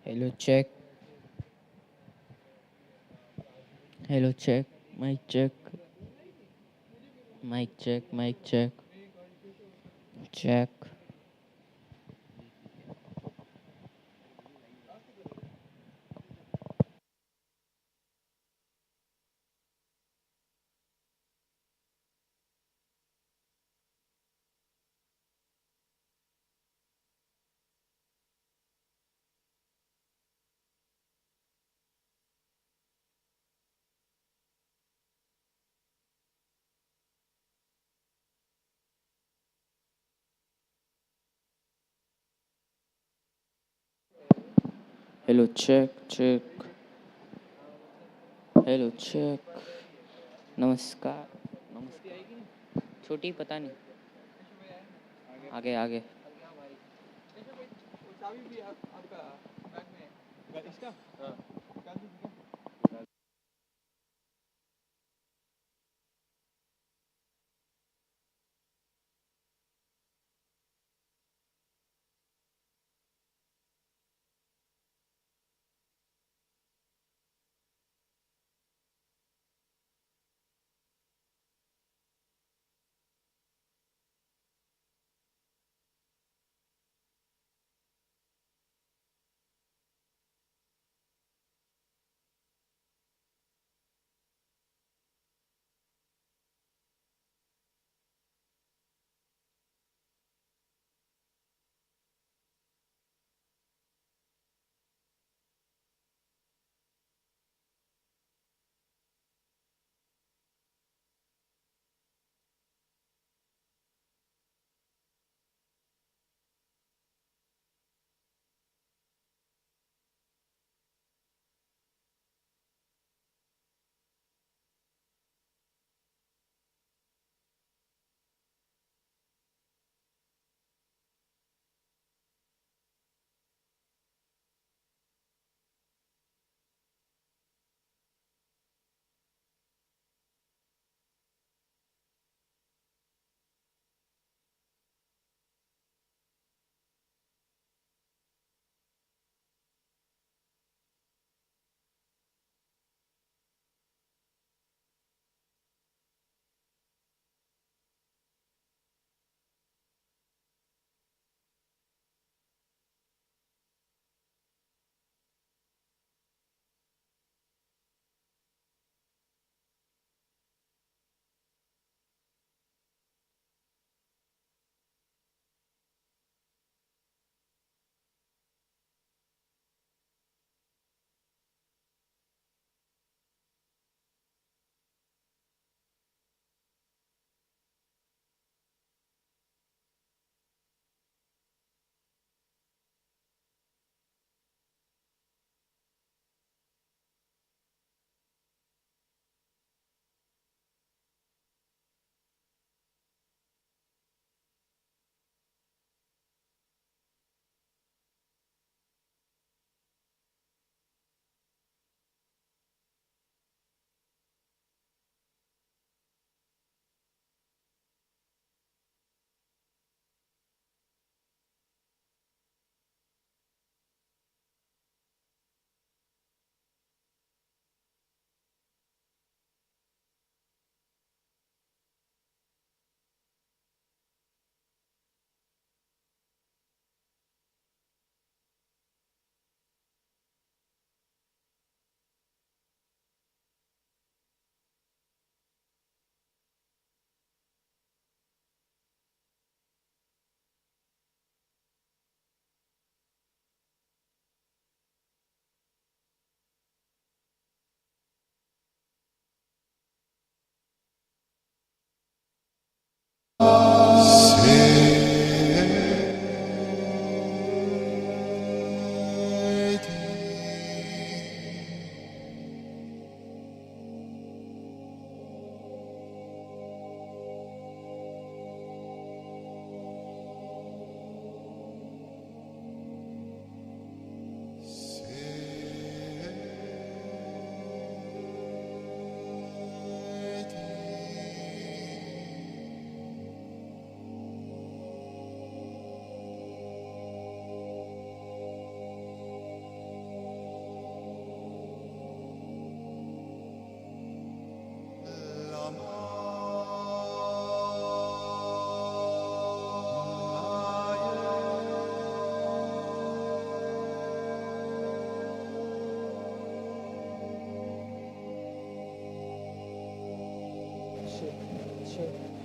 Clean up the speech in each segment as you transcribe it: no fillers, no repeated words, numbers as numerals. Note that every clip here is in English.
Hello, check. Hello, check. Mic check. Mic check. Mic check. Check. Hello, check. Check. Hello check. नमस्कार. नमस्कार. छोटी पता नहीं. आगे आगे.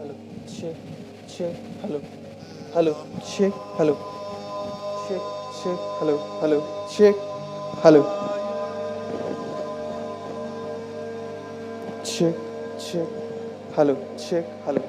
hello, check, check, hello, hello, check, hello, check, check, hello, hello, check, hello, check, check, hello, check, hello.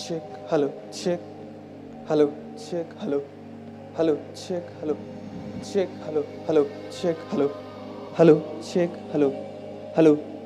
Check, hello, check, hello, check, hello, hello, check, hello, check, hello, hello, check, hello, hello, check, hello, hello.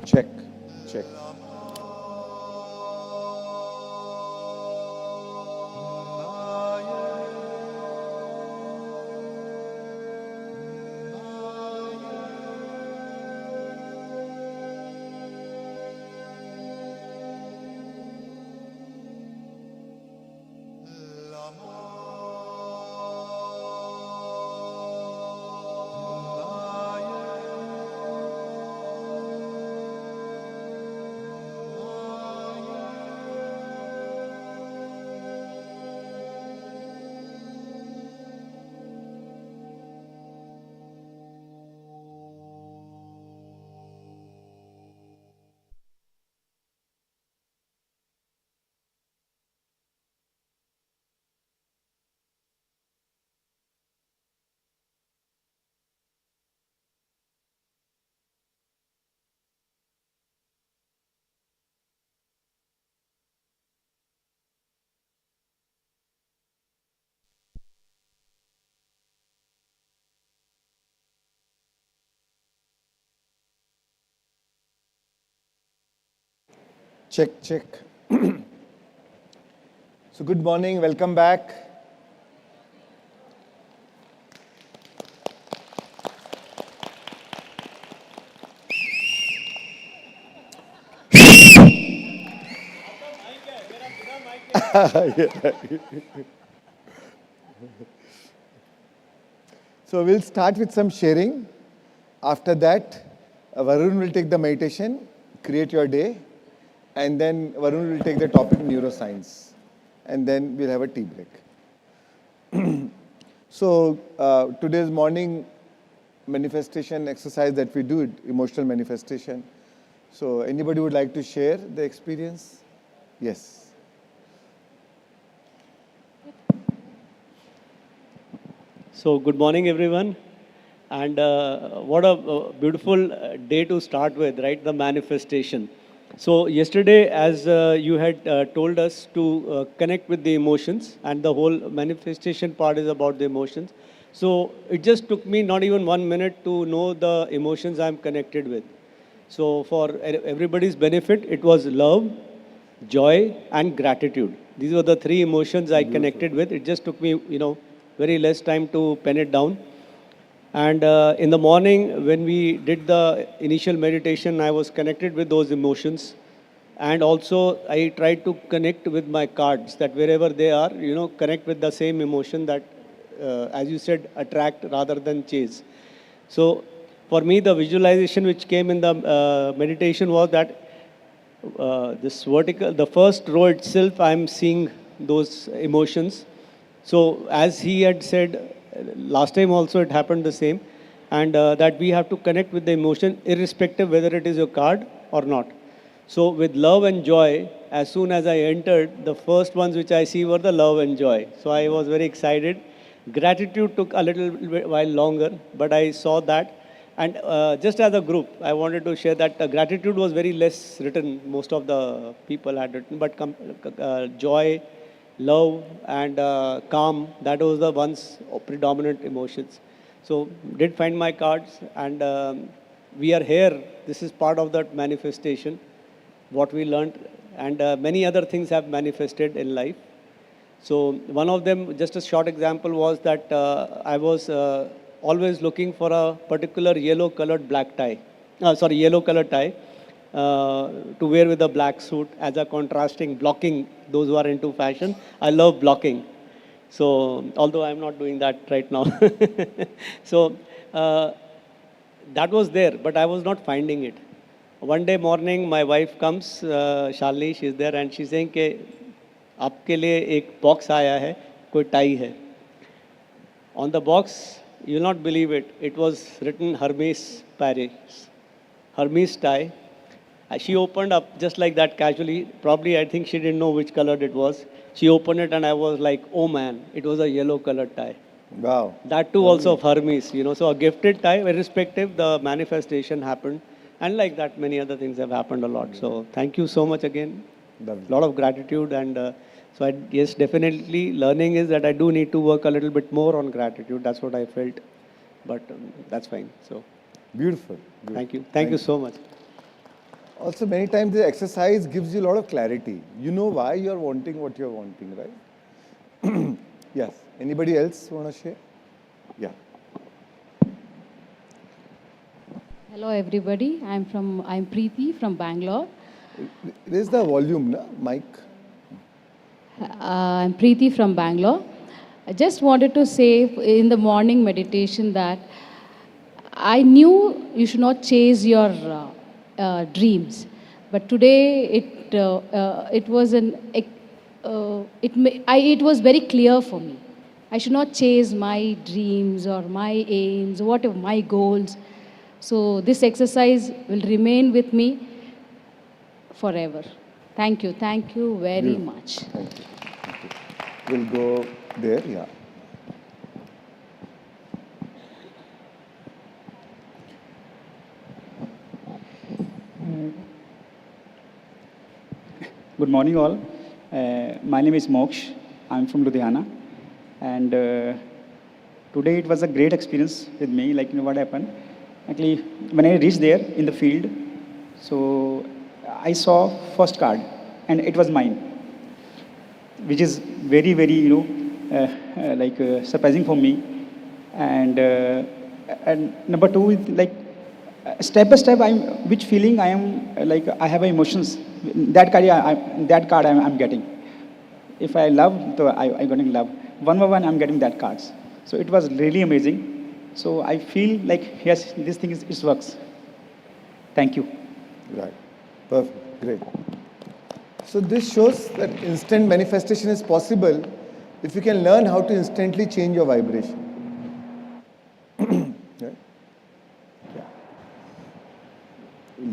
Check, check. Check, check. So good morning, welcome back. So we'll start with some sharing. After that, Varun will take the meditation, create your day, and then Varun will take the topic neuroscience, and then we'll have a tea break. So today's morning manifestation exercise that we do, emotional manifestation. So anybody would like to share the experience? Yes. So good morning, everyone. And what a beautiful day to start with, right? The manifestation. So yesterday, as you had told us to connect with the emotions, and the whole manifestation part is about the emotions. So it just took me not even 1 minute to know the emotions I'm connected with. So for everybody's benefit, it was love, joy, and gratitude. These were the three emotions I connected with. It just took me, very less time to pen it down. And in the morning, when we did the initial meditation, I was connected with those emotions. And also, I tried to connect with my cards, that wherever they are, connect with the same emotion that, as you said, attract rather than chase. So, for me, the visualization which came in the meditation was that this vertical, the first row itself, I'm seeing those emotions. So as he had said, last time also it happened the same, and that we have to connect with the emotion irrespective whether it is your card or not. So with love and joy, as soon as I entered, the first ones which I see were the love and joy. So I was very excited. Gratitude took a little while longer, but I saw that. And just as a group, I wanted to share that gratitude was very less written. Most of the people had written, but joy, love, and calm, that was the ones predominant emotions. So did find my cards, and we are here. This is part of that manifestation, what we learned, and many other things have manifested in life. So one of them, just a short example, was that I was always looking for a particular yellow-colored yellow-colored tie to wear with a black suit as a contrasting, blocking those who are into fashion. I love blocking. So although I'm not doing that right now. So that was there, but I was not finding it. One day morning, my wife comes, Shalini, she's there, and she's saying कि आपके लिए एक box आया है, कोई tie है. On the box, you will not believe it. It was written Hermes Paris, Hermes tie. She opened up just like that casually. Probably I think she didn't know which color it was. She opened it and I was like, oh man, it was a yellow colored tie. Wow. That too also of Hermes, So a gifted tie, irrespective, the manifestation happened. And like that, many other things have happened a lot. So thank you so much again. A lot of gratitude. And yes, definitely learning is that I do need to work a little bit more on gratitude. That's what I felt. But that's fine. So Beautiful. thank you. Thank you so much. Also, many times the exercise gives you a lot of clarity. You know why you are wanting what you are wanting, right? Yes. Anybody else want to share? Yeah. Hello everybody, I'm Preeti from Bangalore. Raise the volume, na? Mic. I'm Preeti from Bangalore. I just wanted to say in the morning meditation that I knew you should not chase your dreams, but today it was very clear for me. I should not chase my dreams or my aims, whatever my goals. So this exercise will remain with me forever. Thank you very much. Thank you. We'll go there, yeah. Good morning, all. My name is Moksh. I'm from Ludhiana. And today it was a great experience with me. What happened? Actually, when I reached there in the field, so I saw first card, and it was mine, which is very, very, surprising for me. And number two, step by step, which feeling I am, I have emotions. That card I'm getting. If I love, so I'm getting love. One by one, I'm getting that cards. So it was really amazing. So I feel like, yes, this thing it works. Thank you. Right. Perfect. Great. So this shows that instant manifestation is possible if you can learn how to instantly change your vibration. Right? Yeah.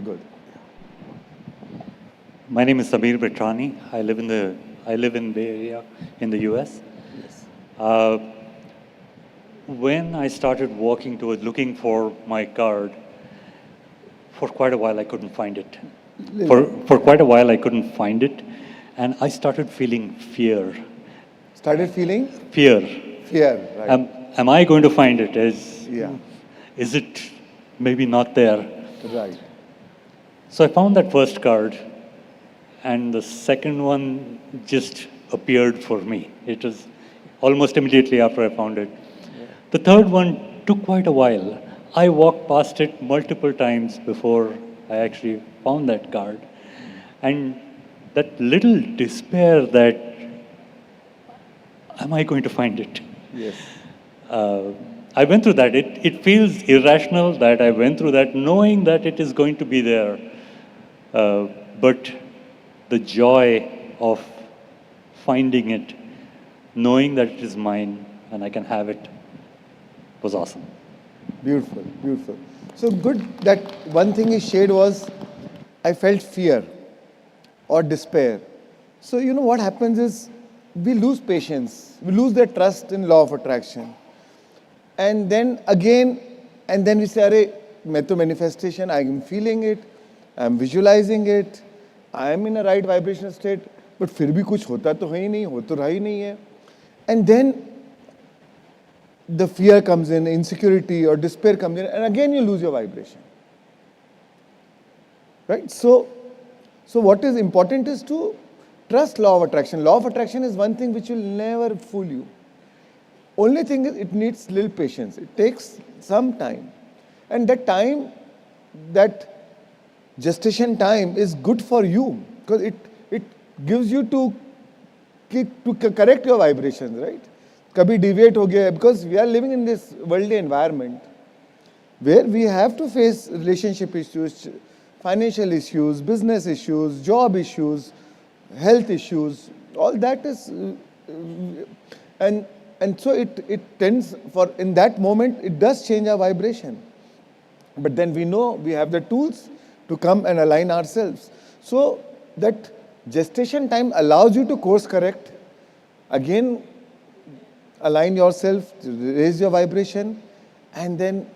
Good. My name is Samir Betrani. I live in Bay Area in the US. Yes. When I started walking towards looking for my card, for quite a while I couldn't find it. For quite a while I couldn't find it, and I started feeling fear. Started feeling? Fear. Fear, right. Am I going to find it? Yeah. Is it maybe not there? Right. So I found that first card, and the second one just appeared for me. It was almost immediately after I found it. Yeah. The third one took quite a while. I walked past it multiple times before I actually found that card. And that little despair that, am I going to find it? Yes. I went through that. It feels irrational that I went through that knowing that it is going to be there. But the joy of finding it, knowing that it is mine and I can have it, was awesome. Beautiful, beautiful. So good that one thing he shared was, I felt fear or despair. So, what happens is we lose patience. We lose the trust in law of attraction. And then again, we say, Arey, मैं तो manifestation, I am feeling it, I am visualizing it, I am in a right vibrational state, but फिर भी कुछ होता तो है ही नहीं, हो तो रहा ही नहीं है. And then the fear comes in, insecurity or despair comes in, and again you lose your vibration. Right? So what is important is to trust law of attraction. Law of attraction is one thing which will never fool you. Only thing is it needs little patience. It takes some time. And that gestation time is good for you because it gives you to correct your vibrations, right? Kabhi deviate ho gaya, because we are living in this worldly environment where we have to face relationship issues, financial issues, business issues, job issues, health issues. All that is, and so it tends in that moment, it does change our vibration. But then we know we have the tools to come and align ourselves. So that gestation time allows you to course correct, again align yourself, raise your vibration, and then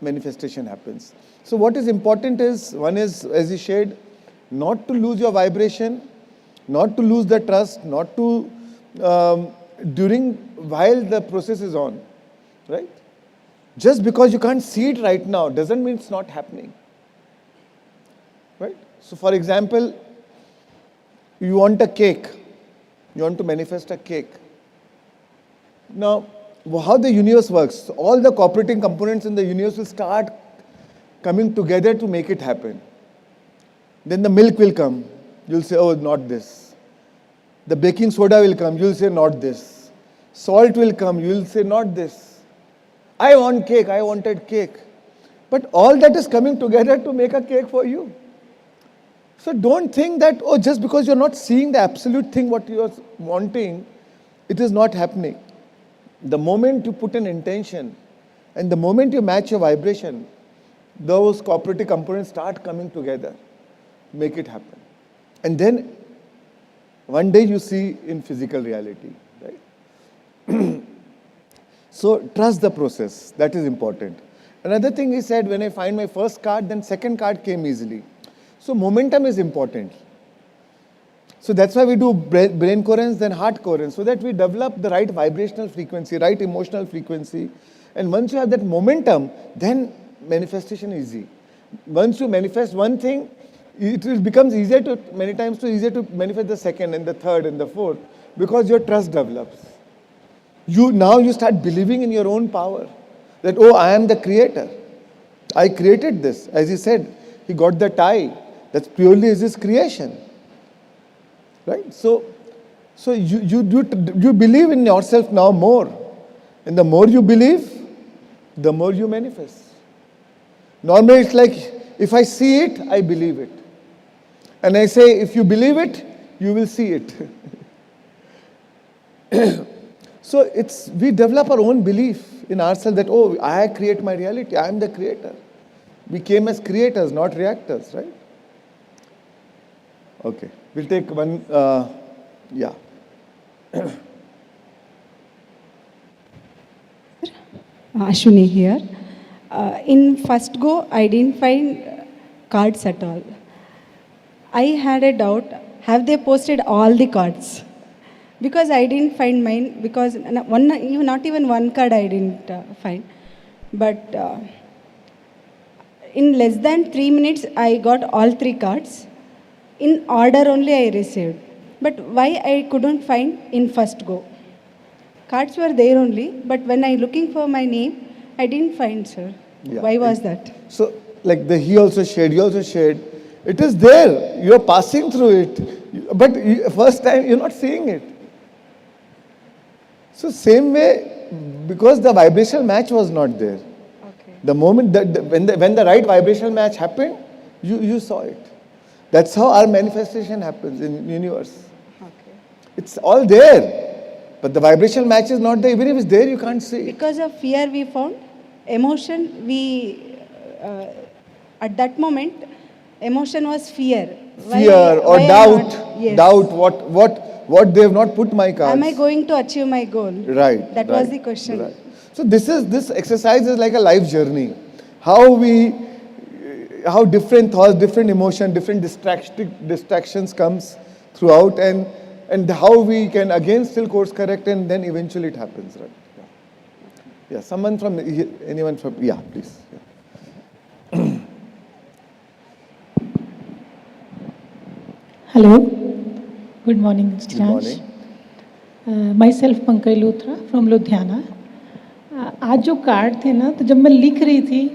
manifestation happens. So what is important is, one is, as he shared, not to lose your vibration, not to lose the trust, not to, while the process is on, right? Just because you can't see it right now doesn't mean it's not happening, right? So for example, you want a cake, you want to manifest a cake. Now, how the universe works, all the cooperating components in the universe will start coming together to make it happen. Then the milk will come, you'll say, oh, not this. The baking soda will come, you'll say, not this. Salt will come, you'll say, not this. I want cake, I wanted cake. But all that is coming together to make a cake for you. So don't think that, oh, just because you're not seeing the absolute thing what you're wanting, it is not happening. The moment you put an intention and the moment you match your vibration, those cooperative components start coming together, make it happen. And then one day you see in physical reality, right? So trust the process, that is important. Another thing he said, when I find my first card, then second card came easily. So momentum is important. So that's why we do brain coherence, then heart coherence, so that we develop the right vibrational frequency, right emotional frequency. And once you have that momentum, then manifestation is easy. Once you manifest one thing, it becomes many times easier to manifest the second and the third and the fourth, because your trust develops. Now you start believing in your own power. That, oh, I am the creator. I created this. As he said, he got the tie. That's purely his creation. Right? So you believe in yourself now more. And the more you believe, the more you manifest. Normally it's like, if I see it, I believe it. And I say, if you believe it, you will see it. So we develop our own belief in ourselves that, oh, I create my reality, I am the creator. We came as creators, not reactors, right? Okay, we'll take one, yeah. Ashwini here. In first go, I didn't find cards at all. I had a doubt, have they posted all the cards? Because I didn't find mine, because not even one card I didn't find. But in less than 3 minutes, I got all 3 cards. In order only I received. But why I couldn't find in first go? Cards were there only, but when I looking for my name, I didn't find, sir. Yeah. Why was that? So, like he also shared, it is there. You are passing through it. But first time, you're not seeing it. So same way, because the vibrational match was not there. Okay. The moment when the right vibrational match happened, you saw it. That's how our manifestation happens in universe. Okay. It's all there, but the vibrational match is not there. Even if it's there, you can't see. Because of fear, we found emotion. At that moment, emotion was fear. fear or why I'm doubt, not- yes. doubt what they have not put my cards. Am I going to achieve my goal? Right. That was the question. Right. So this exercise is like a life journey. How different thoughts, different emotion, different distractions comes throughout, and how we can again still course correct, and then eventually it happens, right? Yeah. Someone from anyone from please. Yeah. Hello. Good morning, Mr. Good morning. Myself Pankaj Luthra from Ludhiana. आज जो card थे ना, तो जब मैं लिख रही थी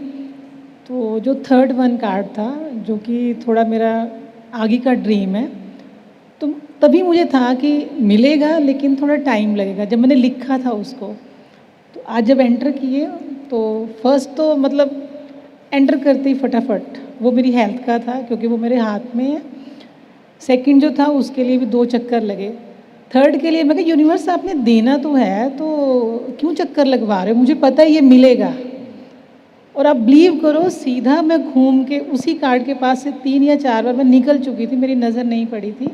तो जो थर्ड वन कार्ड था जो कि थोड़ा मेरा आगे का ड्रीम है, तो तभी मुझे था कि मिलेगा लेकिन थोड़ा टाइम लगेगा। जब मैंने लिखा था उसको, तो आज जब एंटर किए तो फर्स्ट तो मतलब एंटर करते ही फटाफट वो मेरी हेल्थ का था क्योंकि वो मेरे हाथ में है। सेकंड जो था उसके लिए भी 2 चक्कर लगे। थर्ड के लिए मैं कहा यूनिवर्स आपने देना तो है, तो क्यों चक्कर लगवा रहे हो, मुझे पता है ये मिलेगा। और आप बिलीव करो, सीधा मैं घूम के उसी कार्ड के पास से 3 या 4 बार मैं निकल चुकी थी, मेरी नज़र नहीं पड़ी थी।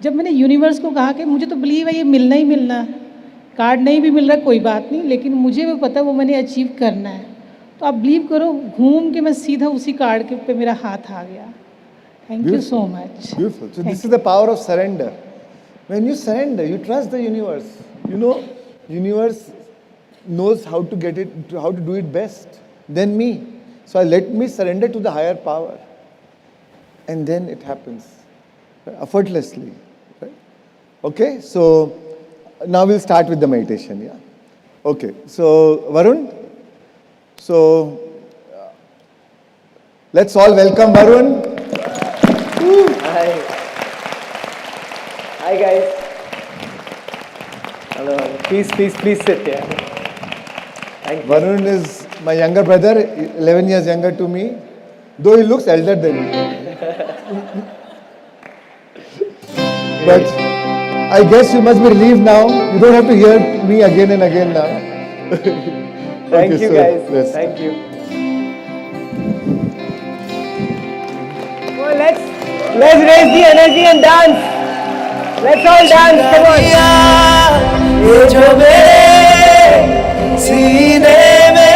जब मैंने यूनिवर्स को कहा कि मुझे तो बिलीव है ये मिलना ही मिलना, कार्ड नहीं भी मिल रहा कोई बात नहीं, लेकिन मुझे वो पता है वो मैंने अचीव करना है। तो आप बिलीव करो, घूम के मैं सीधा उसी कार्ड के पे मेरा हाथ आ गया। Thank you so much. Beautiful. So Thank this is the power of surrender. When you surrender, you trust the universe. You know, universe knows how to get it, how to do it best than me. So let me surrender to the higher power, and then it happens effortlessly. Right? Okay. So now we'll start with the meditation. Yeah. Okay. So Varun. So let's all welcome Varun. Hi. Hi guys. Hello. Please sit here. Thank you. Varun is my younger brother, 11 years younger to me, though he looks elder than me. But I guess you must be relieved now. You don't have to hear me again and again now. Thank you so guys. let's Thank you. Well, let's raise the energy and dance. Let's all dance. Come on. ये जो मेरे सीने में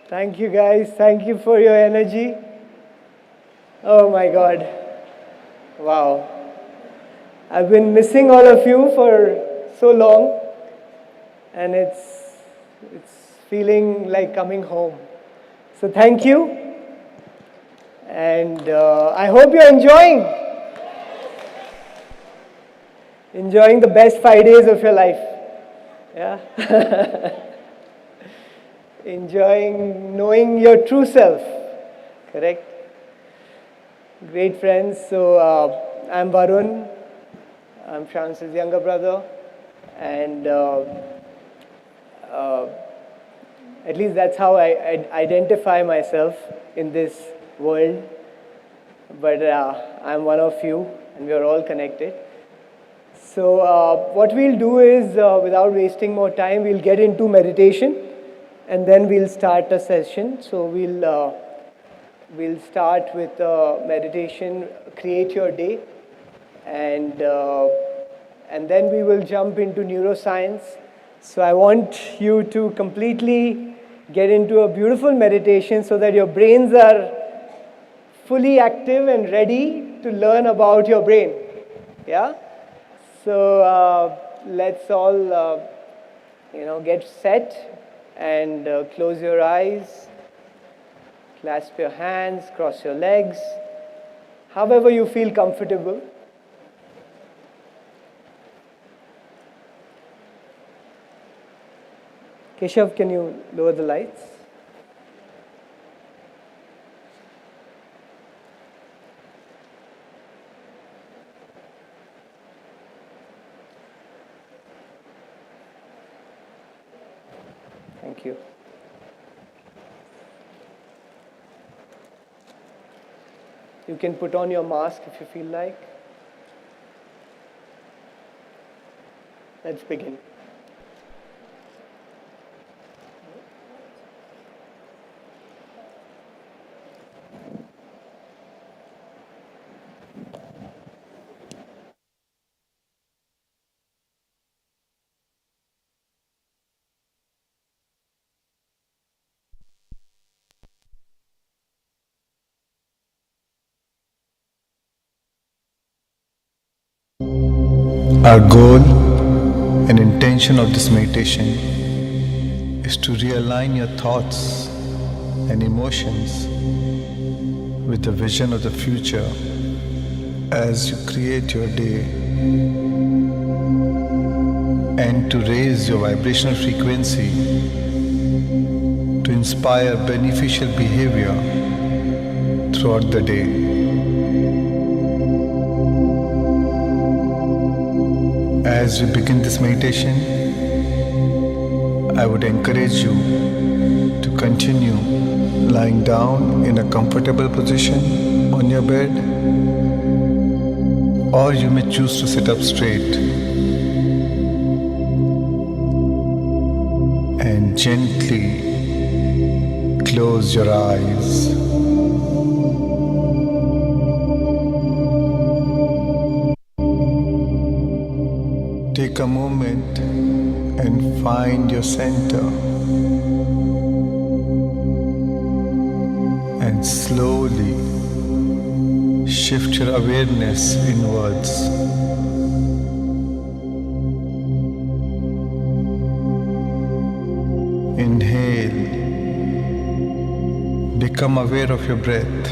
Thank you guys. Thank you for your energy. Oh my God. Wow. I've been missing all of you for so long, and it's feeling like coming home. So thank you, and I hope you're enjoying the best 5 days of your life. Yeah. Enjoying knowing your true self. Correct? Great friends. So I'm Varun. I'm Shams's younger brother, and at least that's how I identify myself in this world. But I'm one of you, and we are all connected. So what we'll do is, without wasting more time, we'll get into meditation, and then we'll start a session. So we'll start with meditation, create your day, and then we will jump into neuroscience. So I want you to completely get into a beautiful meditation so that your brains are fully active and ready to learn about your brain. Yeah? So let's all get set and close your eyes, clasp your hands, cross your legs, however you feel comfortable. Keshav, can you lower the lights? Thank you. You can put on your mask if you feel like. Let's begin. Our goal and intention of this meditation is to realign your thoughts and emotions with the vision of the future as you create your day, and to raise your vibrational frequency to inspire beneficial behavior throughout the day. As we begin this meditation, I would encourage you to continue lying down in a comfortable position on your bed, or you may choose to sit up straight and gently close your eyes. Take a moment and find your center, and slowly shift your awareness inwards. Inhale, become aware of your breath,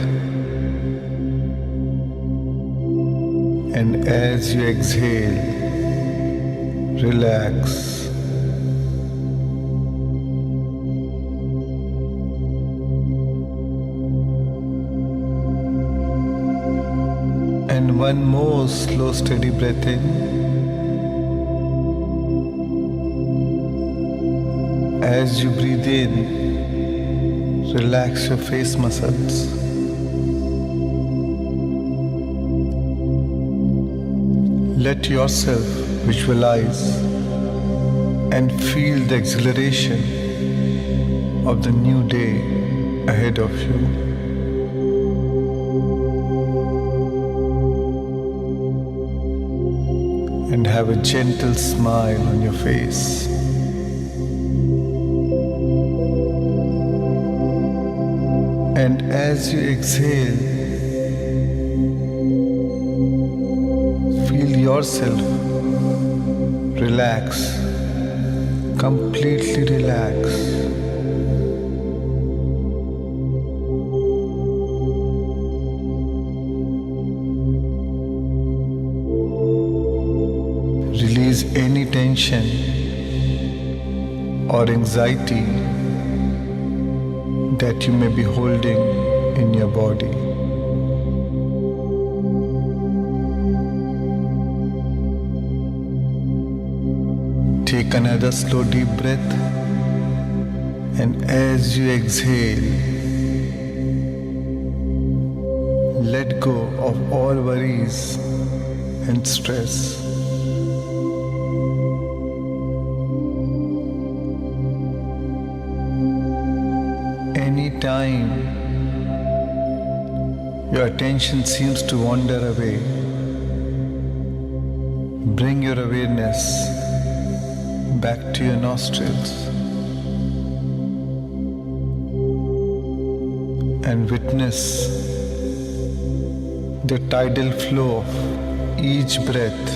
and as you exhale, relax. And one more slow, steady breath in. As you breathe in, relax your face muscles. Let yourself visualize and feel the exhilaration of the new day ahead of you. And have a gentle smile on your face. And as you exhale, feel yourself relax, completely relax. Release any tension or anxiety that you may be holding in your body. Take another slow deep breath, and as you exhale, let go of all worries and stress. Anytime your attention seems to wander away, bring your awareness back to your nostrils and witness the tidal flow of each breath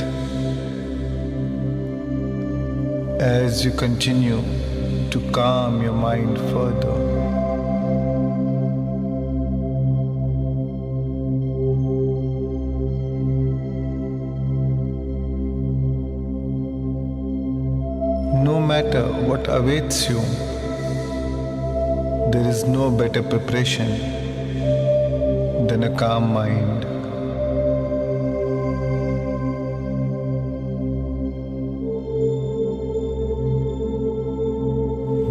as you continue to calm your mind further. No matter what awaits you, there is no better preparation than a calm mind.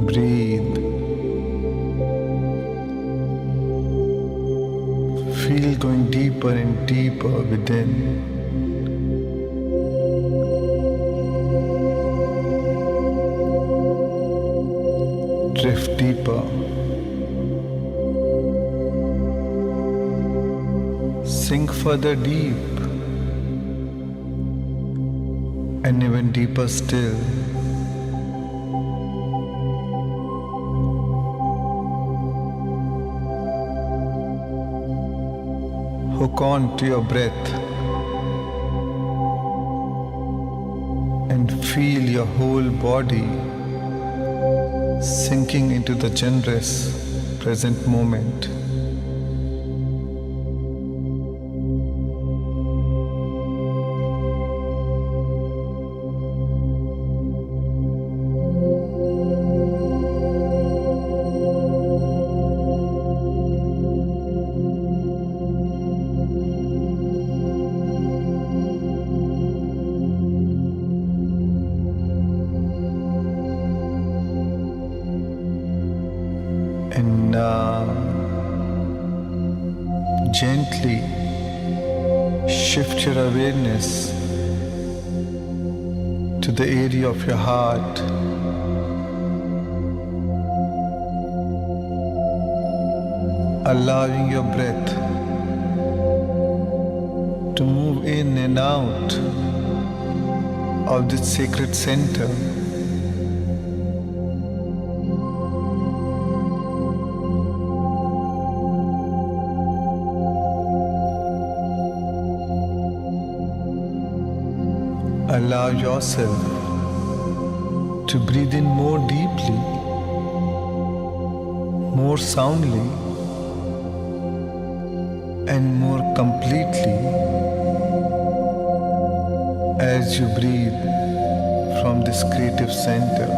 Breathe. Feel going deeper and deeper within. Drift deeper. Sink further deep. And even deeper still. Hook on to your breath and feel your whole body sinking into the generous present moment. And now, gently shift your awareness to the area of your heart. Allowing your breath to move in and out of this sacred center. Allow yourself to breathe in more deeply, more soundly, and more completely as you breathe from this creative center.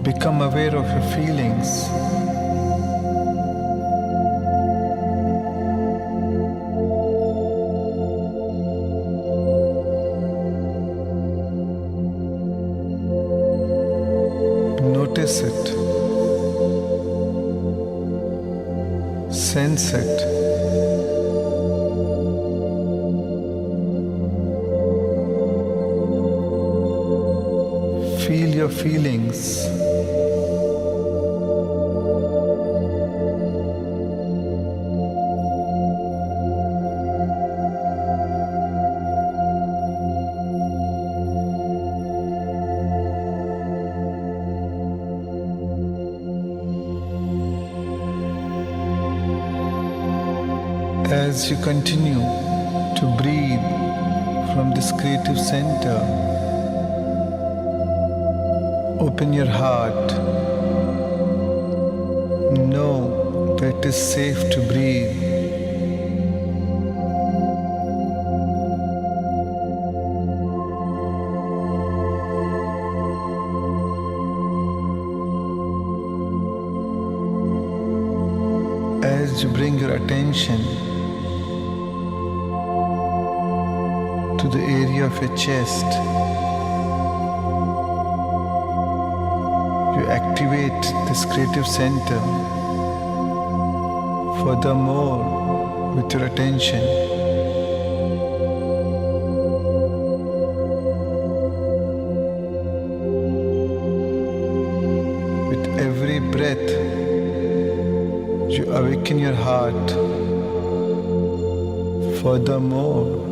Become aware of your feelings. Notice it. Sense it. Feel your feelings. As you continue to breathe from this creative center, open your heart. Know that it is safe to breathe. As you bring your attention to the area of your chest, you activate this creative center. Furthermore, with your attention, with every breath, you awaken your heart. Furthermore,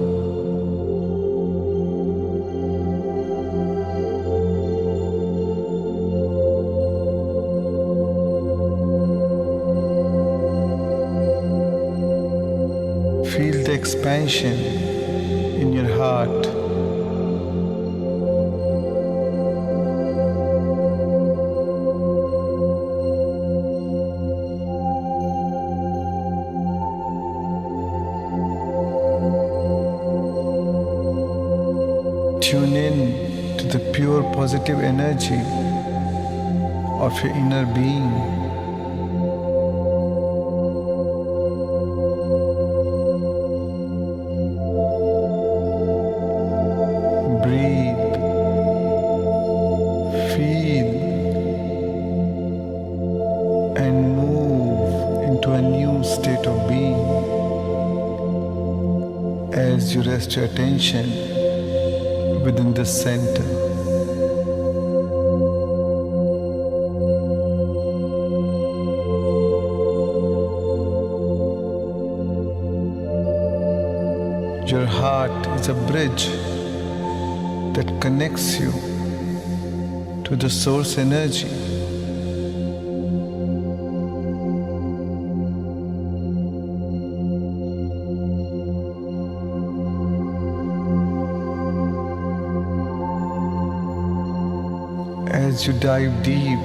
feel the expansion in your heart. Tune in to the pure positive energy of your inner being. Breathe, feel, and move into a new state of being as you rest your attention within the center. Your heart is a bridge that connects you to the source energy. As you dive deep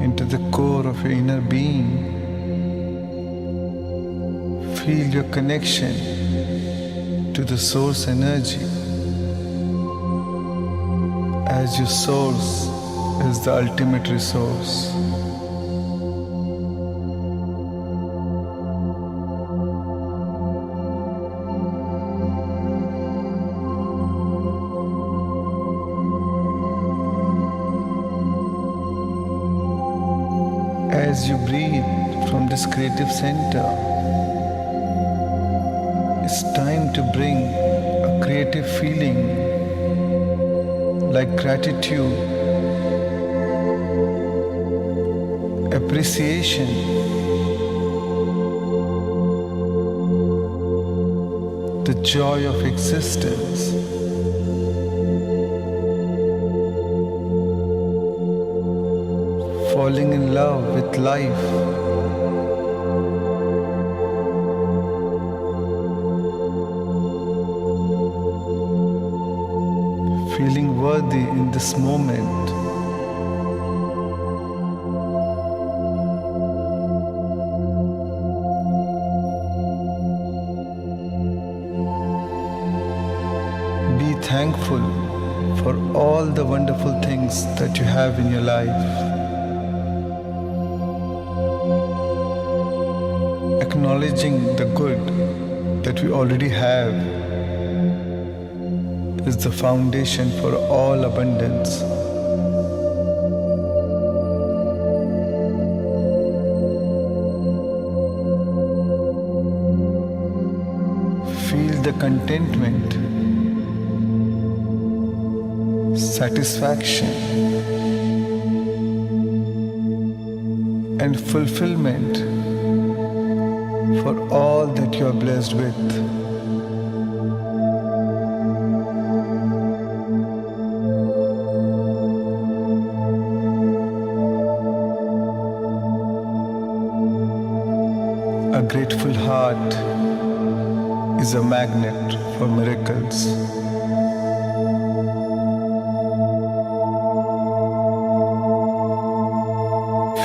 into the core of your inner being, feel your connection to the source energy, as your source is the ultimate resource. As you breathe from this creative center, it's time to bring a creative feeling like gratitude, appreciation, the joy of existence. Falling in love with life. Feeling worthy in this moment. Be thankful for all the wonderful things that you have in your life. Acknowledging the good that we already have is the foundation for all abundance. Feel the contentment, satisfaction, and fulfillment for all that you are blessed with. A grateful heart is a magnet for miracles.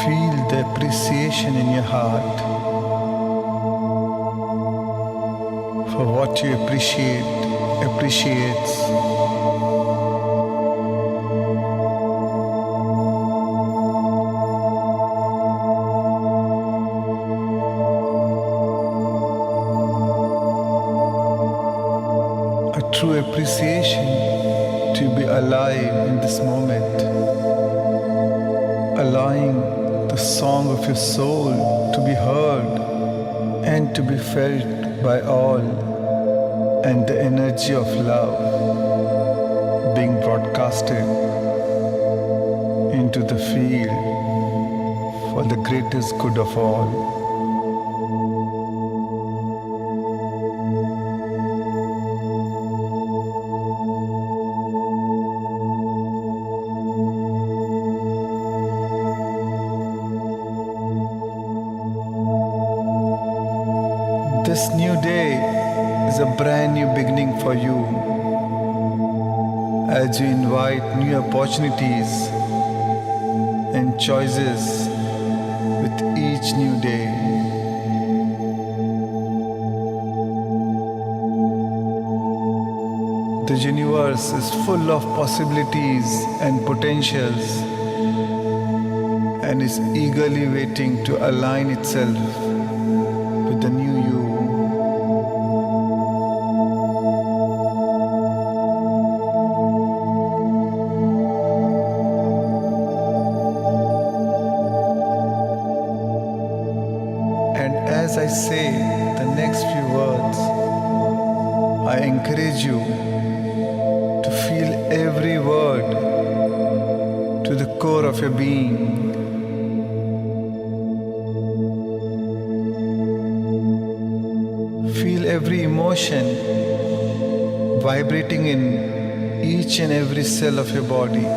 Feel the appreciation in your heart for what you appreciates. A true appreciation to be alive in this moment, allowing the song of your soul to be heard and to be felt by all, and the energy of love being broadcasted into the field for the greatest good of all. This new day is a brand new beginning for you as you invite new opportunities and choices with each new day. The universe is full of possibilities and potentials and is eagerly waiting to align itself with the new you. And as I say the next few words, I encourage you to feel every word to the core of your being. Feel every emotion vibrating in each and every cell of your body.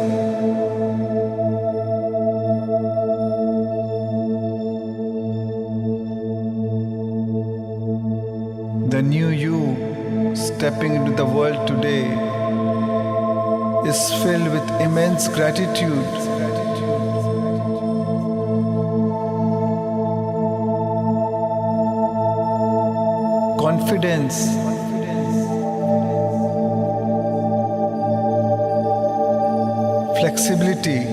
The new you stepping into the world today is filled with immense gratitude. Confidence, flexibility,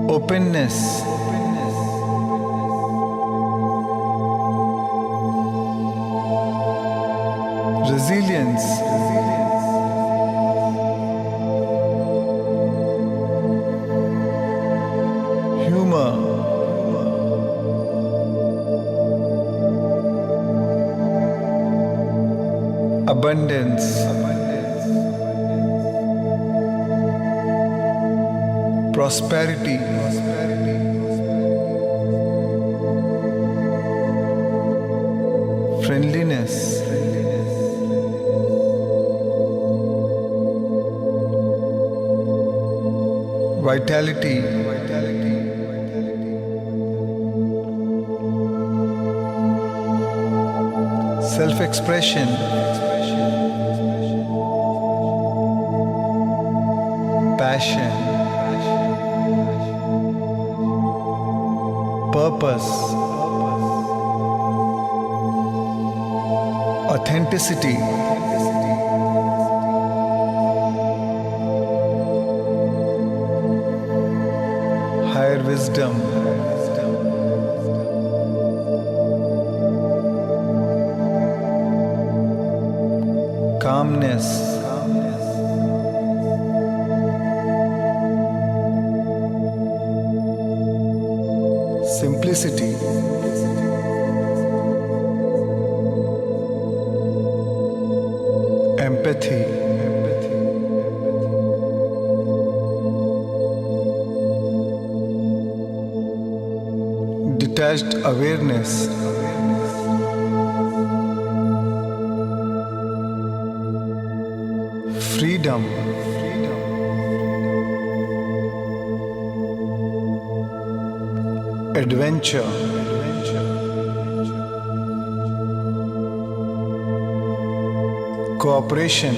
openness, resilience, humor, abundance, prosperity, friendliness, vitality, self-expression, passion, purpose, authenticity, higher wisdom, calmness, simplicity, empathy, detached awareness, freedom, adventure, cooperation,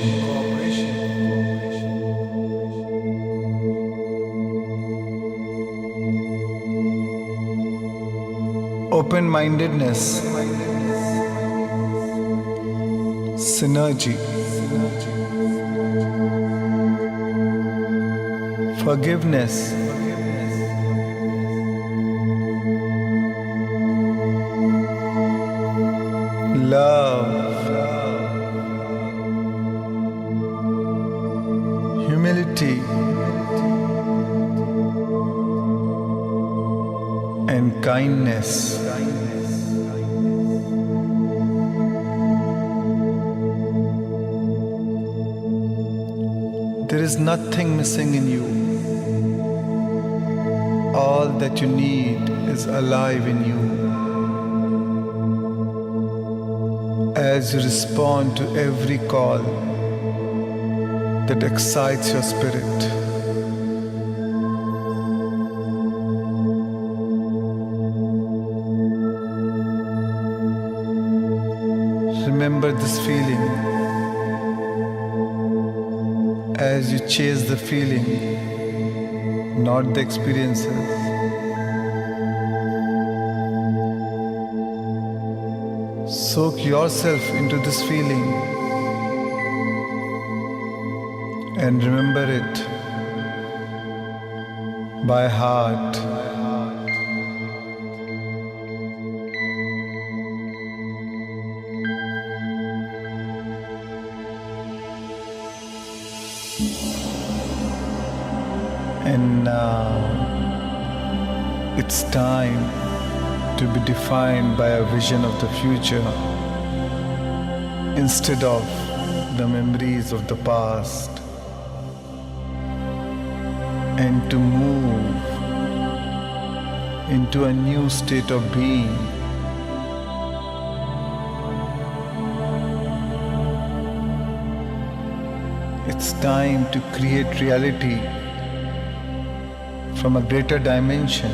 open-mindedness, synergy, forgiveness, love, humility, and kindness. There is nothing missing in you. All that you need is alive in you. As you respond to every call that excites your spirit, remember this feeling. As you chase the feeling, not the experiences. Soak yourself into this feeling and remember it by heart. And now it's time to be defined by a vision of the future instead of the memories of the past, and to move into a new state of being. It's time to create reality from a greater dimension.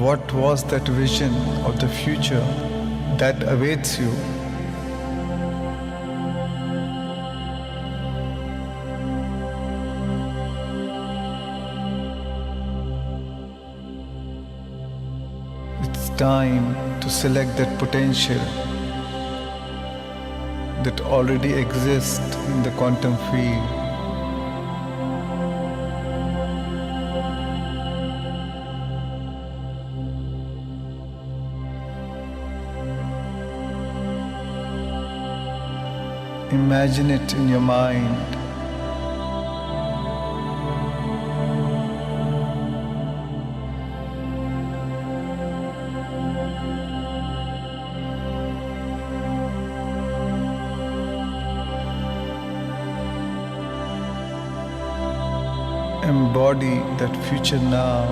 What was that vision of the future that awaits you? It's time to select that potential that already exists in the quantum field. Imagine it in your mind. Embody that future now.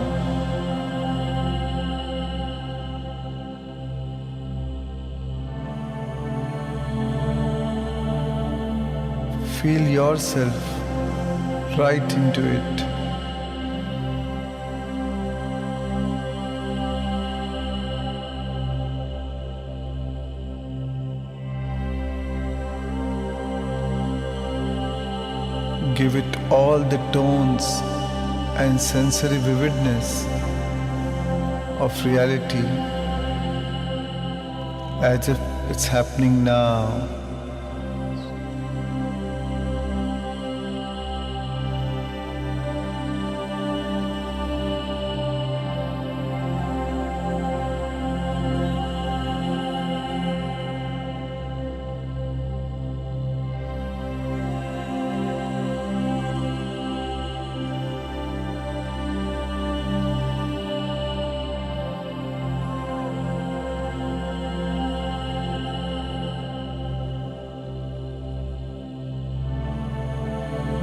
Feel yourself right into it. Give it all the tones and sensory vividness of reality as if it's happening now.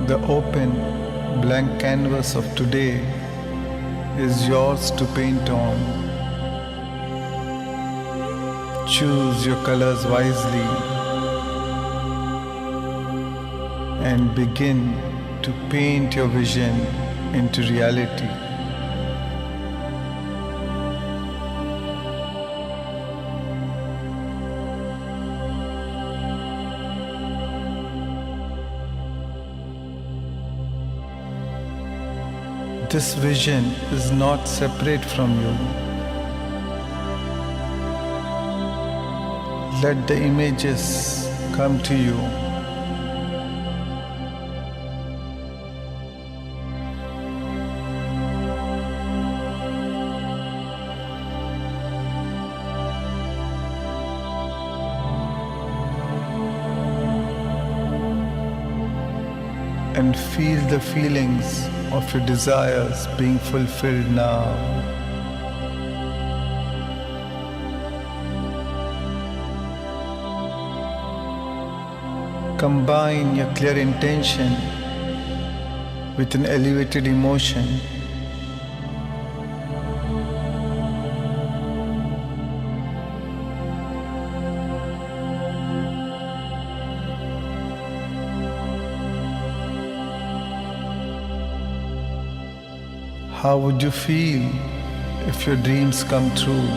The open, blank canvas of today is yours to paint on. Choose your colors wisely and begin to paint your vision into reality. This vision is not separate from you. Let the images come to you. And feel the feelings of your desires being fulfilled now. Combine your clear intention with an elevated emotion. How would you feel if your dreams come true?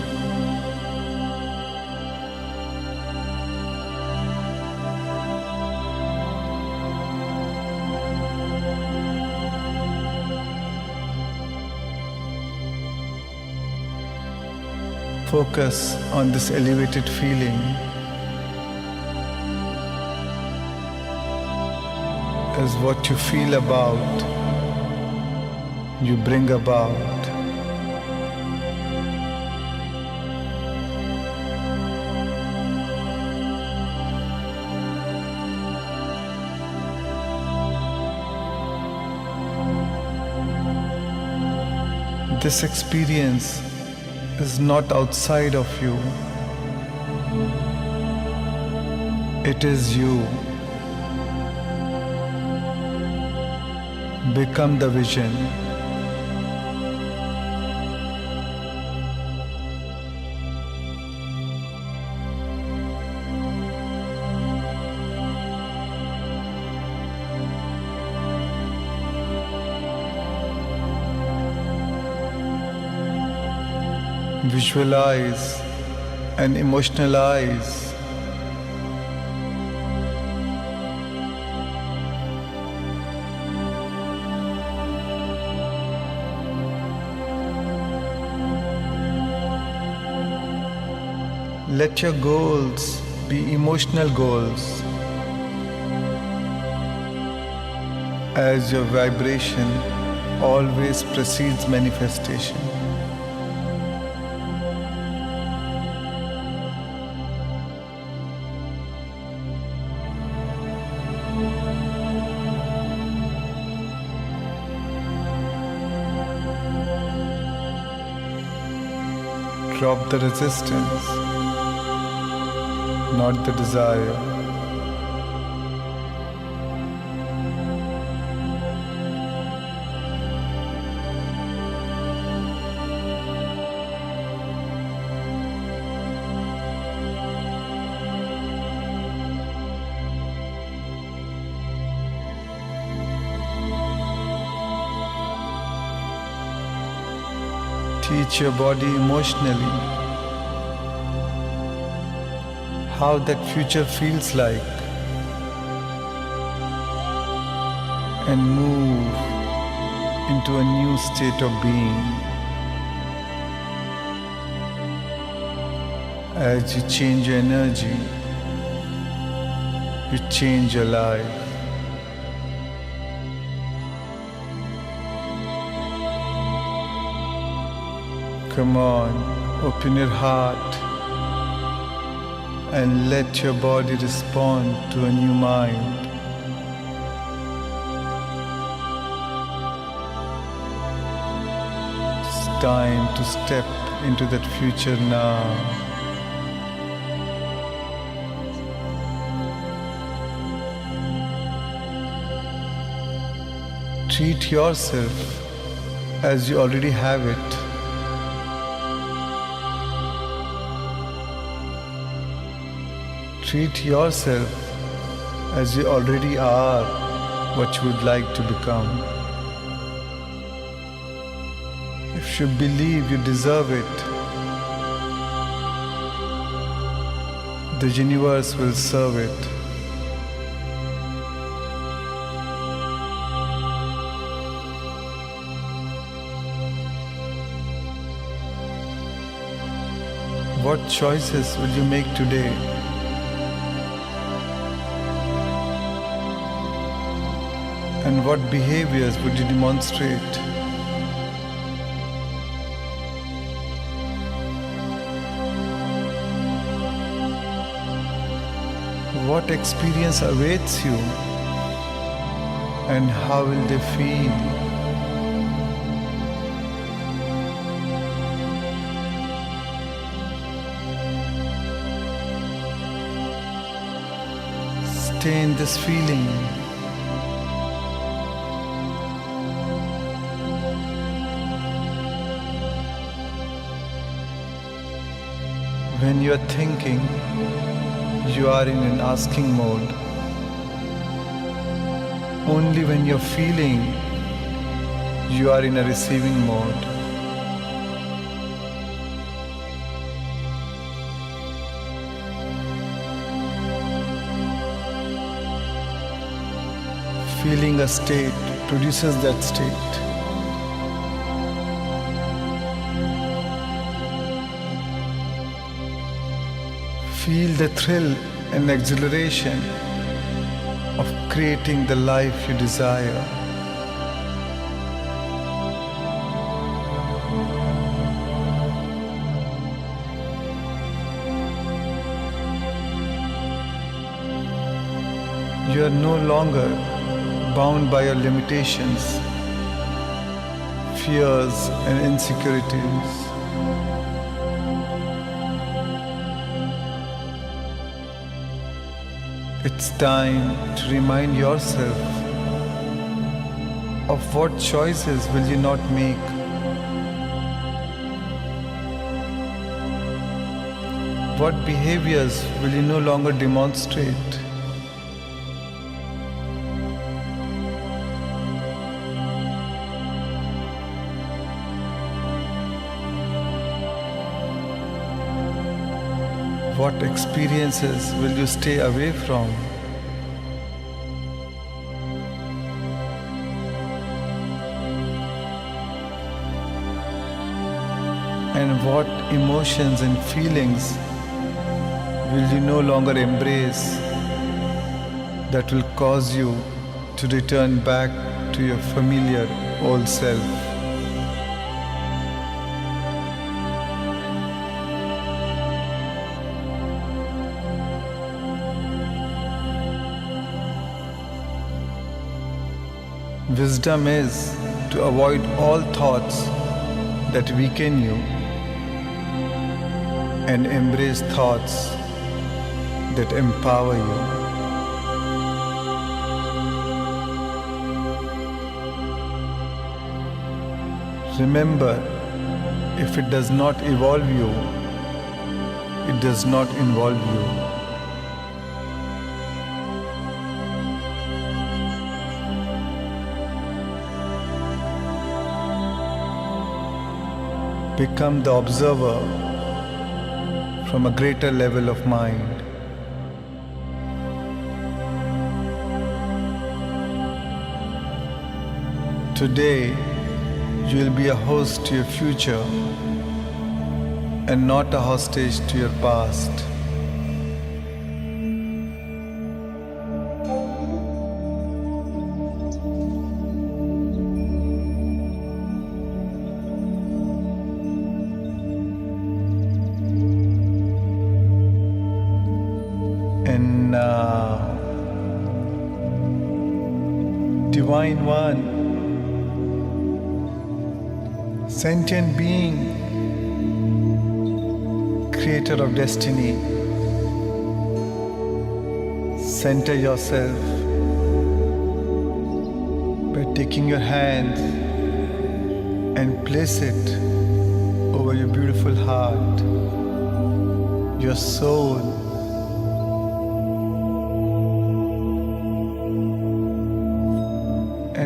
Focus on this elevated feeling as what you feel about you bring about. This experience is not outside of you. It is you. Become the vision. Visualize and emotionalize. Let your goals be emotional goals, as your vibration always precedes manifestation. Drop the resistance, not the desire. Teach your body emotionally how that future feels like, and move into a new state of being. As you change your energy, you change your life. Come on, open your heart and let your body respond to a new mind. It's time to step into that future now. Treat yourself as you already have it. Treat yourself as you already are, what you would like to become. If you believe you deserve it, the universe will serve it. What choices will you make today? And what behaviors would you demonstrate? What experience awaits you? And how will they feel? Stay in this feeling. When you are thinking, you are in an asking mode. Only when you're feeling, you are in a receiving mode. Feeling a state produces that state. Feel the thrill and exhilaration of creating the life you desire. You are no longer bound by your limitations, fears, and insecurities. It's time to remind yourself of what choices will you not make. What behaviors will you no longer demonstrate? What experiences will you stay away from? And what emotions and feelings will you no longer embrace that will cause you to return back to your familiar old self? Wisdom is to avoid all thoughts that weaken you and embrace thoughts that empower you. Remember, if it does not evolve you, it does not involve you. Become the observer from a greater level of mind. Today, you will be a host to your future and not a hostage to your past. And now, Divine One, sentient being, creator of destiny, center yourself by taking your hand and place it over your beautiful heart, your soul,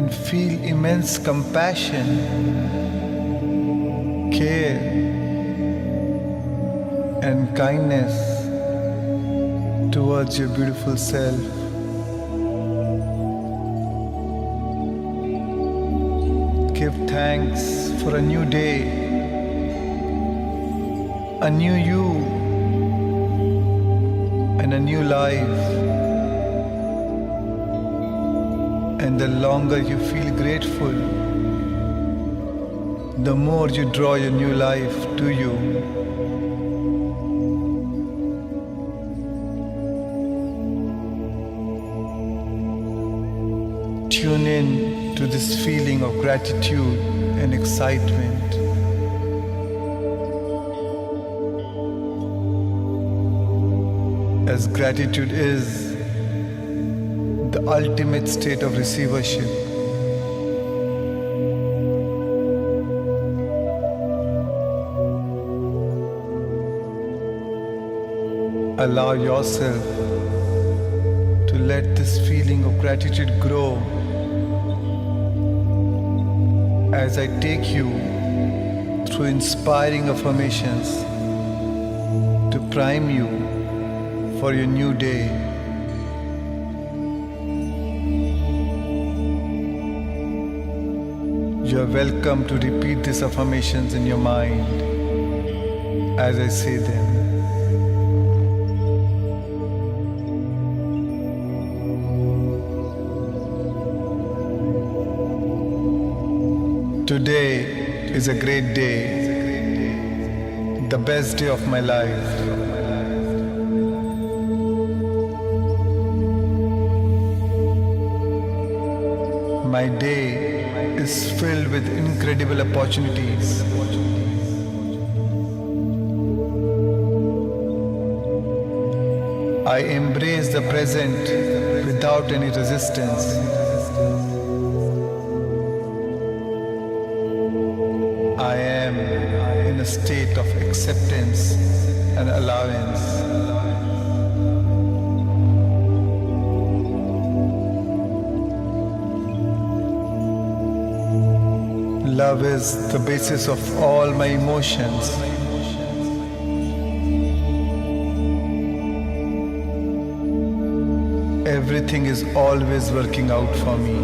and feel immense compassion, care, and kindness towards your beautiful self. Give thanks for a new day, a new you, and a new life. And the longer you feel grateful, the more you draw your new life to you. Tune in to this feeling of gratitude and excitement. As gratitude is the ultimate state of receivership. Allow yourself to let this feeling of gratitude grow as I take you through inspiring affirmations to prime you for your new day. You are welcome to repeat these affirmations in your mind as I say them. Today is a great day, the best day of my life. My day is filled with incredible opportunities. I embrace the present without any resistance. I am in a state of acceptance and allowance. Love is the basis of all my emotions. Everything is always working out for me.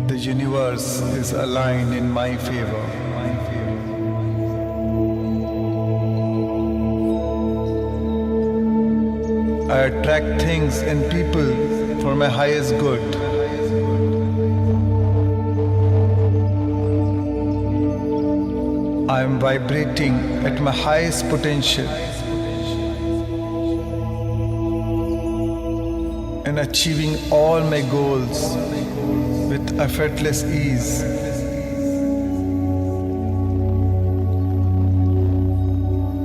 The universe is aligned in my favor. I attract things and people for my highest good. I am vibrating at my highest potential and achieving all my goals with effortless ease.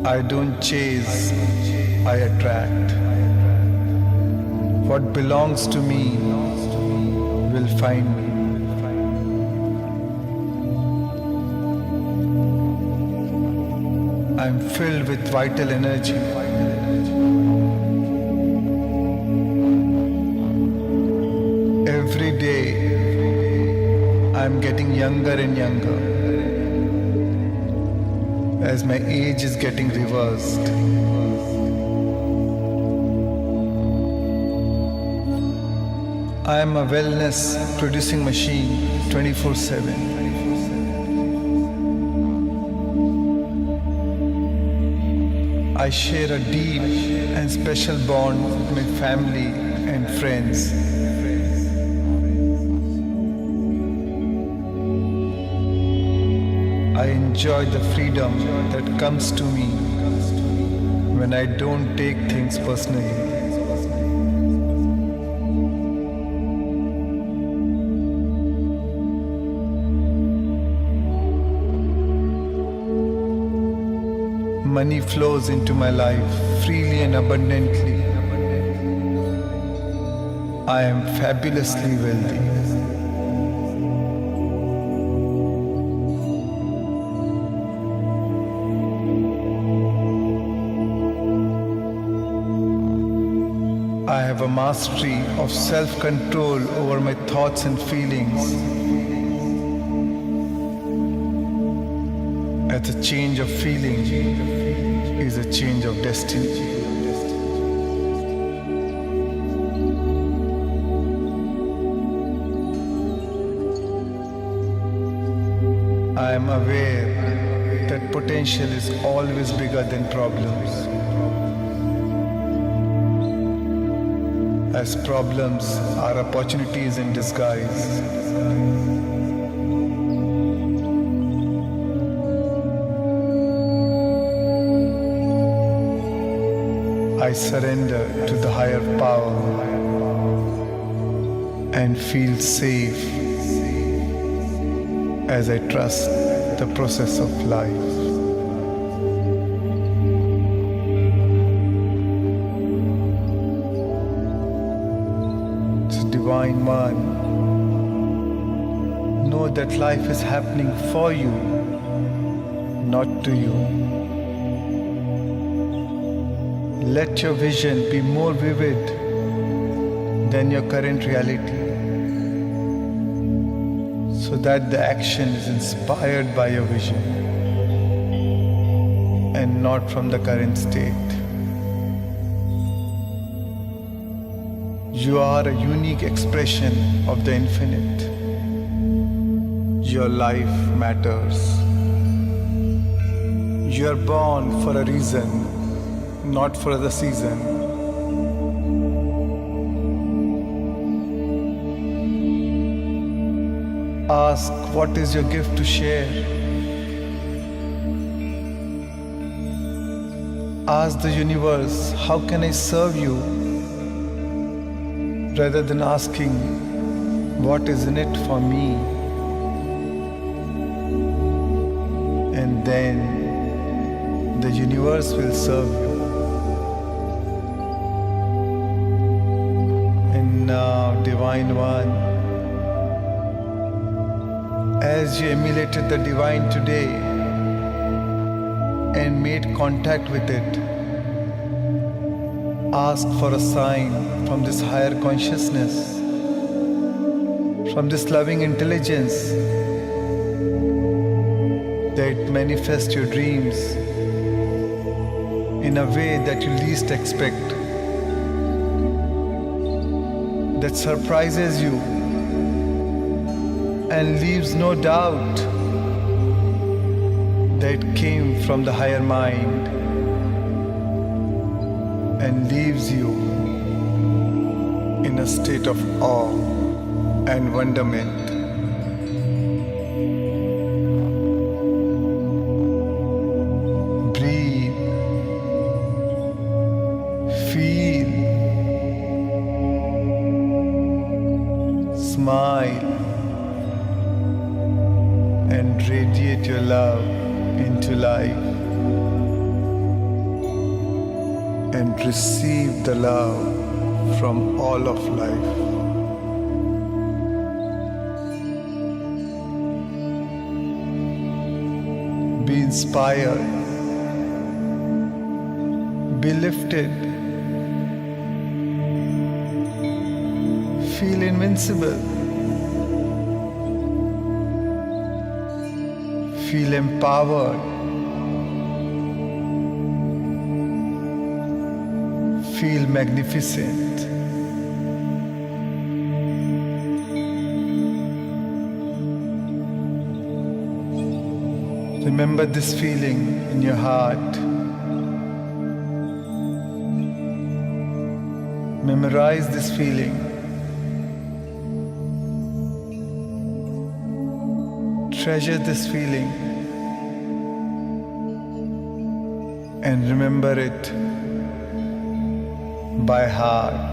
I don't chase, I attract. What belongs to me will find me. I am filled with vital energy. Every day I am getting younger and younger as my age is getting reversed. I am a wellness producing machine 24/7. I share a deep and special bond with my family and friends. I enjoy the freedom that comes to me when I don't take things personally. Money flows into my life freely and abundantly. I am fabulously wealthy. I have a mastery of self-control over my thoughts and feelings. As a change of feeling is a change of destiny. I am aware that potential is always bigger than problems. As problems are opportunities in disguise. I surrender to the higher power and feel safe as I trust the process of life. So Divine One, know that life is happening for you, not to you. Let your vision be more vivid than your current reality, so that the action is inspired by your vision and not from the current state. You are a unique expression of the infinite. Your life matters. You are born for a reason, not for the season. Ask what is your gift to share. Ask the universe, how can I serve you? Rather than asking, what is in it for me? And then the universe will serve you. And now, Divine One, as you emulated the divine today and made contact with it, ask for a sign from this higher consciousness, from this loving intelligence, that it manifests your dreams in a way that you least expect, that surprises you and leaves no doubt that it came from the higher mind, and leaves you in a state of awe and wonderment. Breathe, feel, smile, and radiate your love into life. And receive the love from all of life. Be inspired. Be lifted. Feel invincible. Feel empowered. Feel magnificent. Remember this feeling in your heart. Memorize this feeling. Treasure this feeling. And remember it by heart.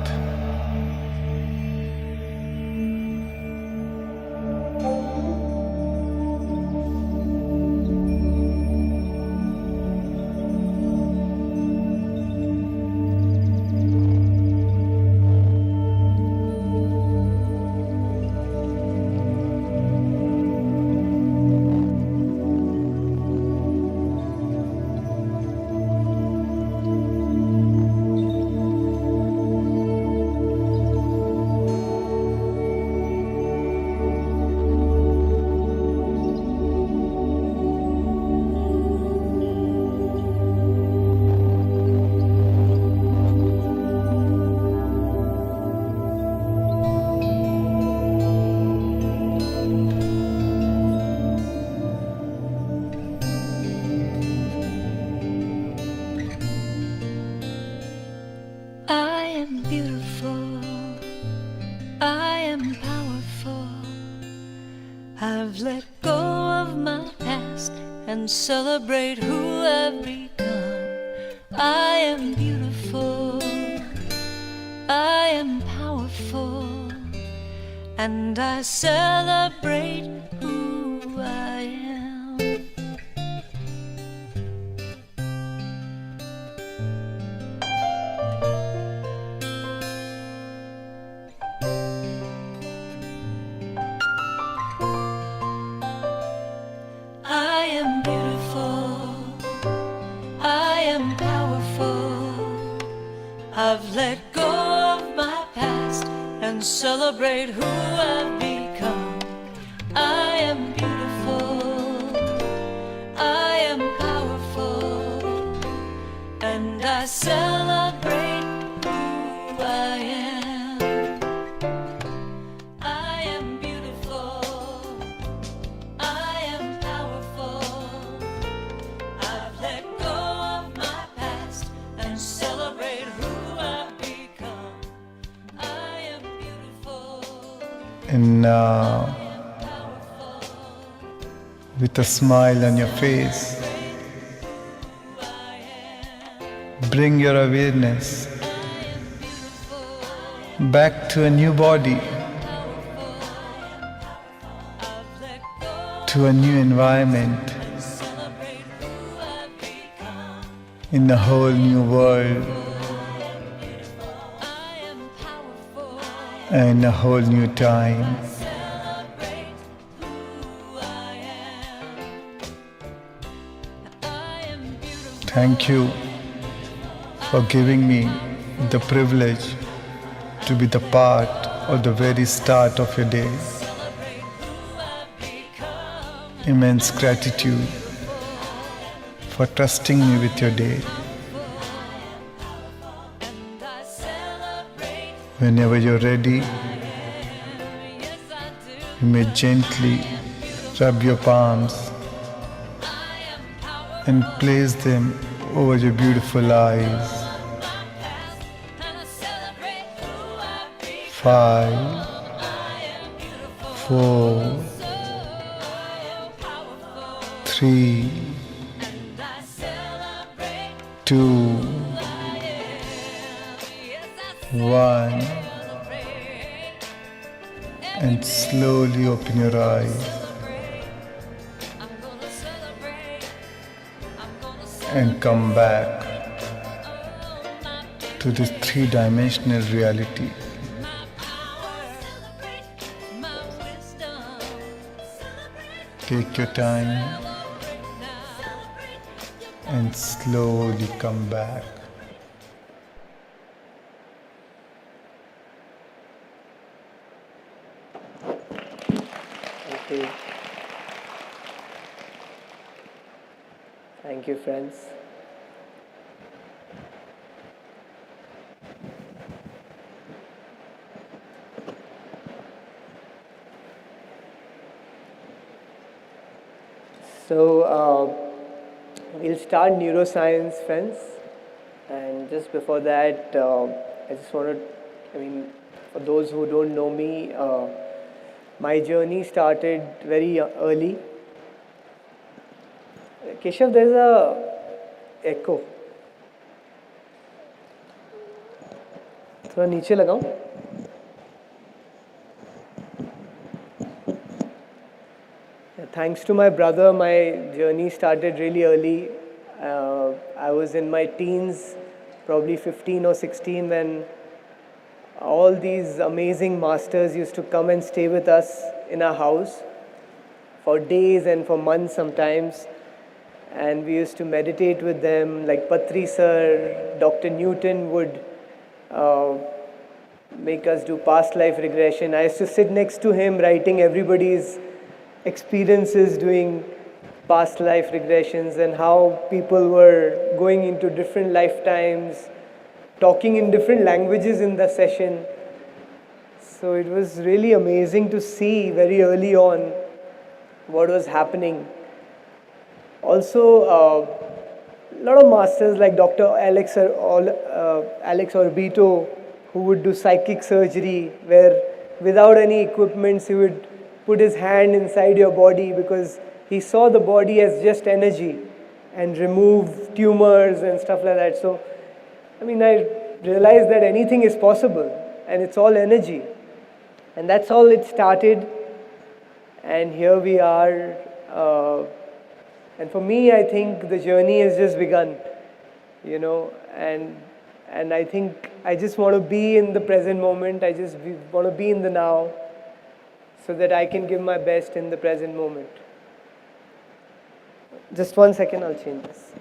I am powerful. I've let go of my past and celebrate who I've become. I am beautiful. I am powerful. And I celebrate who I am. I am beautiful. I am powerful. I've let go of my past and celebrate who I've become. I am beautiful. I am powerful. And I celebrate who I am. I am beautiful. I am powerful. I've let go of my past and celebrate who I've become. I am beautiful. And now, with a smile on your face, bring your awareness back to a new body, to a new environment, in a whole new world, and a whole new time. Thank you for giving me the privilege to be the part of the very start of your day. Immense gratitude for trusting me with your day. Whenever you're ready, you may gently rub your palms and place them over your beautiful eyes. 5, 4, 3, 2, 1, and slowly open your eyes and come back to this three-dimensional reality. Take your time and slowly come back. Thank you. Thank you, friends. So we'll start neuroscience, friends. And just before that, I just want to, for those who don't know me, my journey started very early. Keshav, there's a echo. थोड़ा नीचे लगाऊं? Thanks to my brother, my journey started really early. I was in my teens, probably 15 or 16, when all these amazing masters used to come and stay with us in our house for days and for months sometimes. And we used to meditate with them, like Patri sir, Dr. Newton would make us do past life regression. I used to sit next to him writing everybody's experiences doing past life regressions and how people were going into different lifetimes, talking in different languages in the session. So it was really amazing to see very early on what was happening. Also, a lot of masters like Dr. Alex Orbito, who would do psychic surgery, where without any equipments, he would put his hand inside your body because he saw the body as just energy and remove tumors and stuff like that. So, I mean, I realized that anything is possible and it's all energy. And that's all it started. And here we are. And for me, I think the journey has just begun, and I think I just want to be in the present moment. I just want to be in the now so that I can give my best in the present moment. Just 1 second, I'll change this.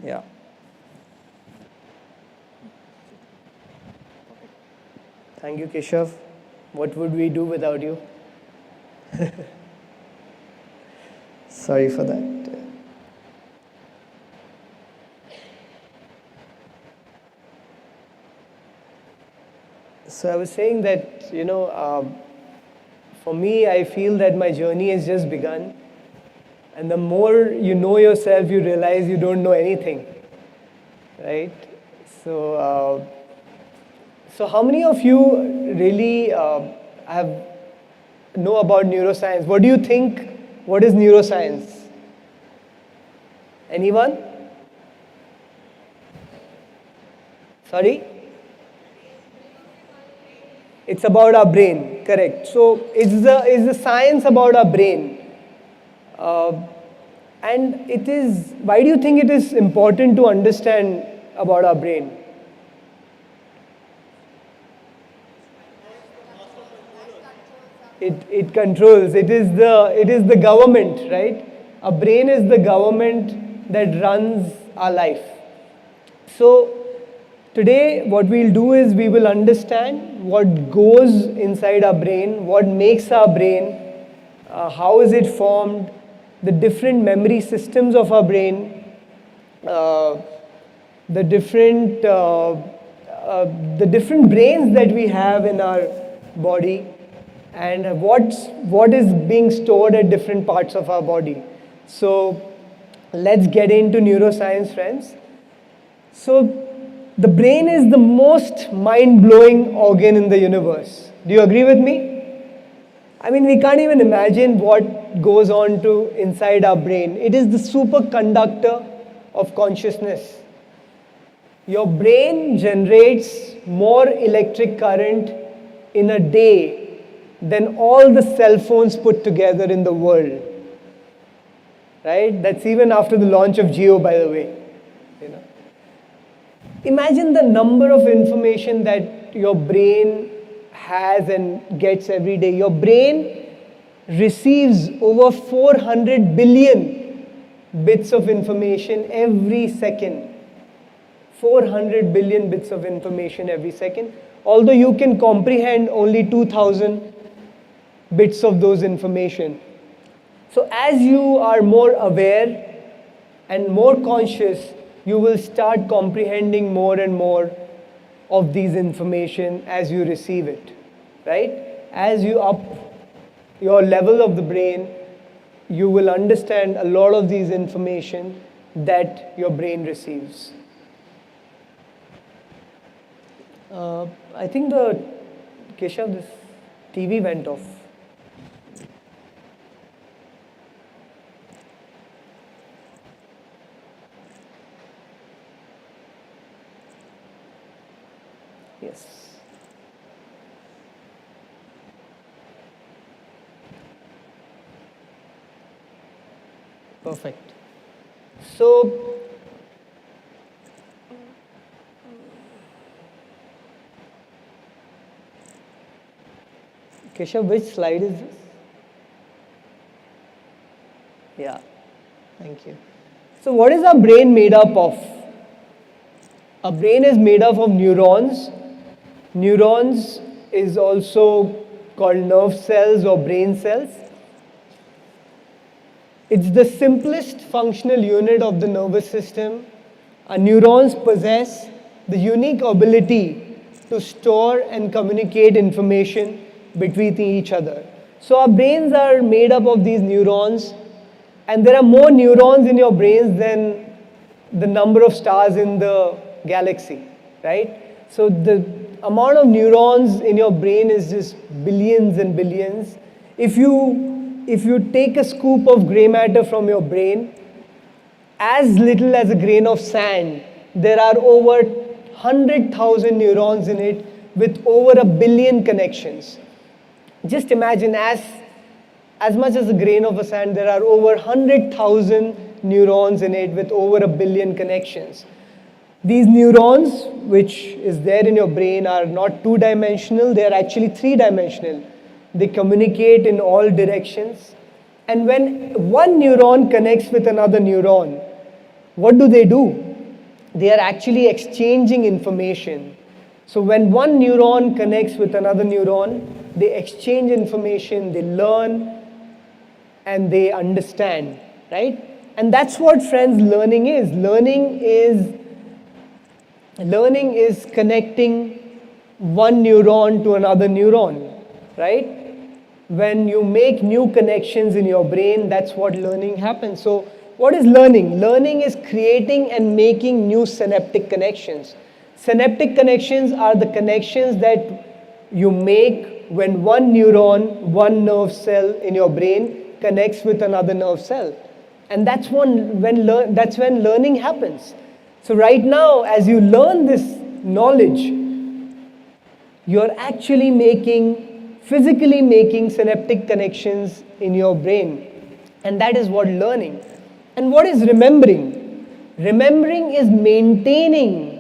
Yeah. Thank you, Keshav. What would we do without you? Sorry for that. So I was saying that, for me, I feel that my journey has just begun. And the more you know yourself, you realize you don't know anything, right? So how many of you really know about neuroscience? What do you think? What is neuroscience? Anyone? Sorry? It's about our brain, correct. So it's the science about our brain. And it is, why do you think it is important to understand about our brain? It controls, it is the government, right? Our brain is the government that runs our life. So today what we'll do is we will understand what goes inside our brain, what makes our brain, how is it formed, the different memory systems of our brain, the different brains that we have in our body, and what is being stored at different parts of our body. So let's get into neuroscience, friends. So the brain is the most mind-blowing organ in the universe. Do you agree with me? I mean, we can't even imagine what goes on inside our brain. It is the superconductor of consciousness. Your brain generates more electric current in a day than all the cell phones put together in the world. Right? That's even after the launch of Geo, by the way. Imagine the number of information that your brain has and gets every day. Your brain receives over 400 billion bits of information every second. 400 billion bits of information every second. Although you can comprehend only 2,000 bits of those information. So as you are more aware and more conscious, you will start comprehending more and more of these information as you receive it, right? As you up your level of the brain, you will understand a lot of these information that your brain receives. I think Keshav, this TV went off. Yes. Perfect. So, Keshav, which slide is this? Yeah, thank you. So what is our brain made up of? Our brain is made up of neurons. Neurons is also called nerve cells or brain cells. It's the simplest functional unit of the nervous system. Our neurons possess the unique ability to store and communicate information between each other. So our brains are made up of these neurons, and there are more neurons in your brains than the number of stars in the galaxy, right? So the amount of neurons in your brain is just billions and billions. If you take a scoop of gray matter from your brain, as little as a grain of sand, there are over 100,000 neurons in it with over 1 billion connections. Just imagine, as much as a grain of a sand, there are over 100,000 neurons in it with over 1 billion connections. These neurons, which is there in your brain, are not two-dimensional, they are actually three-dimensional. They communicate in all directions. And when one neuron connects with another neuron, what do? They are actually exchanging information. So when one neuron connects with another neuron, they exchange information, they learn, and they understand, right? And that's what, friends, learning is. Learning is connecting one neuron to another neuron, right? When you make new connections in your brain, that's what learning happens. So what is learning? Learning is creating and making new synaptic connections. Synaptic connections are the connections that you make when one neuron, one nerve cell in your brain connects with another nerve cell. And that's when learning happens. So right now, as you learn this knowledge, you're actually physically making synaptic connections in your brain. And that is what learning. And what is remembering? Remembering is maintaining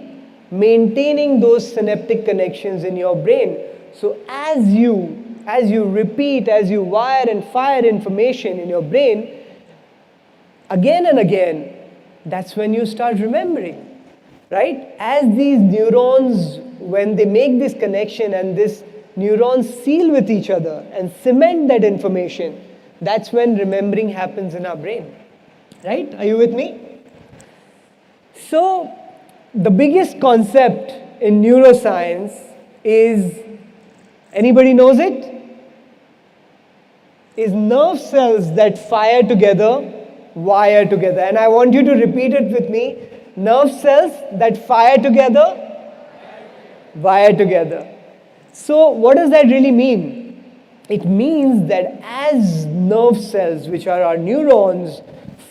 those synaptic connections in your brain. So as you repeat, as you wire and fire information in your brain, again and again, that's when you start remembering, right? As these neurons, when they make this connection and these neurons seal with each other and cement that information, that's when remembering happens in our brain, right? Are you with me? So, the biggest concept in neuroscience is, anybody knows it? Is nerve cells that fire together, wire together. And I want you to repeat it with me. Nerve cells that fire together, wire together. So what does that really mean? It means that as nerve cells, which are our neurons,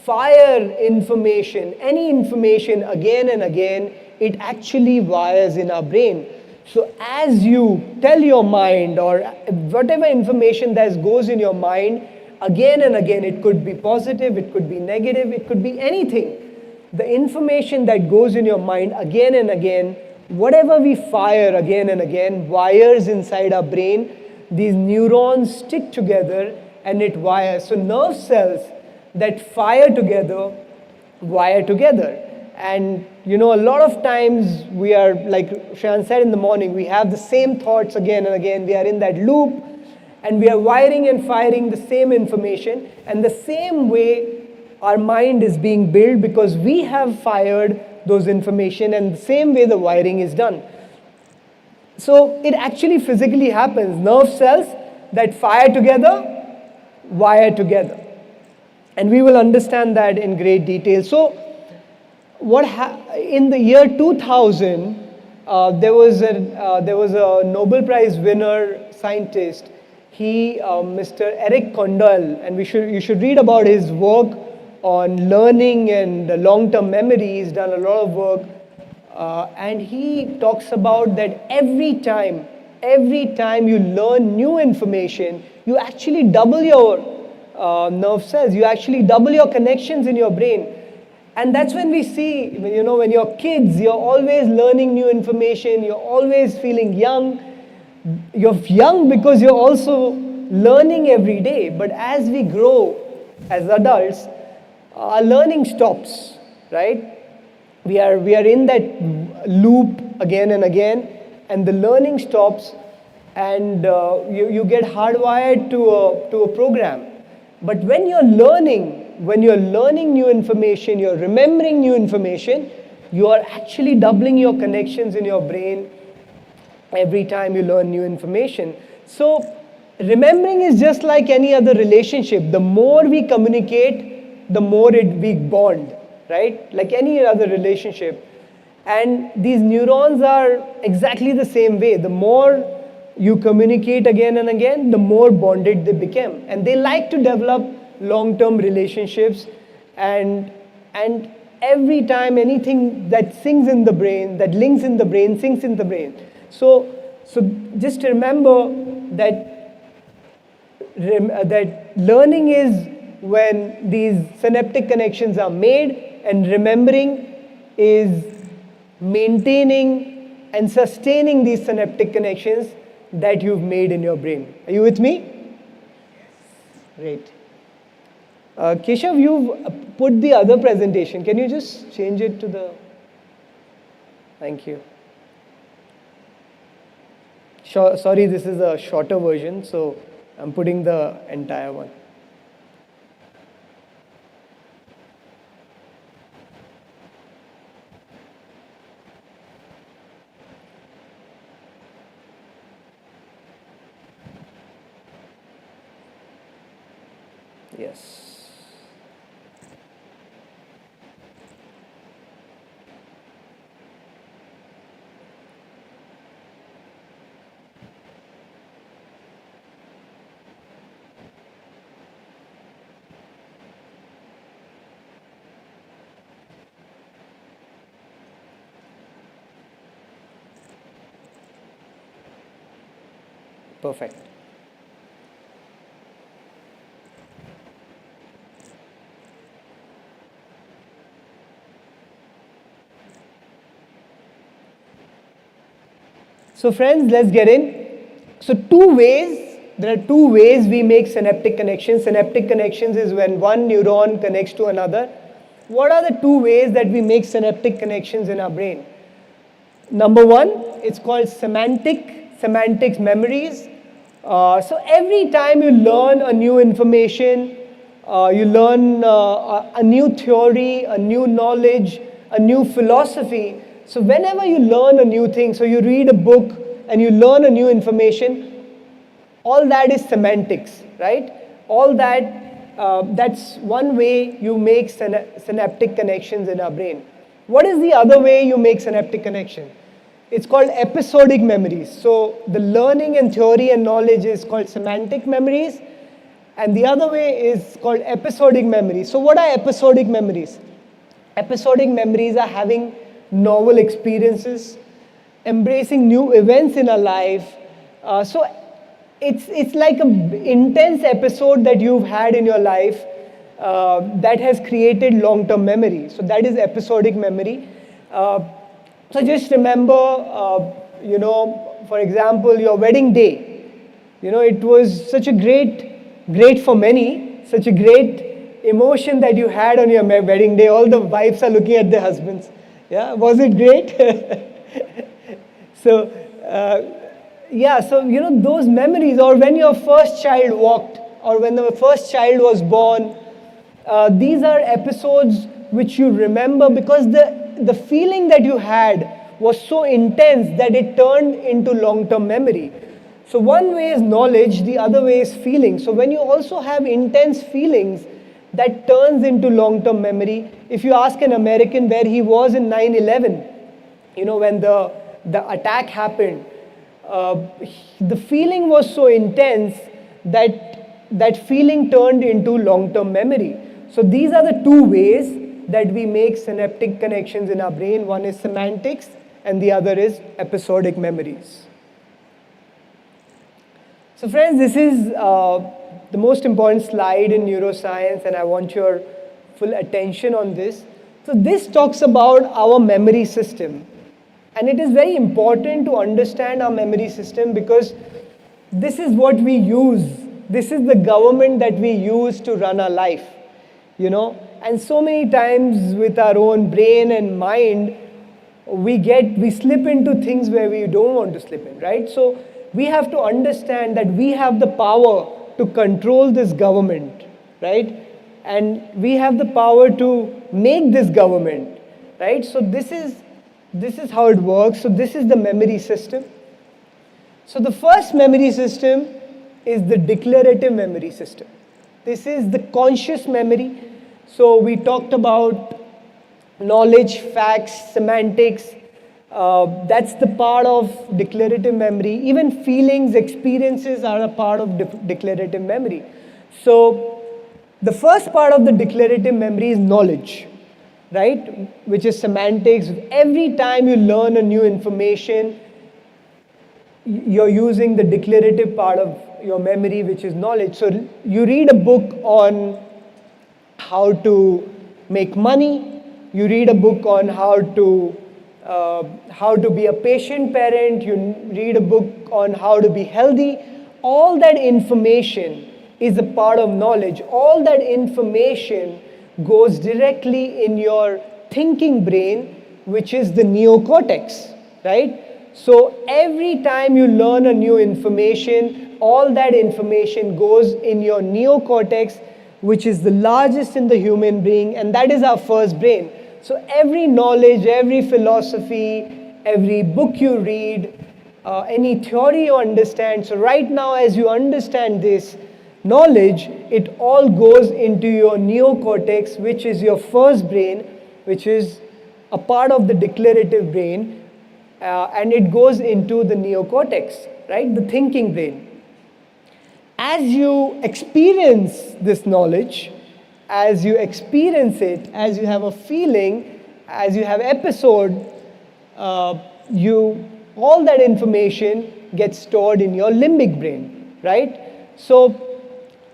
fire information, any information again and again, it actually wires in our brain. So as you tell your mind, or whatever information that goes in your mind, again and again, it could be positive, it could be negative, it could be anything. The information that goes in your mind again and again, whatever we fire again and again, wires inside our brain, these neurons stick together and it wires. So nerve cells that fire together, wire together. And a lot of times we are, like Shan said in the morning, we have the same thoughts again and again. We are in that loop and we are wiring and firing the same information. And the same way our mind is being built, because we have fired those information, and the same way the wiring is done. So it actually physically happens. Nerve cells that fire together, wire together. And we will understand that in great detail. So in the year 2000, there was a Nobel Prize winner scientist. Mr. Eric Kondal, and you should read about his work on learning and long-term memory. He's done a lot of work, and he talks about that every time you learn new information, you actually double your nerve cells. You actually double your connections in your brain. And that's when we see, when you're kids, you're always learning new information, you're always feeling young. You're young because you're also learning every day. But as we grow as adults, our learning stops, right? We are in that loop again and again, and the learning stops, and you get hardwired to a program. But when you're learning new information, you're remembering new information, you are actually doubling your connections in your brain every time you learn new information. So remembering is just like any other relationship. The more we communicate, the more we bond, right? Like any other relationship. And these neurons are exactly the same way. The more you communicate again and again, the more bonded they become. And they like to develop long-term relationships, and every time anything that sinks in the brain, that links in the brain, sinks in the brain. So just remember that that learning is when these synaptic connections are made, and remembering is maintaining and sustaining these synaptic connections that you've made in your brain. Are you with me? Great. Keshav, you've put the other presentation. Can you just change it to the... Thank you. Sorry, this is a shorter version, so I'm putting the entire one. Yes. Perfect. So friends, let's get in. So there are two ways we make synaptic connections. Synaptic connections is when one neuron connects to another. What are the two ways that we make synaptic connections in our brain? Number one, it's called semantics memories. So every time you learn a new information, you learn a new theory, a new knowledge, a new philosophy. So whenever you learn a new thing, so you read a book and you learn a new information, all that is semantics, right? All that, that's one way you make synaptic connections in our brain. What is the other way you make synaptic connection? It's called episodic memories. So the learning and theory and knowledge is called semantic memories, and the other way is called episodic memories. So what are episodic memories? Episodic memories are having novel experiences, embracing new events in our life. So it's like an intense episode that you've had in your life that has created long-term memory. So that is episodic memory. So just remember, for example, your wedding day. It was such a great for many, such a great emotion that you had on your wedding day. All the wives are looking at their husbands. Yeah, was it great? So, those memories, or when your first child walked, or when the first child was born, these are episodes which you remember because the feeling that you had was so intense that it turned into long-term memory. So one way is knowledge, the other way is feeling. So when you also have intense feelings, that turns into long-term memory. If you ask an American where he was in 9/11, when the attack happened, the feeling was so intense that feeling turned into long-term memory. So these are the two ways that we make synaptic connections in our brain. One is semantics and the other is episodic memories. So friends, this is the most important slide in neuroscience, and I want your full attention on this. So this talks about our memory system. And it is very important to understand our memory system, because this is what we use. This is the government that we use to run our life, you know. And so many times with our own brain and mind, we slip into things where we don't want to slip in, right? So we have to understand that we have the power to control this government, right? And we have the power to make this government, right? So this is how it works. So this is the memory system. So the first memory system is the declarative memory system. This is the conscious memory. So we talked about knowledge, facts, semantics. That's the part of declarative memory. Even feelings, experiences are a part of declarative memory. So the first part of the declarative memory is knowledge, right? Which is semantics. Every time you learn a new information, you're using the declarative part of your memory, which is knowledge. So you read a book on how to make money. You read a book on how to be a patient parent. You read a book on how to be healthy. All that information is a part of knowledge. All that information goes directly in your thinking brain, which is the neocortex, right? So every time you learn a new information, all that information goes in your neocortex, which is the largest in the human being, and that is our first brain. So every knowledge, every philosophy, every book you read, any theory you understand, so right now as you understand this knowledge, it all goes into your neocortex, which is your first brain, which is a part of the declarative brain, and it goes into the neocortex, right, the thinking brain. As you experience this knowledge, as you experience it, as you have a feeling, as you have episode, all that information gets stored in your limbic brain, right? So,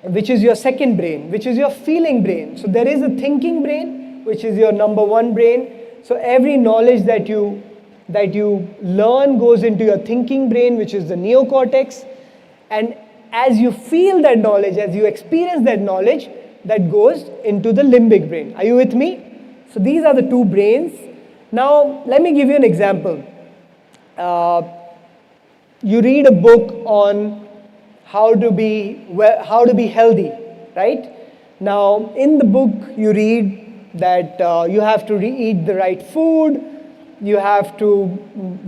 which is your second brain, which is your feeling brain. So there is a thinking brain, which is your number one brain. So every knowledge that you learn goes into your thinking brain, which is the neocortex. And as you feel that knowledge, as you experience that knowledge, that goes into the limbic brain. Are you with me? So these are the two brains. Now, let me give you an example. You read a book on how to be healthy, right? Now, in the book, you read that you have to eat the right food, you have to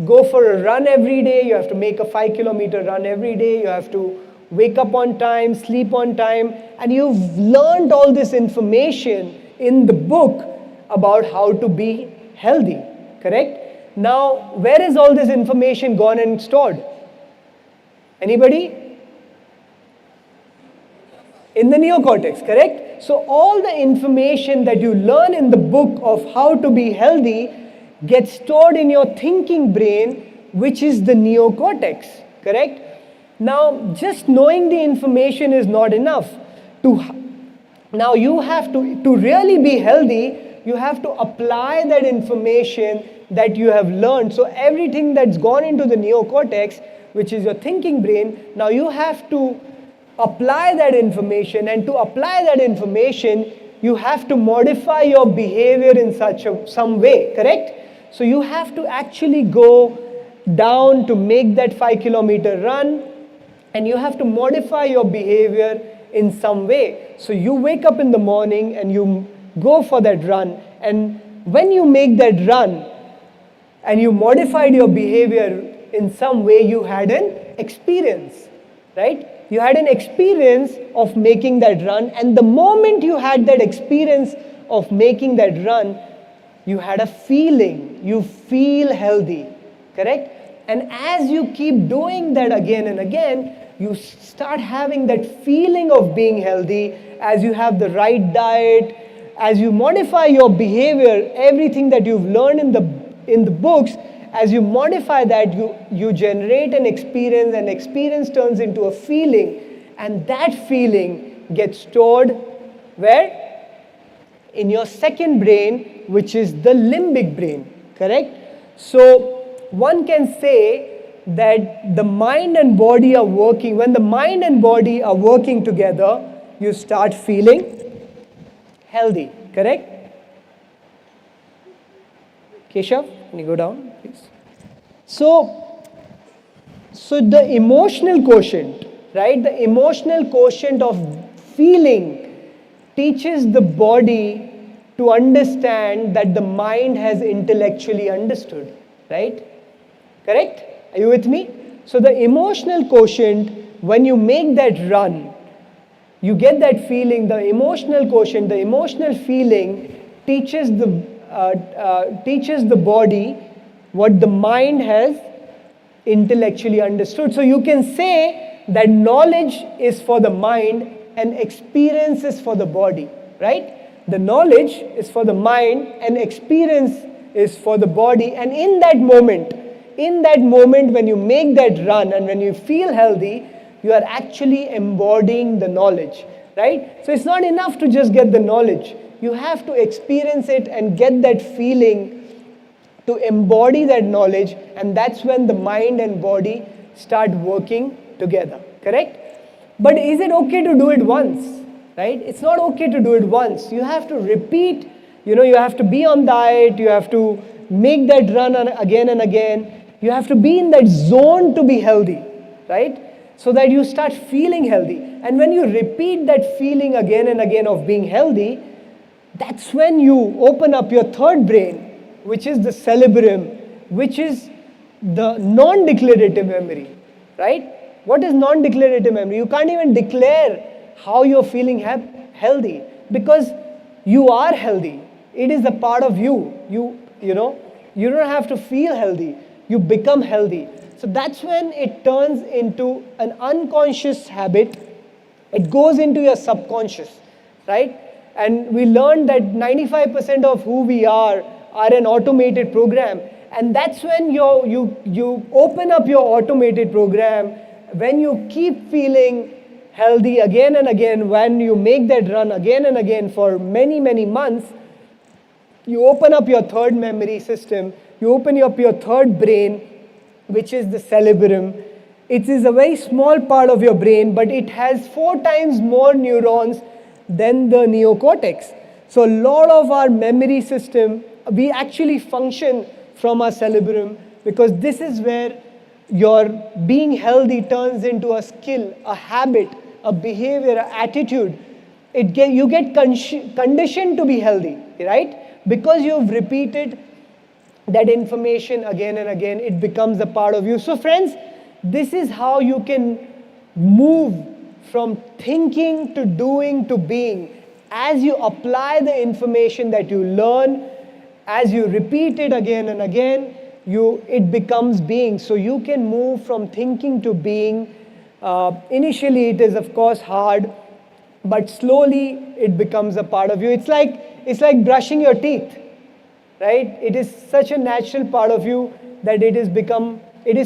go for a run every day, you have to make a 5-kilometer run every day, you have to wake up on time, sleep on time, and you've learned all this information in the book about how to be healthy, correct? Now, where is all this information gone and stored? Anybody? In the neocortex, correct? So all the information that you learn in the book of how to be healthy gets stored in your thinking brain, which is the neocortex, correct? Now, just knowing the information is not enough. Now you have to really be healthy, you have to apply that information that you have learned. So everything that's gone into the neocortex, which is your thinking brain, now you have to apply that information, and to apply that information, you have to modify your behavior in some way, correct? So you have to actually go down to make that 5-kilometer run, and you have to modify your behavior in some way. So you wake up in the morning and you go for that run, and when you make that run and you modified your behavior in some way, you had an experience, right? You had an experience of making that run, and the moment you had that experience of making that run, you had a feeling, you feel healthy, correct? And as you keep doing that again and again, you start having that feeling of being healthy, as you have the right diet, as you modify your behavior, everything that you've learned in the books, as you modify that, you generate an experience, and experience turns into a feeling, and that feeling gets stored where? In your second brain, which is the limbic brain, correct? So one can say that the mind and body are working. When the mind and body are working together, you start feeling healthy, correct? Keshav, can you go down, please? So the emotional quotient, right? The emotional quotient of feeling teaches the body to understand that the mind has intellectually understood, right? Correct? Are you with me? So the emotional quotient, when you make that run, you get that feeling, the emotional quotient, the emotional feeling teaches the body what the mind has intellectually understood. So you can say that knowledge is for the mind and experience is for the body, right? The knowledge is for the mind and experience is for the body. And in that moment when you make that run and when you feel healthy, you are actually embodying the knowledge, right? So it's not enough to just get the knowledge. You have to experience it and get that feeling to embody that knowledge, and that's when the mind and body start working together, correct? But is it okay to do it once, right? It's not okay to do it once. You have to repeat, you have to be on diet, you have to make that run again and again. You have to be in that zone to be healthy, right? So that you start feeling healthy. And when you repeat that feeling again and again of being healthy, that's when you open up your third brain, which is the cerebrum, which is the non-declarative memory, right? What is non-declarative memory? You can't even declare how you're feeling healthy because you are healthy. It is a part of you. You don't have to feel healthy. You become healthy. So that's when it turns into an unconscious habit. It goes into your subconscious, right? And we learned that 95% of who we are an automated program. And that's when you open up your automated program, when you keep feeling healthy again and again, when you make that run again and again for many, many months, you open up your third memory system, you open up your third brain, which is the cerebrum. It is a very small part of your brain, but it has 4 times more neurons than the neocortex. So a lot of our memory system, we actually function from our cerebrum because this is where your being healthy turns into a skill, a habit, a behavior, an attitude. You get conditioned to be healthy, right? Because you've repeated that information again and again, it becomes a part of you. So friends, this is how you can move from thinking to doing to being. As you apply the information that you learn, as you repeat it again and again, it becomes being. So you can move from thinking to being. Initially it is of course hard, but slowly it becomes a part of you. It's like brushing your teeth, right? It is such a natural part of you that it is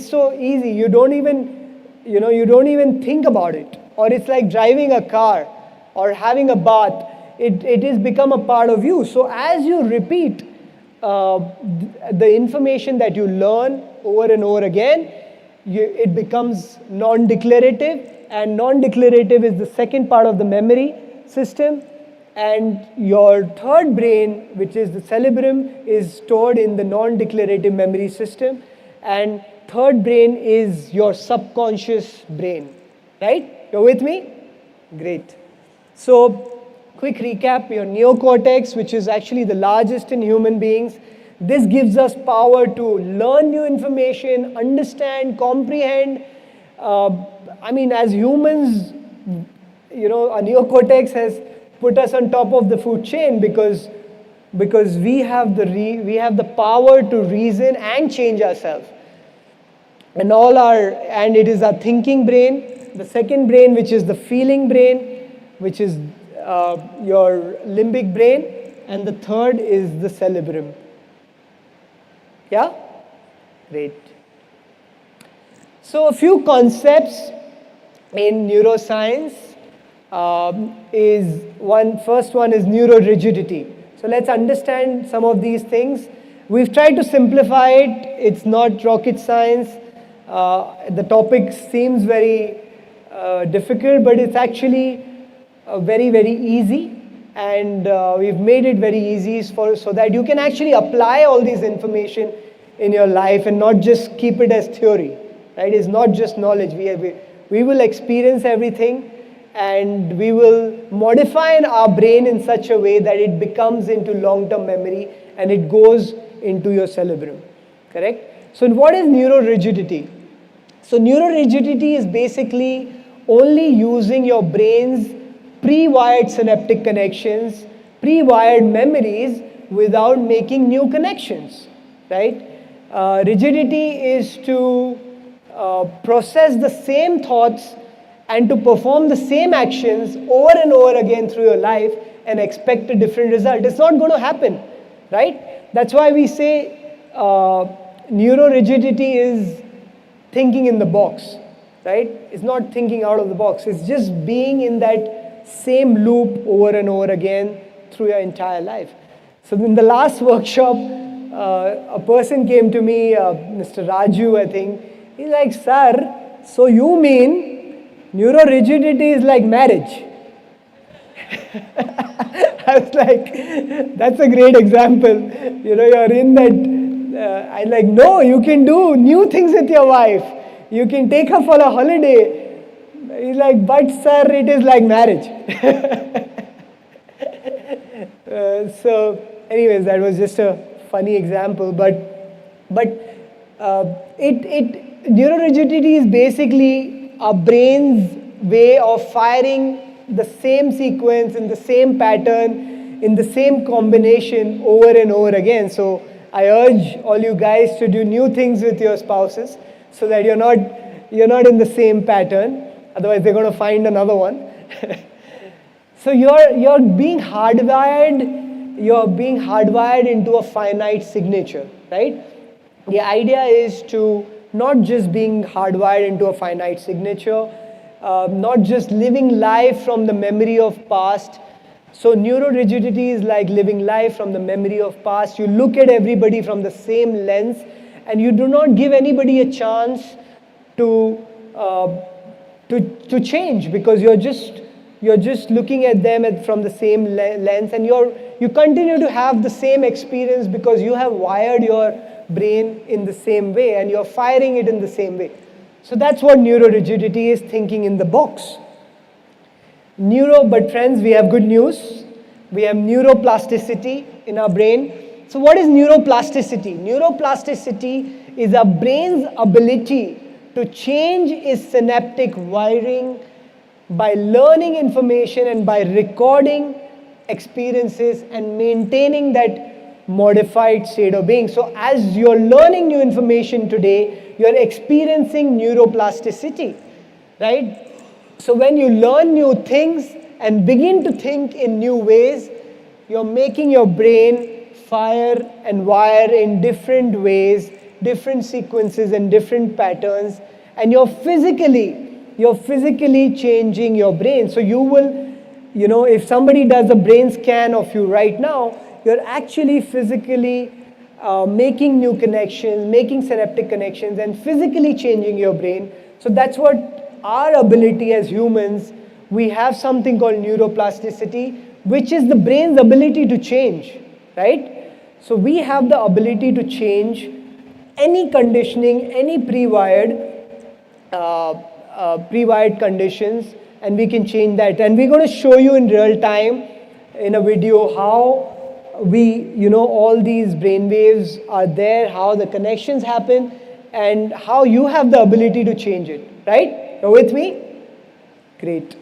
so easy. You don't even think about it. Or it's like driving a car or having a bath. It has become a part of you. So as you repeat the information that you learn over and over again, it becomes non-declarative, and non-declarative is the second part of the memory system, and your third brain, which is the cerebrum, is stored in the non-declarative memory system, and third brain is your subconscious brain, right? You're with me? Great. So quick recap, your neocortex, which is actually the largest in human beings. This gives us power to learn new information, understand, comprehend. As humans, our neocortex has put us on top of the food chain because we have the power to reason and change ourselves. And it is our thinking brain. The second brain, which is the feeling brain, which is your limbic brain, and the third is the cerebrum. Yeah? Great. So a few concepts in neuroscience first one is neurorigidity. So let's understand some of these things. We've tried to simplify it. It's not rocket science. The topic seems very difficult, but it's actually very, very easy. And we've made it very easy so that you can actually apply all this information in your life and not just keep it as theory, right? It's not just knowledge. We will experience everything, and we will modify our brain in such a way that it becomes into long-term memory and it goes into your cerebrum, correct? So what is neurorigidity? So neurorigidity is basically only using your brain's pre-wired synaptic connections, pre-wired memories without making new connections, right? Rigidity is to process the same thoughts and to perform the same actions over and over again through your life and expect a different result. It's not going to happen, right? That's why we say neurorigidity is thinking in the box, right? It's not thinking out of the box. It's just being in that same loop over and over again through your entire life. So in the last workshop, a person came to me, Mr. Raju, I think. He's like, sir, so you mean neurorigidity is like marriage? I was like, that's a great example. You know, you're in that, I'm like, no, you can do new things with your wife. You can take her for a holiday. He's like, but sir, it is like marriage. So anyways, that was just a funny example, but neurorigidity is basically our brain's way of firing the same sequence in the same pattern in the same combination over and over again. So I urge all you guys to do new things with your spouses so that you're not in the same pattern. Otherwise, they're going to find another one. So you're being hardwired. You're being hardwired into a finite signature, right? The idea is to not just being hardwired into a finite signature, not just living life from the memory of past. So neurorigidity is like living life from the memory of past. You look at everybody from the same lens, and you do not give anybody a chance to change, because you're just looking at them from the same lens, and you continue to have the same experience because you have wired your brain in the same way and you're firing it in the same way. So that's what neurorigidity is, thinking in the box. But friends, we have good news. We have neuroplasticity in our brain. So what is neuroplasticity? Neuroplasticity is our brain's ability to change its synaptic wiring by learning information and by recording experiences and maintaining that modified state of being. So as you're learning new information today, you're experiencing neuroplasticity, right? So when you learn new things and begin to think in new ways, you're making your brain fire and wire in different ways, different sequences and different patterns, and you're physically changing your brain. So you will, if somebody does a brain scan of you right now, you're actually physically making new connections, making synaptic connections, and physically changing your brain. So that's what our ability as humans, we have something called neuroplasticity, which is the brain's ability to change, right? So we have the ability to change any conditioning, any pre-wired conditions, and we can change that. And we're going to show you in real time in a video how all these brain waves are there, how the connections happen, and how you have the ability to change it, right? You're with me? Great.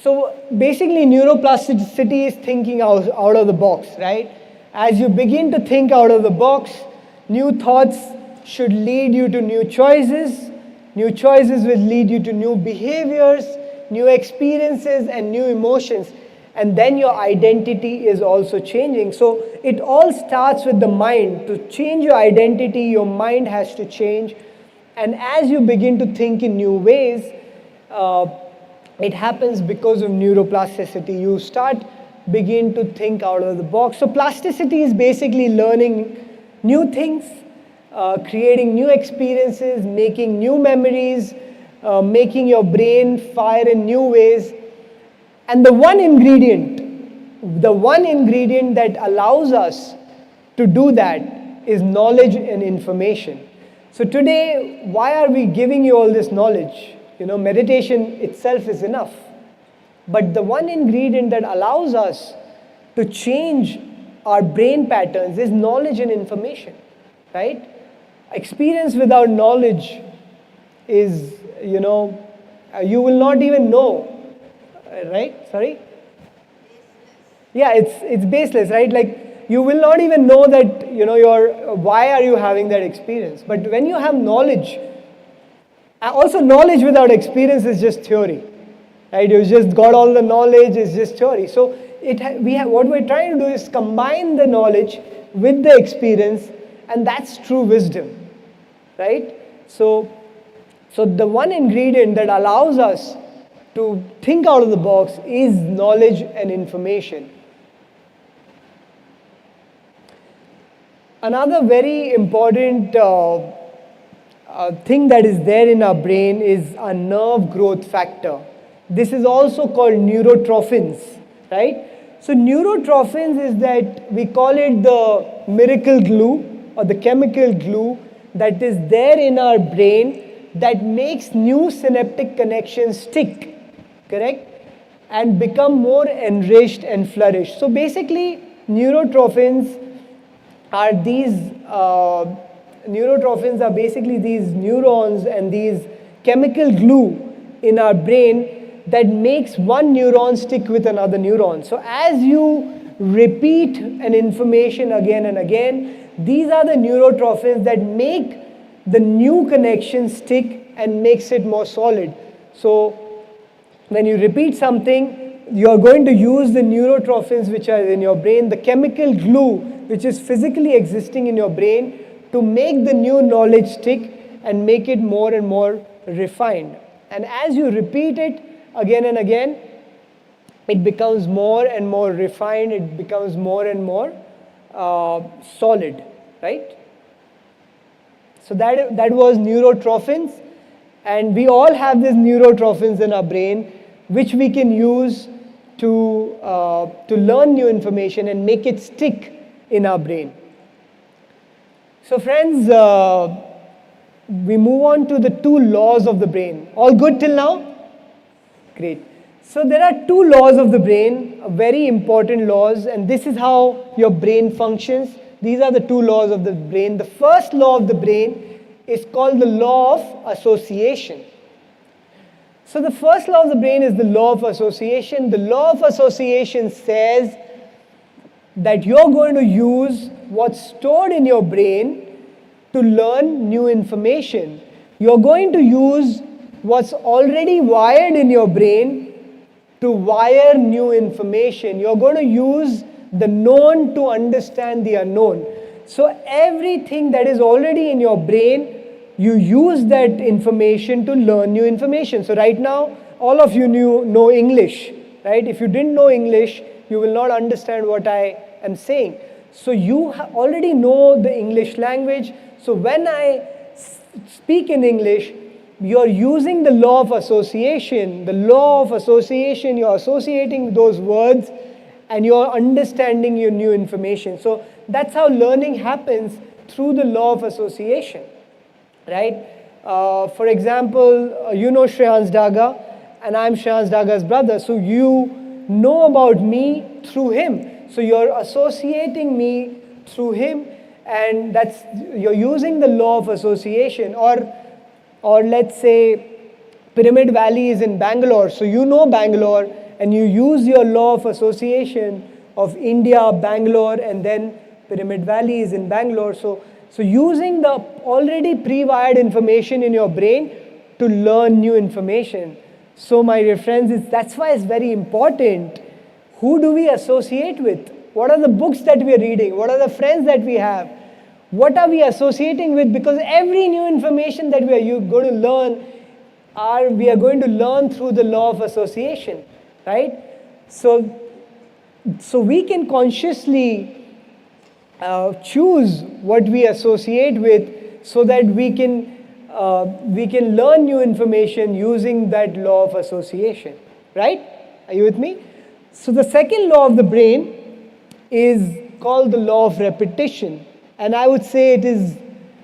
So basically neuroplasticity is thinking out of the box, right? As you begin to think out of the box, new thoughts should lead you to new choices. New choices will lead you to new behaviors, new experiences, and new emotions. And then your identity is also changing. So it all starts with the mind. To change your identity, your mind has to change. And as you begin to think in new ways, it happens because of neuroplasticity. You start begin to think out of the box. So plasticity is basically learning new things, creating new experiences, making new memories, making your brain fire in new ways. And the one ingredient that allows us to do that is knowledge and information. So today, why are we giving you all this knowledge? Meditation itself is enough. But the one ingredient that allows us to change our brain patterns is knowledge and information, right? Experience without knowledge is, you will not even know, right? Sorry? Yeah, it's baseless, right? Like, you will not even know that, why are you having that experience? But when you have knowledge, also knowledge without experience is just theory, right? You just got all the knowledge, it's just theory. So what we're trying to do is combine the knowledge with the experience, and that's true wisdom, right? So the one ingredient that allows us to think out of the box is knowledge and information. Another very important thing that is there in our brain is a nerve growth factor. This is also called neurotrophins, right? So neurotrophins is that we call it the miracle glue or the chemical glue that is there in our brain that makes new synaptic connections stick, correct? And become more enriched and flourish. So basically, neurotrophins are basically these neurons and these chemical glue in our brain that makes one neuron stick with another neuron. So as you repeat an information again and again, these are the neurotrophins that make the new connection stick and makes it more solid. So when you repeat something, you're going to use the neurotrophins which are in your brain, the chemical glue which is physically existing in your brain, to make the new knowledge stick and make it more and more refined. And as you repeat it again and again, it becomes more and more refined, it becomes more and more solid, right? So that was neurotrophins, and we all have these neurotrophins in our brain which we can use to learn new information and make it stick in our brain. So friends, we move on to the 2 laws of the brain. All good till now? Great. So there are 2 laws of the brain, very important laws, and this is how your brain functions. These are the 2 laws of the brain. The first law of the brain is called the law of association. So the first law of the brain is the law of association. The law of association says that you're going to use what's stored in your brain to learn new information. You're going to use what's already wired in your brain to wire new information. You're going to use the known to understand the unknown. So everything that is already in your brain, you use that information to learn new information. So right now, all of you know English, right? If you didn't know English, you will not understand what I am saying. So you already know the English language. So when I speak in English, you're using the law of association. The law of association, you're associating those words and you're understanding your new information. So that's how learning happens, through the law of association, right? For example, you know Shreyans Daga and I'm Shreyans Daga's brother. So you know about me through him. So you're associating me through him, and you're using the law of association. Or let's say Pyramid Valley is in Bangalore, so you know Bangalore and you use your law of association of India, Bangalore, and then Pyramid Valley is in Bangalore. So using the already pre-wired information in your brain to learn new information. So my dear friends, that's why it's very important. Who do we associate with? What are the books that we are reading? What are the friends that we have? What are we associating with? Because every new information that we are going to learn, we are going to learn through the law of association, right? So So we can consciously choose what we associate with, so that we can learn new information using that law of association, right? Are you with me? So the second law of the brain is called the law of repetition, and I would say it is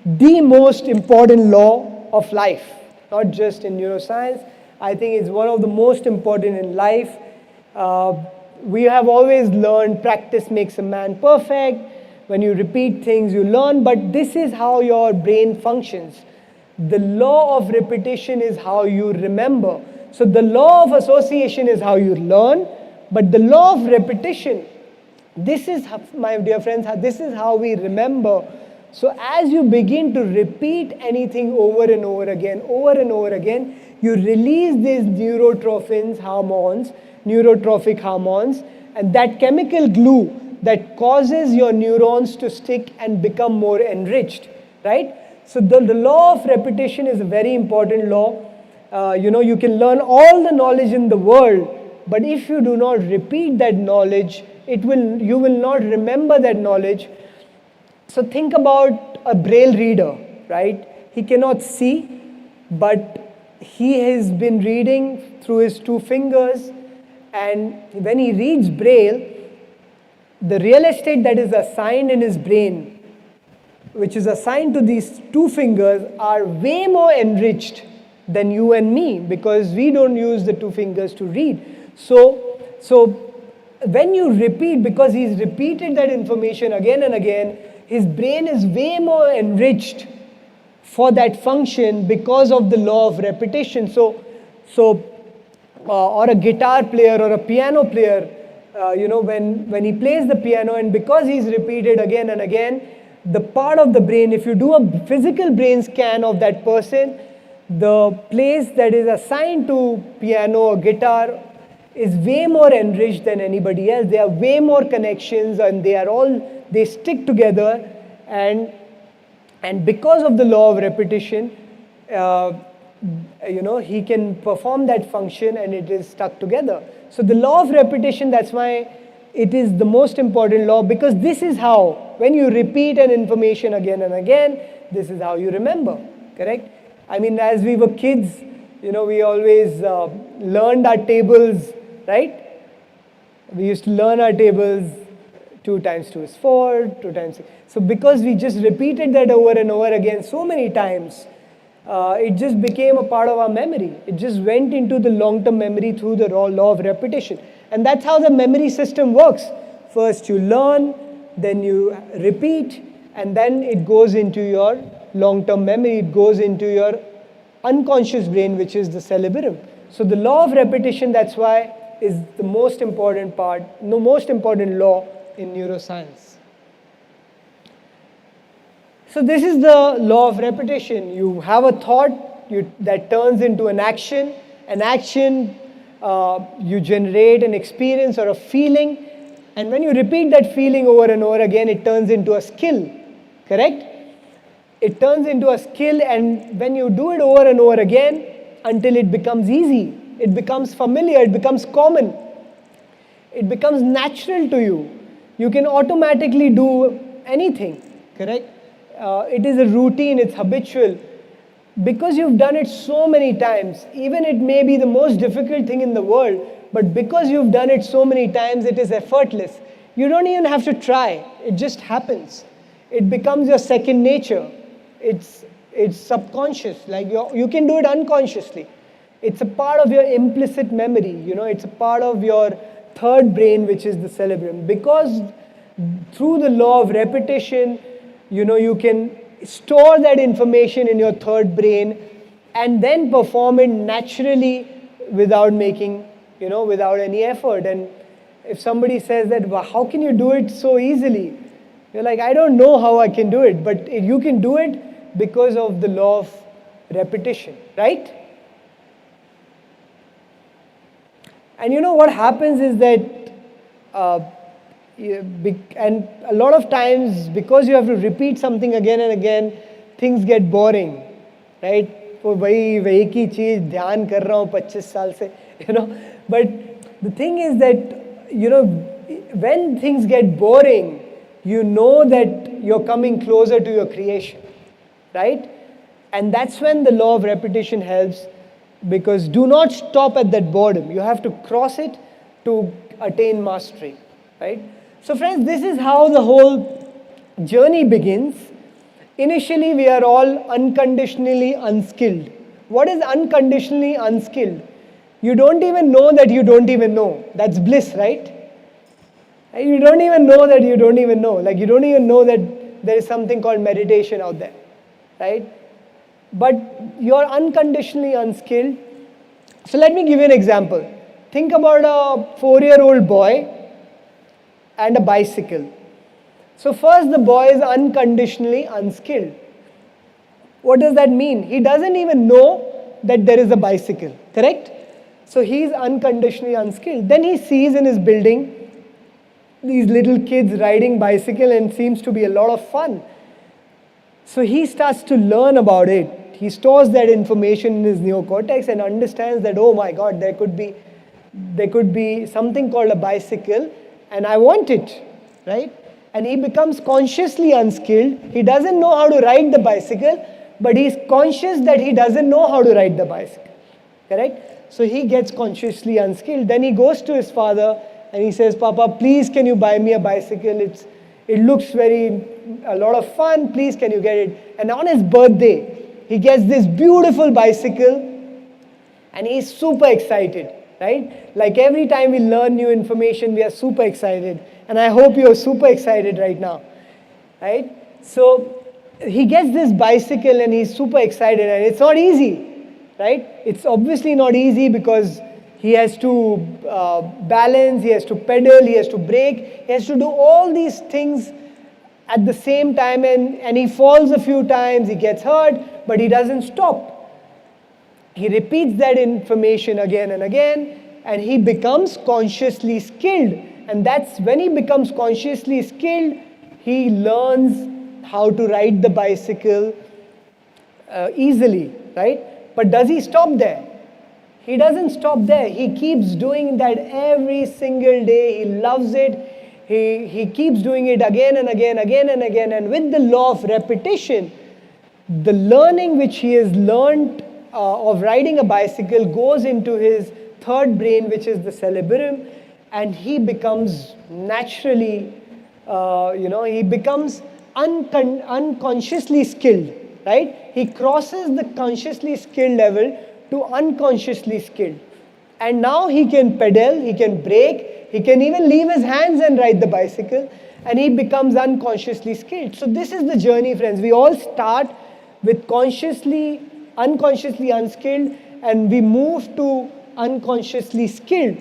the most important law of life, not just in neuroscience. I think it's one of the most important in life. We have always learned practice makes a man perfect. When you repeat things, you learn, but this is how your brain functions. The law of repetition is how you remember. So the law of association is how you learn, but the law of repetition, this is, my dear friends, this is how we remember. So as you begin to repeat anything over and over again, you release these neurotrophic hormones, and that chemical glue that causes your neurons to stick and become more enriched, right? So the law of repetition is a very important law. You can learn all the knowledge in the world, but if you do not repeat that knowledge, you will not remember that knowledge. So think about a braille reader, right? He cannot see, but he has been reading through his two fingers, and when he reads braille, the real estate that is assigned in his brain, which is assigned to these two fingers, are way more enriched than you and me, because we don't use the two fingers to read. So when you repeat, because he's repeated that information again and again, his brain is way more enriched for that function because of the law of repetition. Or a guitar player or a piano player, when he plays the piano, and because he's repeated again and again, the part of the brain, if you do a physical brain scan of that person, the place that is assigned to piano or guitar is way more enriched than anybody else. There are way more connections, and they stick together, and because of the law of repetition, he can perform that function, and it is stuck together. So the law of repetition, that's why it is the most important law, because this is how, when you repeat an information again and again, this is how you remember, correct? I mean, as we were kids, we always learned our tables, right? We used to learn our tables, 2 times 2 is 4, 2 times 6. So because we just repeated that over and over again so many times, it just became a part of our memory. It just went into the long-term memory through the law of repetition. And that's how the memory system works. First you learn, then you repeat, and then it goes into your long-term memory. It goes into your unconscious brain, which is the cerebellum. So the law of repetition, that's why, is the most important part, the most important law in neuroscience. So this is the law of repetition. You have a thought that turns into an action. You generate an experience or a feeling, and when you repeat that feeling over and over again, it turns into a skill, correct? It turns into a skill, and when you do it over and over again until it becomes easy, it becomes familiar, it becomes common, it becomes natural to you. You can automatically do anything, correct? It is a routine, it's habitual. Because you've done it so many times, even it may be the most difficult thing in the world, but because you've done it so many times, it is effortless. You don't even have to try, it just happens. It becomes your second nature. It's subconscious, like you can do it unconsciously. It's a part of your implicit memory, it's a part of your third brain, which is the cerebellum. Because through the law of repetition, you can store that information in your third brain and then perform it naturally without making, without any effort. And if somebody says that, well, how can you do it so easily? You're like, I don't know how I can do it, but you can do it because of the law of repetition, right? And what happens is that and a lot of times, because you have to repeat something again and again, things get boring, right? वो वही एक ही चीज ध्यान कर रहा हूँ 25 साल से, But the thing is that when things get boring, you know that you're coming closer to your creation, right? And that's when the law of repetition helps, because do not stop at that boredom. You have to cross it to attain mastery, right? So friends, this is how the whole journey begins. Initially, we are all unconditionally unskilled. What is unconditionally unskilled? You don't even know that you don't even know. That's bliss, right? You don't even know that you don't even know. Like, you don't even know that there is something called meditation out there, right? But you're unconditionally unskilled. So let me give you an example. Think about a 4-year-old boy and a bicycle. So first, the boy is unconditionally unskilled. What does that mean? He doesn't even know that there is a bicycle, correct? So he's unconditionally unskilled. Then he sees in his building these little kids riding bicycle and seems to be a lot of fun. So he starts to learn about it. He stores that information in his neocortex and understands that, oh my God, there could be something called a bicycle and I want it, right? And he becomes consciously unskilled. He doesn't know how to ride the bicycle, but he's conscious that he doesn't know how to ride the bicycle, correct? So he gets consciously unskilled. Then he goes to his father and he says, Papa, please can you buy me a bicycle? It looks a lot of fun, please can you get it? And on his birthday, he gets this beautiful bicycle and he's super excited, right? Like every time we learn new information, we are super excited. And I hope you're super excited right now, right? So he gets this bicycle and he's super excited, and it's not easy, right? It's obviously not easy because he has to balance, he has to pedal, he has to brake, he has to do all these things at the same time, and he falls a few times, he gets hurt, but he doesn't stop. He repeats that information again and again, and he becomes consciously skilled. And that's when he becomes consciously skilled, he learns how to ride the bicycle easily, right? But does he stop there? He doesn't stop there. He keeps doing that every single day. He loves it. He keeps doing it again and again, again and again. And with the law of repetition, the learning which he has learned of riding a bicycle goes into his third brain, which is the cerebellum, and he becomes naturally, he becomes unconsciously skilled, right? He crosses the consciously skilled level to unconsciously skilled. And now he can pedal, he can brake, he can even leave his hands and ride the bicycle, and he becomes unconsciously skilled. So this is the journey, friends. We all start with unconsciously unskilled, and we move to unconsciously skilled.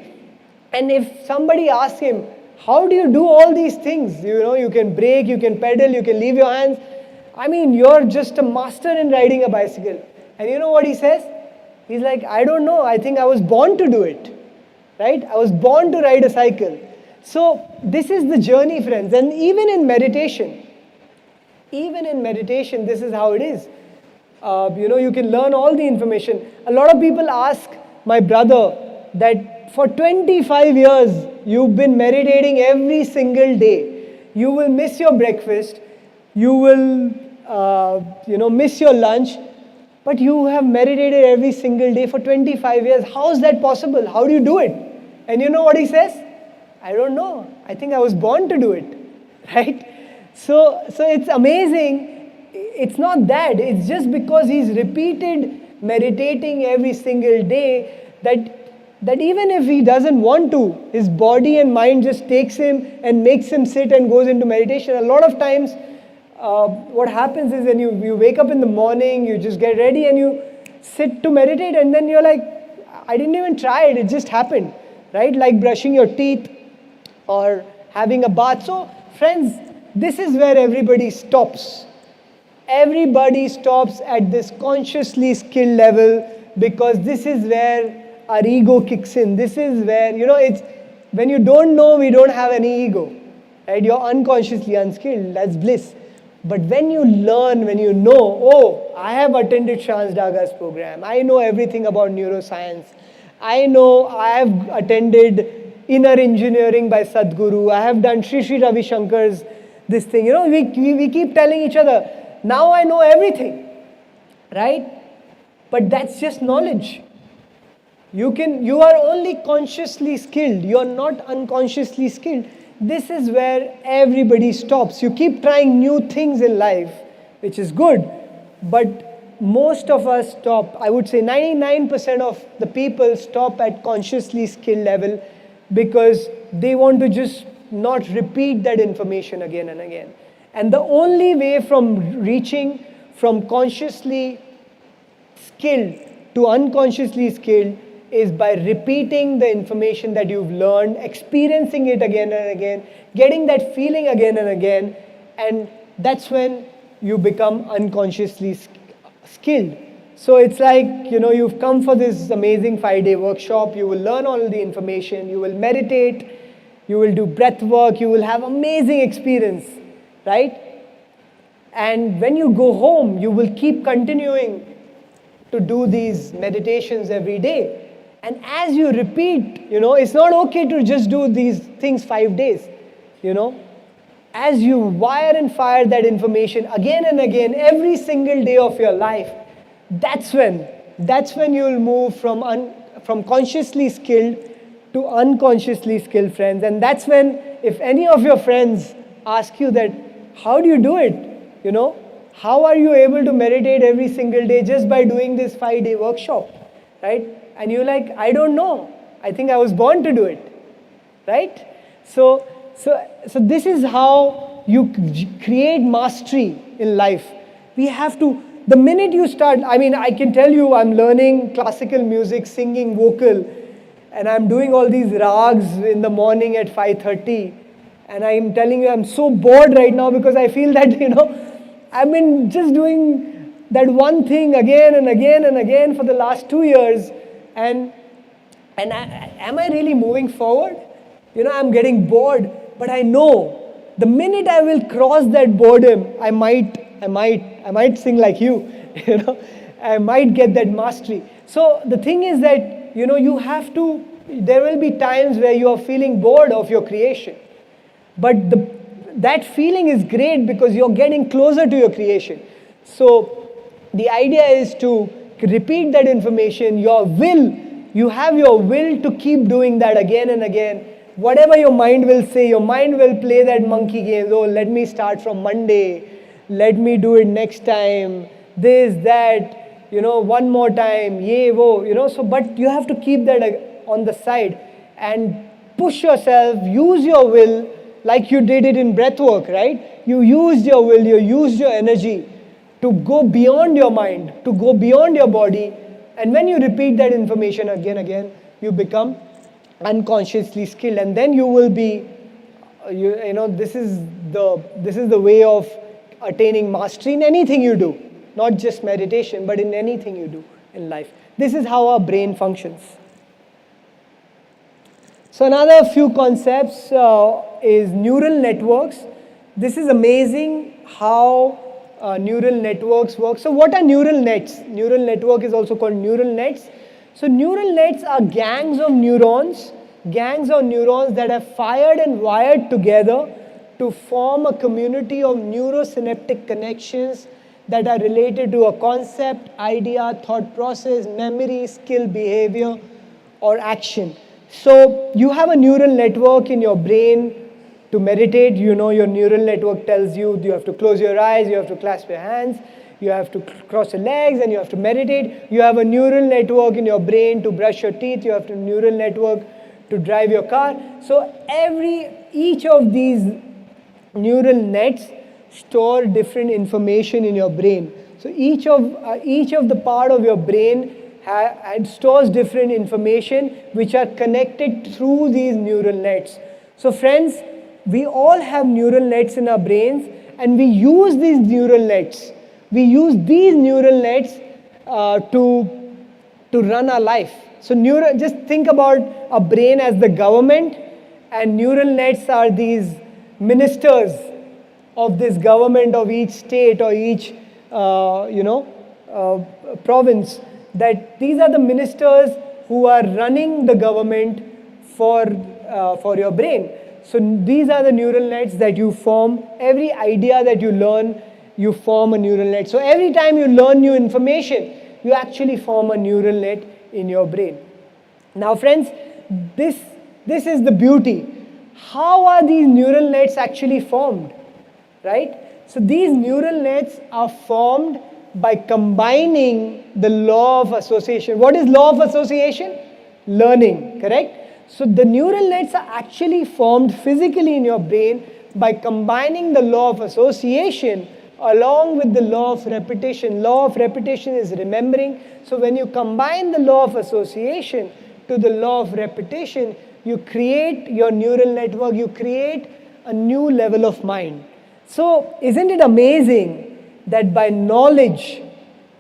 And if somebody asks him, how do you do all these things? You can brake, you can pedal, you can leave your hands. I mean, you're just a master in riding a bicycle. And you know what he says? He's like, I don't know, I think I was born to do it, right? I was born to ride a cycle. So this is the journey, friends. And even in meditation, this is how it is. You can learn all the information. A lot of people ask my brother that for 25 years, you've been meditating every single day. You will miss your breakfast. You will, miss your lunch. But you have meditated every single day for 25 years. How is that possible? How do you do it? And you know what he says? I don't know. I think I was born to do it, right? So it's amazing. It's not that. It's just because he's repeated meditating every single day that even if he doesn't want to, his body and mind just takes him and makes him sit and goes into meditation. A lot of times, what happens is when you wake up in the morning, you just get ready and you sit to meditate, and then you're like, I didn't even try it, it just happened, right? Like brushing your teeth or having a bath. So friends, this is where everybody stops. Everybody stops at this consciously skilled level, because this is where our ego kicks in. This is where, it's when you don't know, we don't have any ego, right? You're unconsciously unskilled, that's bliss. But when you learn, when you know, oh, I have attended Shans Daga's program, I know everything about neuroscience, I know I have attended Inner Engineering by Sadhguru. I have done Sri Ravi Shankar's this thing. You know, we keep telling each other, now I know everything, right? But that's just knowledge. You are only consciously skilled. You are not unconsciously skilled. This is where everybody stops. You keep trying new things in life, which is good, but most of us stop. I would say 99% of the people stop at consciously skilled level because they want to just not repeat that information again and again. And the only way from reaching from consciously skilled to unconsciously skilled is by repeating the information that you've learned, experiencing it again and again, getting that feeling again and again, and that's when you become unconsciously skilled. So it's like, you know, you've come for this amazing 5-day workshop, you will learn all the information, you will meditate, you will do breath work, you will have amazing experience, right? And when you go home, you will keep continuing to do these meditations every day. And as you repeat, you know, it's not okay to just do these things 5 days, you know. As you wire and fire that information again and again, every single day of your life, that's when you'll move from consciously skilled to unconsciously skilled, friends. And that's when, if any of your friends ask you that, how do you do it? You know, how are you able to meditate every single day just by doing this 5-day workshop, right? And you're like, I don't know. I think I was born to do it, right? So this is how you create mastery in life. We have to, the minute you start, I mean, I can tell you I'm learning classical music, singing, vocal, and I'm doing all these rags in the morning at 5:30. And I'm telling you, I'm so bored right now because I feel that, you know, I've been just doing that one thing again and again and again for the last 2 years. And am I really moving forward? You know, I'm getting bored, but I know the minute I will cross that boredom, I might sing like you, you know, I might get that mastery. So the thing is that, you know, you have to, there will be times where you are feeling bored of your creation. But that feeling is great because you're getting closer to your creation. So the idea is to repeat that information, your will, you have your will to keep doing that again and again. Whatever your mind will say, your mind will play that monkey game. Oh, let me start from Monday. Let me do it next time. This, that, you know, one more time. Ye, wo, you know. So, but you have to keep that on the side and push yourself, use your will like you did it in breath work, right? You used your will, you used your energy to go beyond your mind, to go beyond your body. And when you repeat that information again, you become unconsciously skilled. And then you will be, you know, this is the way of attaining mastery in anything you do. Not just meditation, but in anything you do in life. This is how our brain functions. So another few concepts is neural networks. This is amazing how neural networks work. So what are neural nets? Neural network is also called neural nets. So neural nets are gangs of neurons that have fired and wired together to form a community of neurosynaptic connections that are related to a concept, idea, thought process, memory, skill, behavior, or action. So you have a neural network in your brain. To meditate, you know, your neural network tells you you have to close your eyes, you have to clasp your hands, you have to cross your legs, and you have to meditate. You have a neural network in your brain to brush your teeth, you have a neural network to drive your car. So each of these neural nets store different information in your brain. So each of the part of your brain stores different information which are connected through these neural nets. So friends, we all have neural nets in our brains, and we use these neural nets. We use these neural nets to run our life. So just think about a brain as the government, and neural nets are these ministers of this government of each state or each province. That these are the ministers who are running the government for for your brain. So these are the neural nets that you form. Every idea that you learn, you form a neural net. So every time you learn new information, you actually form a neural net in your brain. Now friends, this is the beauty. How are these neural nets actually formed? Right? So these neural nets are formed by combining the law of association. What is law of association? Learning, correct? So the neural nets are actually formed physically in your brain by combining the law of association along with the law of repetition. Law of repetition is remembering. So when you combine the law of association to the law of repetition, you create your neural network, you create a new level of mind. So isn't it amazing that by knowledge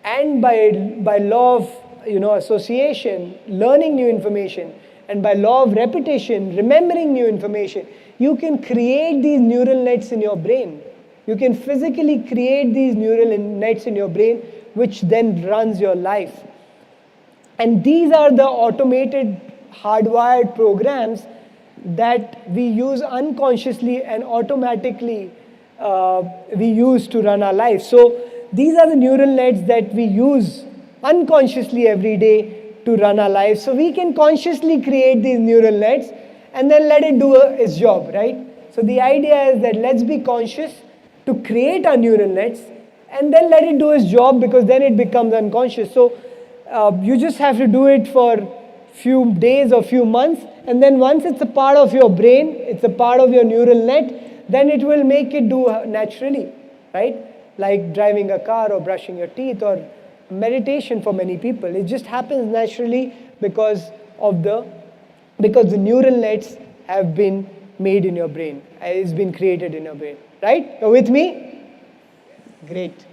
and by law of association, learning new information, and by law of repetition, remembering new information, you can create these neural nets in your brain. You can physically create these neural nets in your brain, which then runs your life. And these are the automated, hardwired programs that we use unconsciously and automatically we use to run our life. So these are the neural nets that we use unconsciously every day to run our lives. So we can consciously create these neural nets and then let it do its job, right? So the idea is that let's be conscious to create our neural nets and then let it do its job, because then it becomes unconscious. So you just have to do it for few days or few months, and then once it's a part of your brain, it's a part of your neural net, then it will make it do naturally, right? Like driving a car or brushing your teeth or meditation for many people. It just happens naturally because the neural nets have been made in your brain. It's been created in your brain, right? You're with me? Great.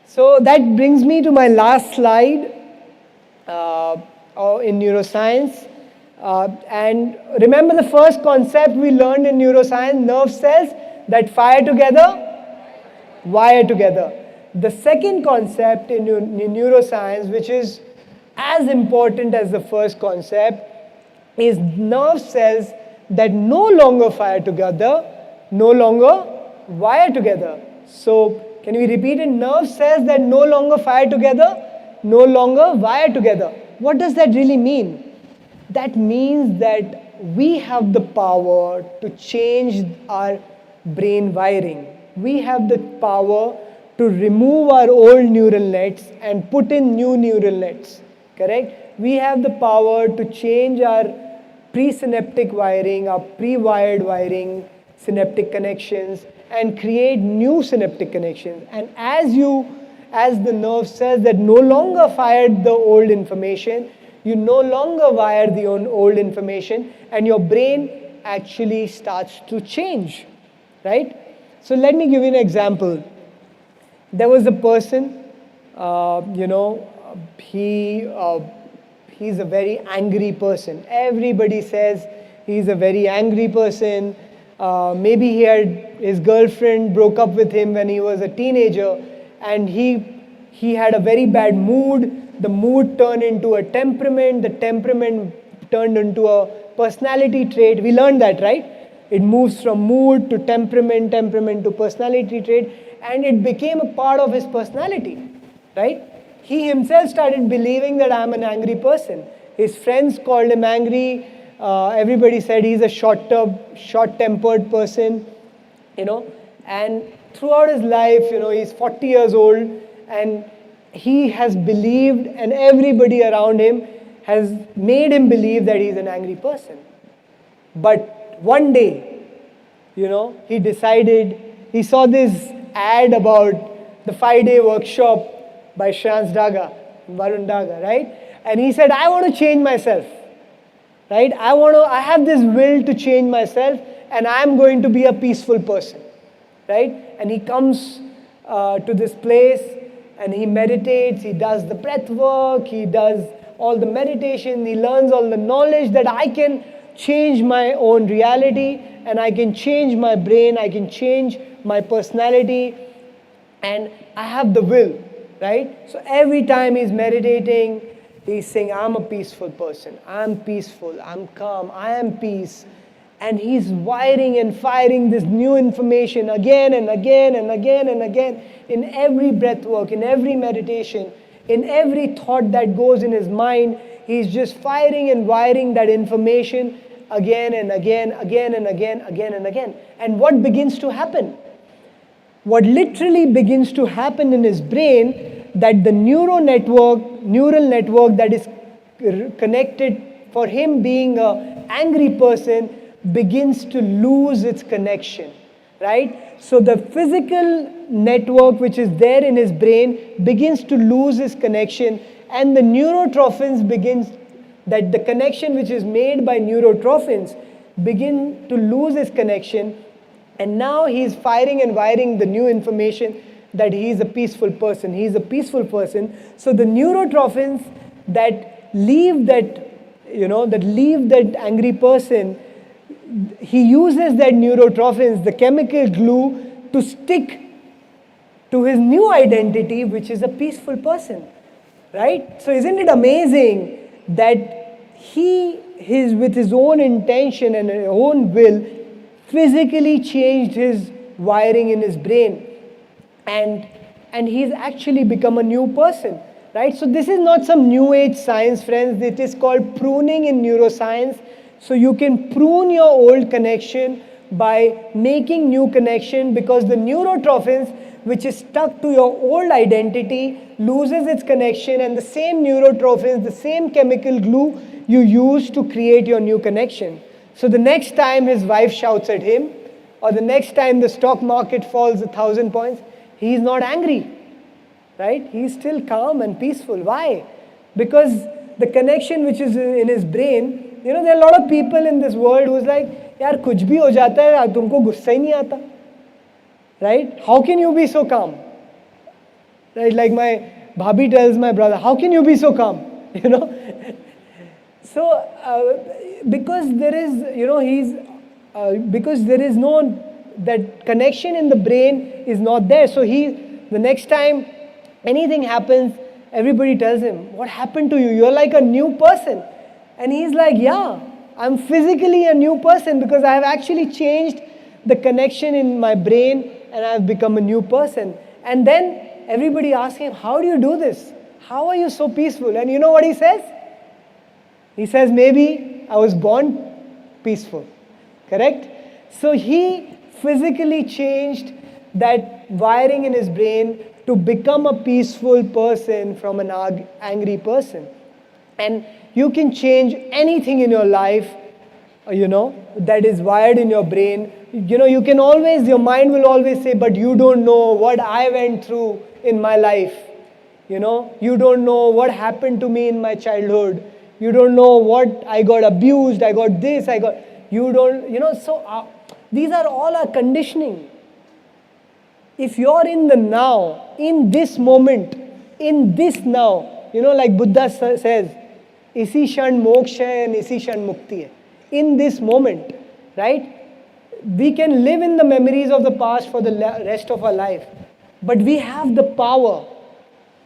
So that brings me to my last slide in neuroscience. And remember the first concept we learned in neuroscience, nerve cells that fire together, wire together. The second concept in neuroscience, which is as important as the first concept, is nerve cells that no longer fire together, no longer wire together. So can we repeat it? Nerve cells that no longer fire together, no longer wire together. What does that really mean? That means that we have the power to change our brain wiring. We have the power to remove our old neural nets and put in new neural nets, correct? We have the power to change our presynaptic wiring, our pre-wired wiring, synaptic connections, and create new synaptic connections. And as the nerve cells that no longer fired the old information, you no longer wire the old information, and your brain actually starts to change, right? So let me give you an example. There was a person, he's a very angry person. Everybody says he's a very angry person. Maybe his girlfriend broke up with him when he was a teenager, and he had a very bad mood. The mood turned into a temperament. The temperament turned into a personality trait. We learned that, right? It moves from mood to temperament, temperament to personality trait, and it became a part of his personality, right? He himself started believing that I'm an angry person. His friends called him angry. Everybody said he's a short-tempered person, and throughout his life, he's 40 years old, and he has believed, and everybody around him has made him believe that he's an angry person. But one day, he decided, he saw this ad about the 5-day workshop by Varun Daga, right? And he said, I want to change myself, right? I have this will to change myself, and I'm going to be a peaceful person, right? And he comes to this place, and he meditates, he does the breath work, he does all the meditation, he learns all the knowledge that I can change my own reality, and I can change my brain, I can change my personality, and I have the will, right? So every time he's meditating, He's saying, I'm a peaceful person. I'm peaceful. I'm calm. I am peace. And he's wiring and firing this new information again and again and again and again in every breath work, in every meditation, in every thought that goes in his mind. He's just firing and wiring that information again and again, again and again, again and again. And what begins to happen? What literally begins to happen in his brain, that the neural network that is connected for him being an angry person begins to lose its connection, right? So the physical network which is there in his brain begins to lose its connection, and the neurotrophins the connection which is made by neurotrophins begin to lose its connection, and now he's firing and wiring the new information that he's a peaceful person. He's a peaceful person. So the neurotrophins that leave that angry person, he uses that neurotrophins, the chemical glue, to stick to his new identity, which is a peaceful person, right? So isn't it amazing that with his own intention and his own will, physically changed his wiring in his brain, and he's actually become a new person, right? So this is not some new age science, friends. It is called pruning in neuroscience. So you can prune your old connection by making new connection, because the neurotrophins which is stuck to your old identity loses its connection, and the same neurotrophins, the same chemical glue you use to create your new connection. So the next time his wife shouts at him, or the next time the stock market falls 1,000 points, he is not angry, right? He is still calm and peaceful. Why? Because the connection which is in his brain, there are a lot of people in this world who's like, yaar kuch bhi ho jata hai, tumko gussa hi nahi aata, right? How can you be so calm? Right? Like my bhabhi tells my brother, how can you be so calm? So because there is, because there is no, that connection in the brain is not there. So the next time anything happens, everybody tells him, what happened to you? You're like a new person. And he's like, yeah, I'm physically a new person because I have actually changed the connection in my brain and I've become a new person. And then everybody asks him, how do you do this? How are you so peaceful? And you know what he says? He says, maybe I was born peaceful. Correct? So he physically changed that wiring in his brain to become a peaceful person from an angry person. And you can change anything in your life, that is wired in your brain. You can always, your mind will always say, but you don't know what I went through in my life. You don't know what happened to me in my childhood. You don't know what I got abused, I got this, so these are all our conditioning. If you're in the now, in this moment, in this now, like Buddha says, isi shan moksha hai and isi shan mukti hai. In this moment, right? We can live in the memories of the past for the rest of our life, but we have the power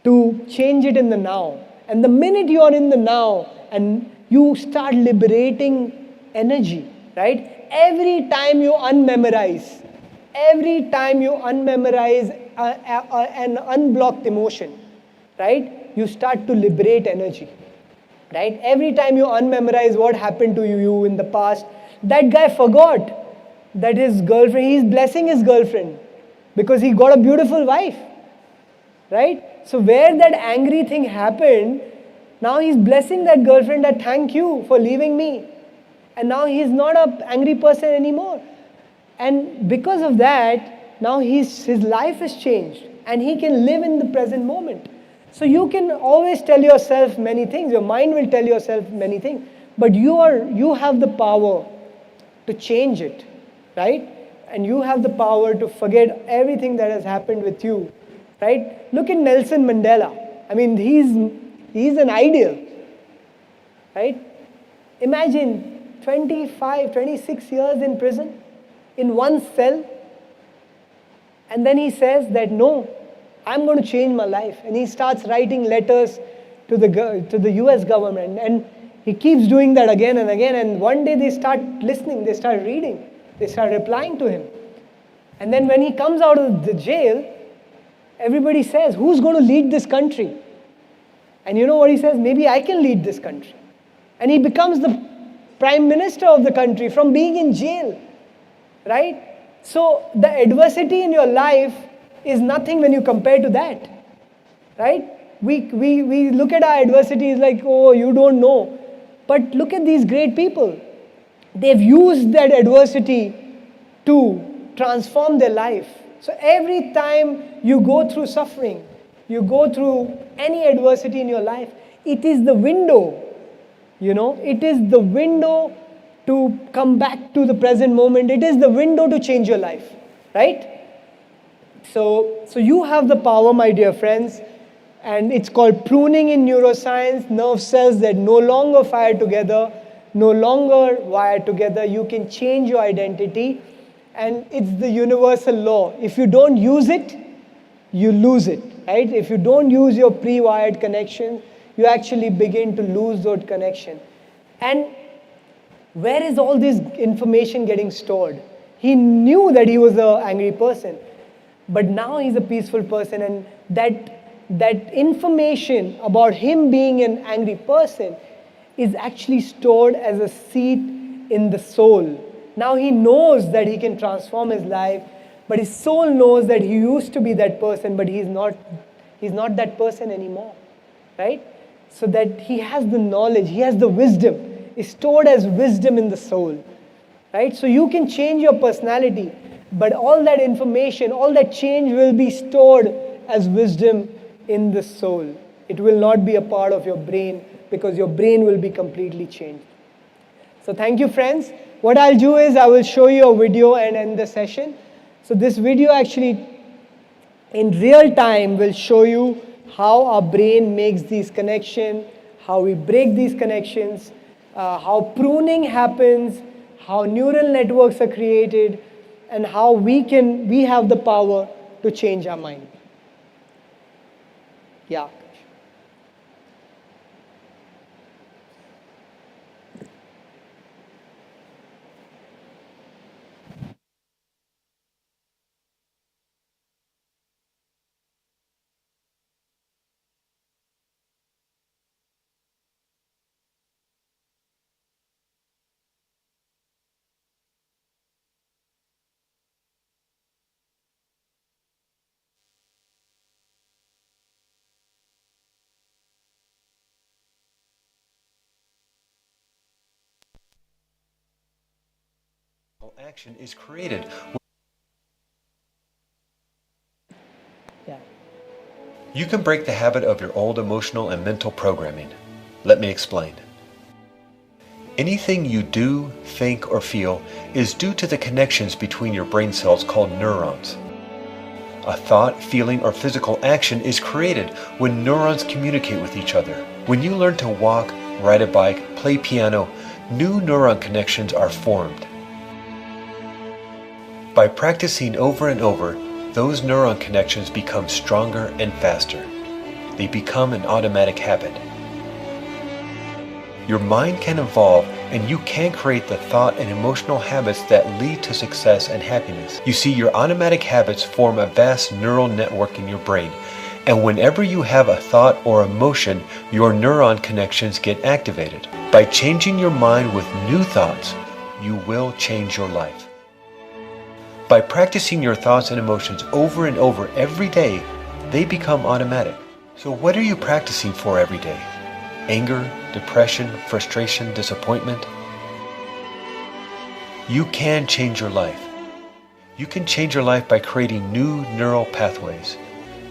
to change it in the now. And the minute you are in the now and you start liberating energy, right? Every time you unmemorize an unblocked emotion, right? You start to liberate energy, right? Every time you unmemorize what happened to you in the past, that guy forgot that his girlfriend, he's blessing his girlfriend because he got a beautiful wife, right? So where that angry thing happened, now he's blessing that girlfriend that thank you for leaving me. And now he's not an angry person anymore. And because of that, now his life has changed and he can live in the present moment. So you can always tell yourself many things. Your mind will tell yourself many things. But you have the power to change it, right? And you have the power to forget everything that has happened with you, right? Look at Nelson Mandela. I mean, he's an ideal, right? Imagine 25, 26 years in prison, in one cell. And then he says that, no, I'm going to change my life. And he starts writing letters to the US government. And he keeps doing that again and again. And one day they start listening, they start reading, they start replying to him. And then when he comes out of the jail, everybody says, who's going to lead this country? And you know what he says? Maybe I can lead this country. And he becomes the prime minister of the country from being in jail, right? So the adversity in your life is nothing when you compare to that, right? We look at our adversity as like, oh, you don't know. But look at these great people. They've used that adversity to transform their life. So every time you go through suffering, you go through any adversity in your life, it is the window, it is the window to come back to the present moment. It is the window to change your life, right? So you have the power, my dear friends, and it's called pruning in neuroscience. Nerve cells that no longer fire together, no longer wire together. You can change your identity, and it's the universal law. If you don't use it, you lose it, right? If you don't use your pre-wired connection, you actually begin to lose those connections. And where is all this information getting stored? He knew that he was an angry person, but now he's a peaceful person, and that information about him being an angry person is actually stored as a seed in the soul. Now he knows that he can transform his life, but his soul knows that he used to be that person, but he's not that person anymore, right? So that he has the knowledge, he has the wisdom, is stored as wisdom in the soul, right? So you can change your personality, but all that information, all that change will be stored as wisdom in the soul. It will not be a part of your brain, because your brain will be completely changed. So thank you, friends. What I'll do is I will show you a video and end the session. So this video actually in real time will show you how our brain makes these connections, how we break these connections, how pruning happens, how neural networks are created, and how we have the power to change our mind. Yeah. Action is created. Yeah. You can break the habit of your old emotional and mental programming. Let me explain. Anything you do, think, or feel is due to the connections between your brain cells called neurons. A thought, feeling, or physical action is created when neurons communicate with each other. When you learn to walk, ride a bike, play piano, new neuron connections are formed. By practicing over and over, those neuron connections become stronger and faster. They become an automatic habit. Your mind can evolve, and you can create the thought and emotional habits that lead to success and happiness. You see, your automatic habits form a vast neural network in your brain, and whenever you have a thought or emotion, your neuron connections get activated. By changing your mind with new thoughts, you will change your life. By practicing your thoughts and emotions over and over every day, they become automatic. So what are you practicing for every day? Anger, depression, frustration, disappointment? You can change your life. You can change your life by creating new neural pathways.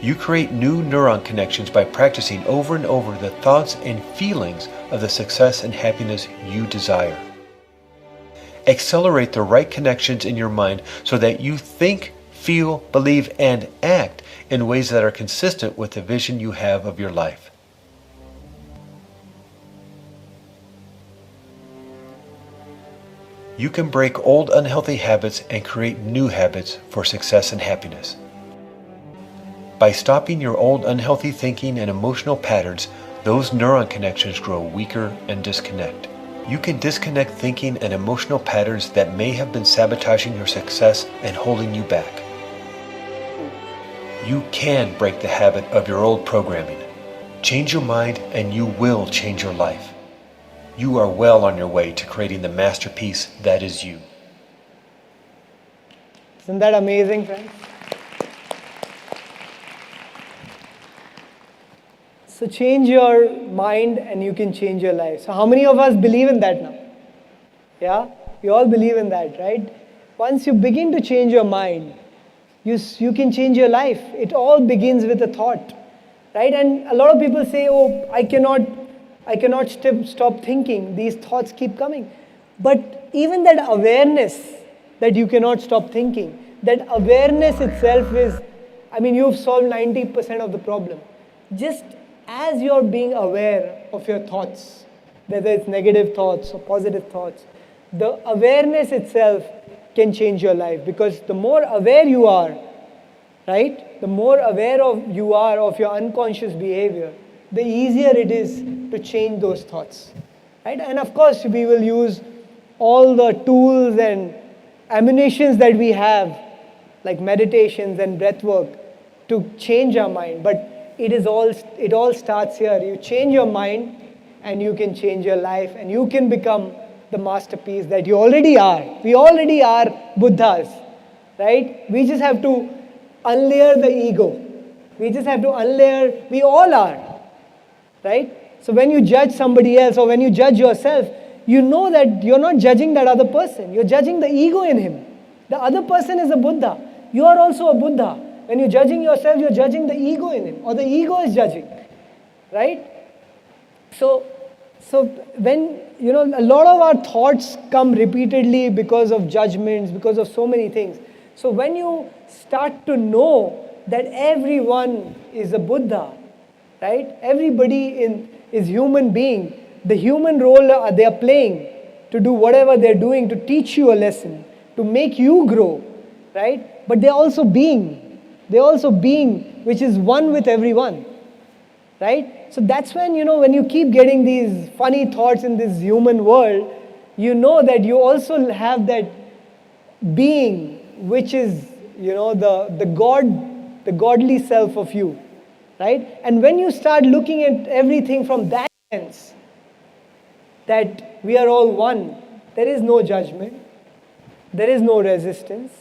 You create new neuron connections by practicing over and over the thoughts and feelings of the success and happiness you desire. Accelerate the right connections in your mind so that you think, feel, believe, and act in ways that are consistent with the vision you have of your life. You can break old unhealthy habits and create new habits for success and happiness. By stopping your old unhealthy thinking and emotional patterns, those neuron connections grow weaker and disconnect. You can disconnect thinking and emotional patterns that may have been sabotaging your success and holding you back. You can break the habit of your old programming. Change your mind and you will change your life. You are well on your way to creating the masterpiece that is you. Isn't that amazing, friends? So change your mind and you can change your life. So how many of us believe in that now? Yeah? We all believe in that, right? Once you begin to change your mind, you can change your life. It all begins with a thought, right? And a lot of people say, oh, I cannot stop thinking. These thoughts keep coming. But even that awareness that you cannot stop thinking, that awareness itself is, you've solved 90% of the problem. Just as you're being aware of your thoughts, whether it's negative thoughts or positive thoughts, the awareness itself can change your life, because the more aware you are, right, the more aware you are of your unconscious behavior, the easier it is to change those thoughts, right? And of course, we will use all the tools and ammunitions that we have, like meditations and breath work, to change our mind. But it all starts here. You change your mind and you can change your life and you can become the masterpiece that you already are. We already are Buddhas, right? We just have to unlayer the ego. We just have to unlayer, we all are, right? So when you judge somebody else or when you judge yourself, you know that you're not judging that other person. You're judging the ego in him. The other person is a Buddha. You are also a Buddha. When you're judging yourself, you're judging the ego in him, or the ego is judging, right? So when, a lot of our thoughts come repeatedly because of judgments, because of so many things. So when you start to know that everyone is a Buddha, right? Everybody is human being. The human role they are playing to do whatever they're doing, to teach you a lesson, to make you grow, right? But they're also being. They're also being, which is one with everyone, right? So that's when, when you keep getting these funny thoughts in this human world, you know that you also have that being, which is, the godly self of you, right? And when you start looking at everything from that sense, that we are all one, there is no judgment, there is no resistance,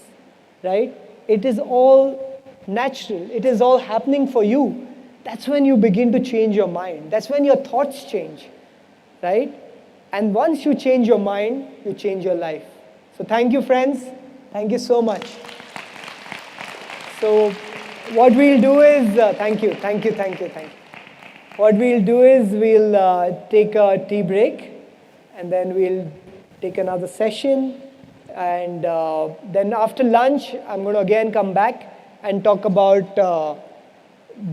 right? It is all natural. It is all happening for you. That's when you begin to change your mind. That's when your thoughts change, right? And once you change your mind, you change your life. So thank you, friends. Thank you so much. So what we'll do is, thank you. What we'll do is we'll take a tea break and then we'll take another session. And then after lunch, I'm going to again come back and talk about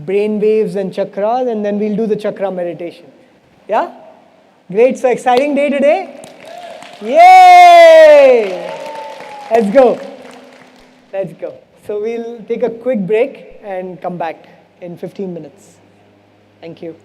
brain waves and chakras, and then we'll do the chakra meditation. Yeah? Great. So exciting day today. Yay! Let's go. So we'll take a quick break and come back in 15 minutes. Thank you.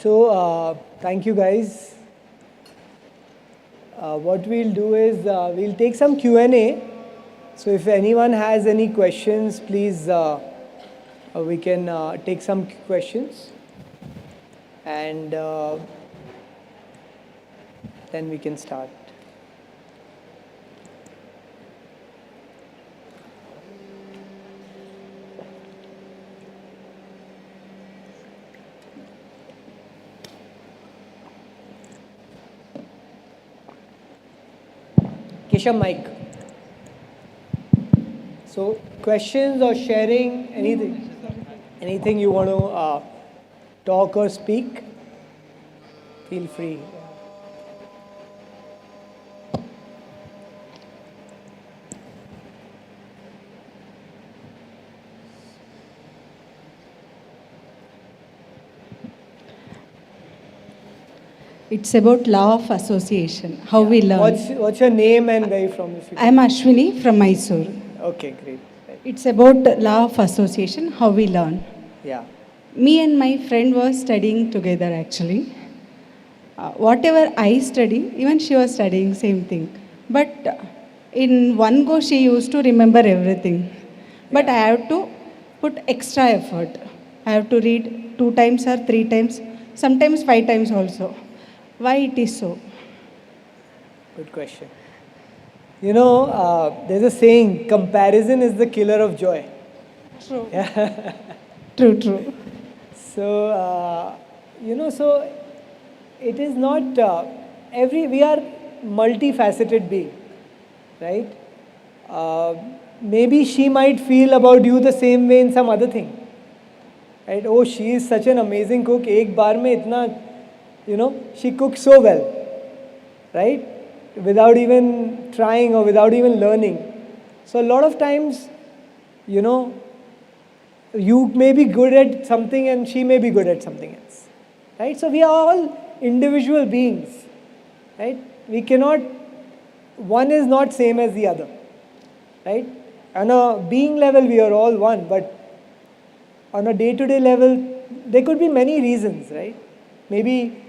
So, thank you guys. What we'll do is we'll take some Q&A. So if anyone has any questions, please, we can take some questions. And then we can start. Keshav, mic. So, questions or sharing, anything you want to talk or speak, feel free. It's about law of association, how we learn. What's your name and where you from? I'm Ashwini from Mysore. Okay, great. It's about law of association, how we learn. Yeah. Me and my friend were studying together actually. Whatever I study, even she was studying same thing. But in one go she used to remember everything. But I have to put extra effort. I have to read 2 times or 3 times, sometimes 5 times also. Why it is so? Good question. You know, there's a saying, comparison is the killer of joy. True. Yeah. True. So, you know, so it is not, we are multifaceted being, right? Maybe she might feel about you the same way in some other thing. Right? Oh, she is such an amazing cook. Ek baar mein itna, you know, she cooks so well, right? Without even trying or without even learning. So a lot of times, you know, you may be good at something and she may be good at something else, right? So we are all individual beings, right? We cannot, one is not same as the other, right? On a being level, we are all one, but on a day-to-day level, there could be many reasons, right? Maybe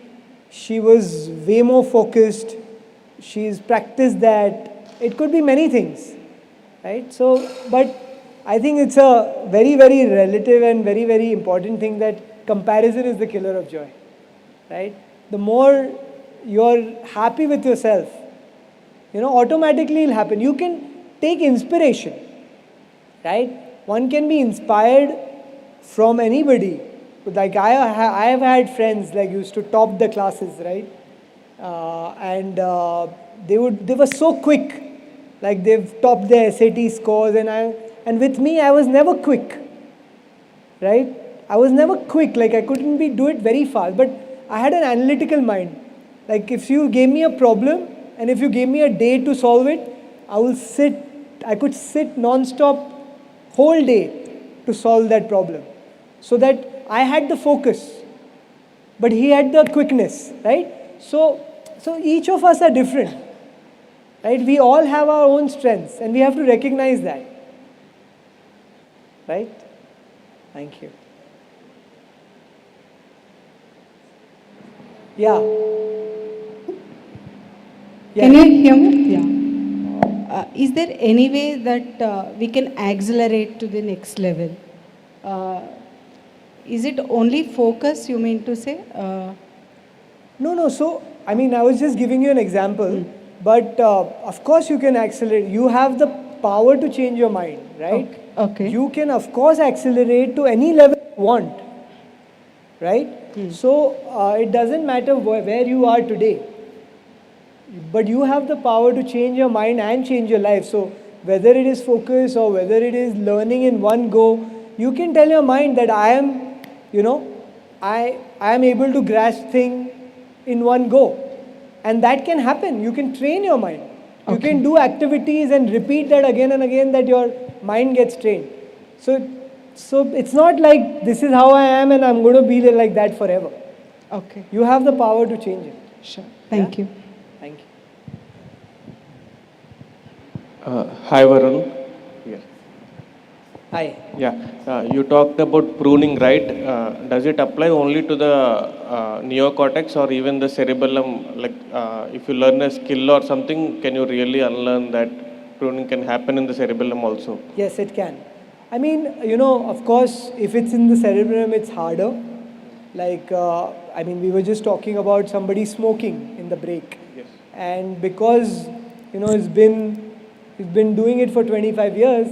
she was way more focused, she's practiced that, it could be many things, right? So, but I think it's a very, very relative and very, very important thing that comparison is the killer of joy, right? The more you're happy with yourself, you know, automatically it'll happen. You can take inspiration, right? One can be inspired from anybody. Like I have had friends like used to top the classes, right? And they were so quick, like they've topped their SAT scores, and with me I was never quick, right? I was never quick, like I couldn't do it very fast, but I had an analytical mind. Like if you gave me a problem and if you gave me a day to solve it, I could sit non-stop whole day to solve that problem. So that I had the focus, but he had the quickness, right? So each of us are different, right? We all have our own strengths and we have to recognize that, right? Thank you. Yeah. Can you hear me? Yeah. Is there any way that we can accelerate to the next level? Is it only focus, you mean to say? No. So, I mean, I was just giving you an example, but of course you can accelerate. You have the power to change your mind, right? Okay. You can, of course, accelerate to any level you want, right? So, it doesn't matter where you are today, but you have the power to change your mind and change your life. So, whether it is focus or whether it is learning in one go, you can tell your mind that I am, you know, I am able to grasp things in one go. And that can happen. You can train your mind. You can do activities and repeat that again and again that your mind gets trained. So it's not like this is how I am and I'm going to be like that forever. Okay. You have the power to change it. Sure. Thank you. Thank you. Hi, Varun. Here. Hi. Yeah, you talked about pruning, right? Does it apply only to the neocortex or even the cerebellum? Like, if you learn a skill or something, can you really unlearn that? Pruning can happen in the cerebellum also. Yes, it can. I mean, you know, of course, if it's in the cerebellum, it's harder. Like, I mean, we were just talking about somebody smoking in the break. Yes. And because, you know, he's been doing it for 25 years,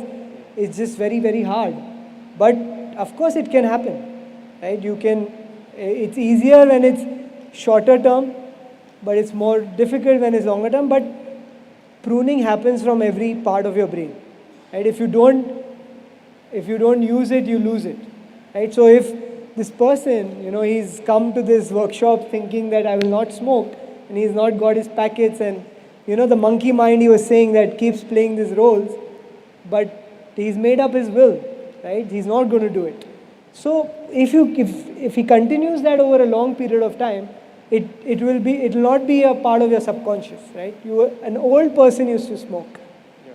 it's just very, very hard. But of course, it can happen, right? It's easier when it's shorter term, but it's more difficult when it's longer term. But pruning happens from every part of your brain, right? If you don't use it, you lose it, right? So if this person, you know, he's come to this workshop thinking that I will not smoke, and he's not got his packets, and you know, the monkey mind he was saying that keeps playing these roles, but he's made up his will, right? He's not going to do it. So if he continues that over a long period of time, it will not be a part of your subconscious, right? An old person used to smoke,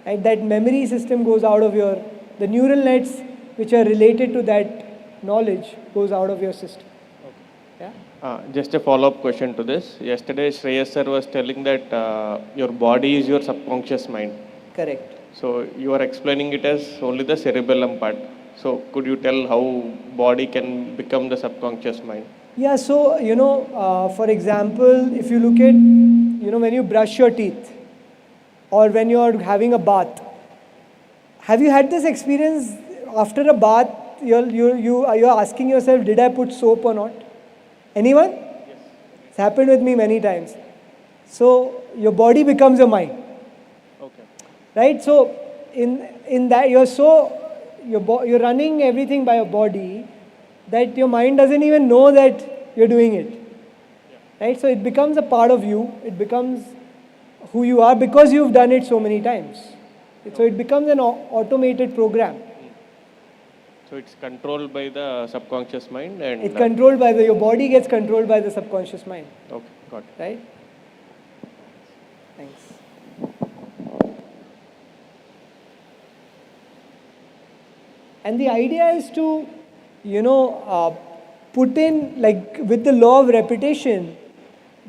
right? That memory system goes out of the neural nets which are related to that knowledge goes out of your system. Yeah. Just a follow-up question to this. Yesterday, Shreyas sir was telling that your body is your subconscious mind. Correct. So you are explaining it as only the cerebellum part. So could you tell how body can become the subconscious mind? Yeah, so, you know, for example, if you look at, you know, when you brush your teeth or when you're having a bath, have you had this experience after a bath, you're asking yourself, did I put soap or not? Anyone? Yes. It's happened with me many times. So your body becomes your mind. Okay. Right? So in that you're running everything by your body, that your mind doesn't even know that you're doing it. Yeah. Right? So it becomes a part of you. It becomes who you are because you've done it so many times. So it becomes an automated program. So it's controlled by the subconscious mind and... It's controlled by your body gets controlled by the subconscious mind. Okay, got it. Right? Thanks. And the idea is to, you know, put in, like with the law of repetition,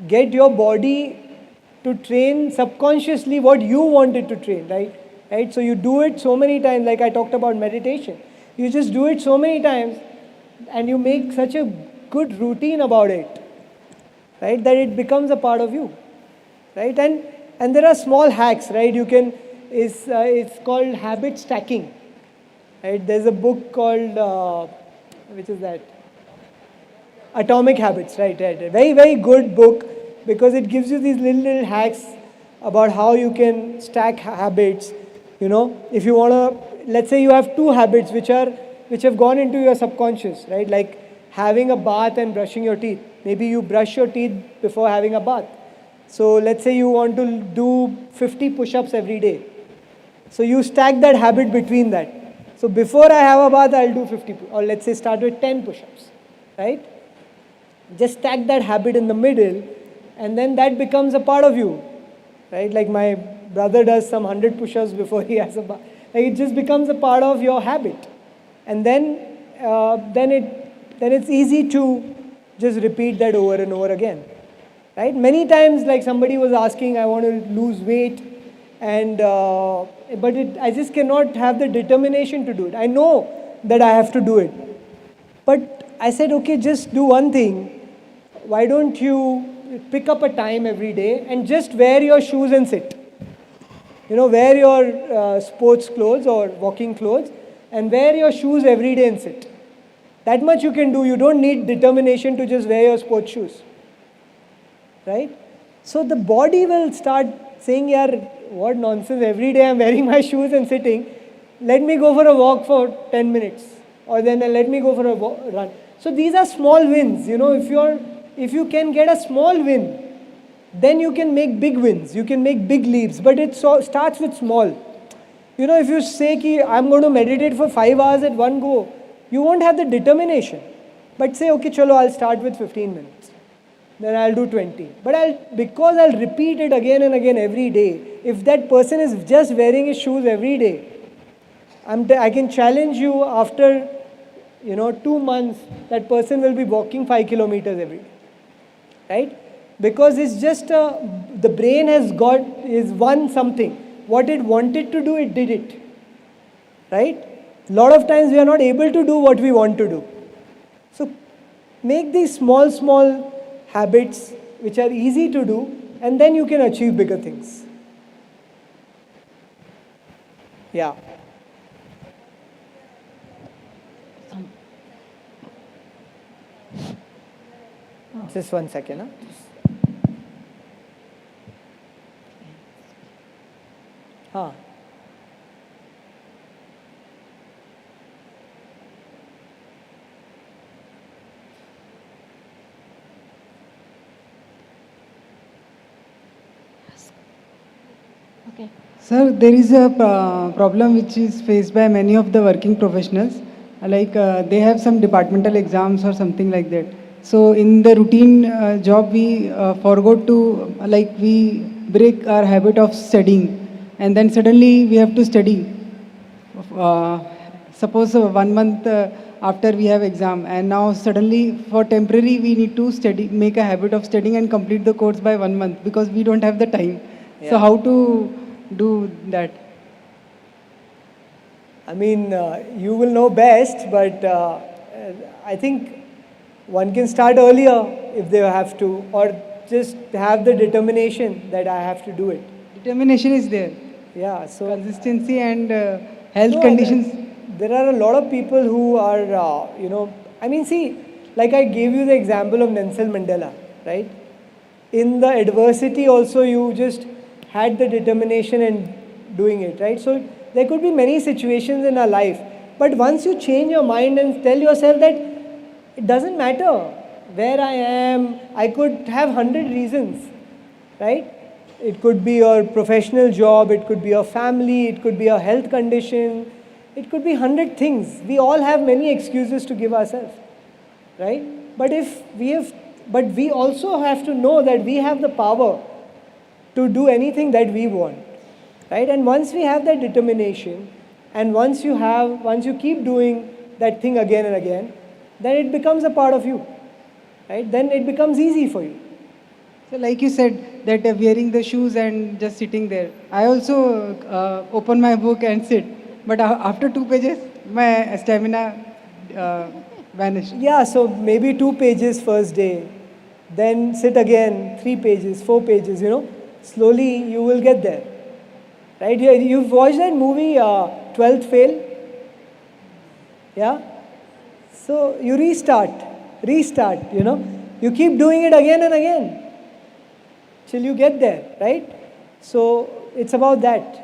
get your body to train subconsciously what you want it to train, right? Right? So you do it so many times, like I talked about meditation. You just do it so many times and you make such a good routine about it, right? That it becomes a part of you, right? And there are small hacks, right? It's called habit stacking, right? There's a book called, which is that? Atomic Habits, right? A very, very good book because it gives you these little hacks about how you can stack habits. You know, if you want to, let's say you have two habits which have gone into your subconscious, right? Like having a bath and brushing your teeth. Maybe you brush your teeth before having a bath. So let's say you want to do 50 push-ups every day. So you stack that habit between that. So before I have a bath, I'll do 50, or let's say start with 10 push-ups, right? Just stack that habit in the middle, and then that becomes a part of you, right? Like my brother does some 100 push-ups before he has a bath. Like it just becomes a part of your habit, and then it's easy to just repeat that over and over again, right? Many times, like somebody was asking, I want to lose weight, and I just cannot have the determination to do it. I know that I have to do it, but I said, okay, just do one thing. Why don't you pick up a time every day and just wear your shoes and sit? You know, wear your sports clothes or walking clothes and wear your shoes every day and sit. That much you can do. You don't need determination to just wear your sports shoes, right? So the body will start saying, yaar, what nonsense, every day I'm wearing my shoes and sitting. Let me go for a walk for 10 minutes, or then let me go for a run. So these are small wins. You know, if you can get a small win, then you can make big wins. You can make big leaps, but it starts with small. You know, if you say ki I'm going to meditate for 5 hours at one go, you won't have the determination. But say, okay, chalo, I'll start with 15 minutes. Then I'll do 20. But because I'll repeat it again and again every day, if that person is just wearing his shoes every day, I can challenge you after, 2 months, that person will be walking 5 kilometers every day, right? Because it's just the brain is one something. What it wanted to do, it did it, right? A lot of times we are not able to do what we want to do. So make these small habits which are easy to do, and then you can achieve bigger things. Yeah. Just 1 second. Huh? Okay. Sir, there is a problem which is faced by many of the working professionals. Like they have some departmental exams or something like that. So in the routine job, we forgot to, we break our habit of studying, and then suddenly we have to study. Uh, Suppose 1 month after we have exam, and now suddenly for temporary we need to study, make a habit of studying and complete the course by 1 month because we don't have the time. So Yeah. how to do that? I mean, you will know best, but I think one can start earlier if they have to, or just have the determination that I have to do it. Determination is there. Yeah, so Consistency and health no, conditions. there are a lot of people who are, I mean, see, like I gave you the example of Nelson Mandela, right? In the adversity also, you just had the determination and doing it, right? So there could be many situations in our life, but once you change your mind and tell yourself that it doesn't matter where I am, I could have 100 reasons, right? It could be your professional job, it could be your family, it could be a health condition, it could be 100 things. We all have many excuses to give ourselves, right? But we also have to know that we have the power to do anything that we want, right? And once we have that determination, and once you keep doing that thing again and again, then it becomes a part of you, right? Then it becomes easy for you. So like you said, that wearing the shoes and just sitting there. I also open my book and sit. But after 2 pages, my stamina vanished. Yeah, so maybe 2 pages first day, then sit again, 3 pages, 4 pages, slowly you will get there. Right? You've watched that movie, 12th Fail? Yeah? So you restart, you keep doing it again and again till you get there, right? So it's about that.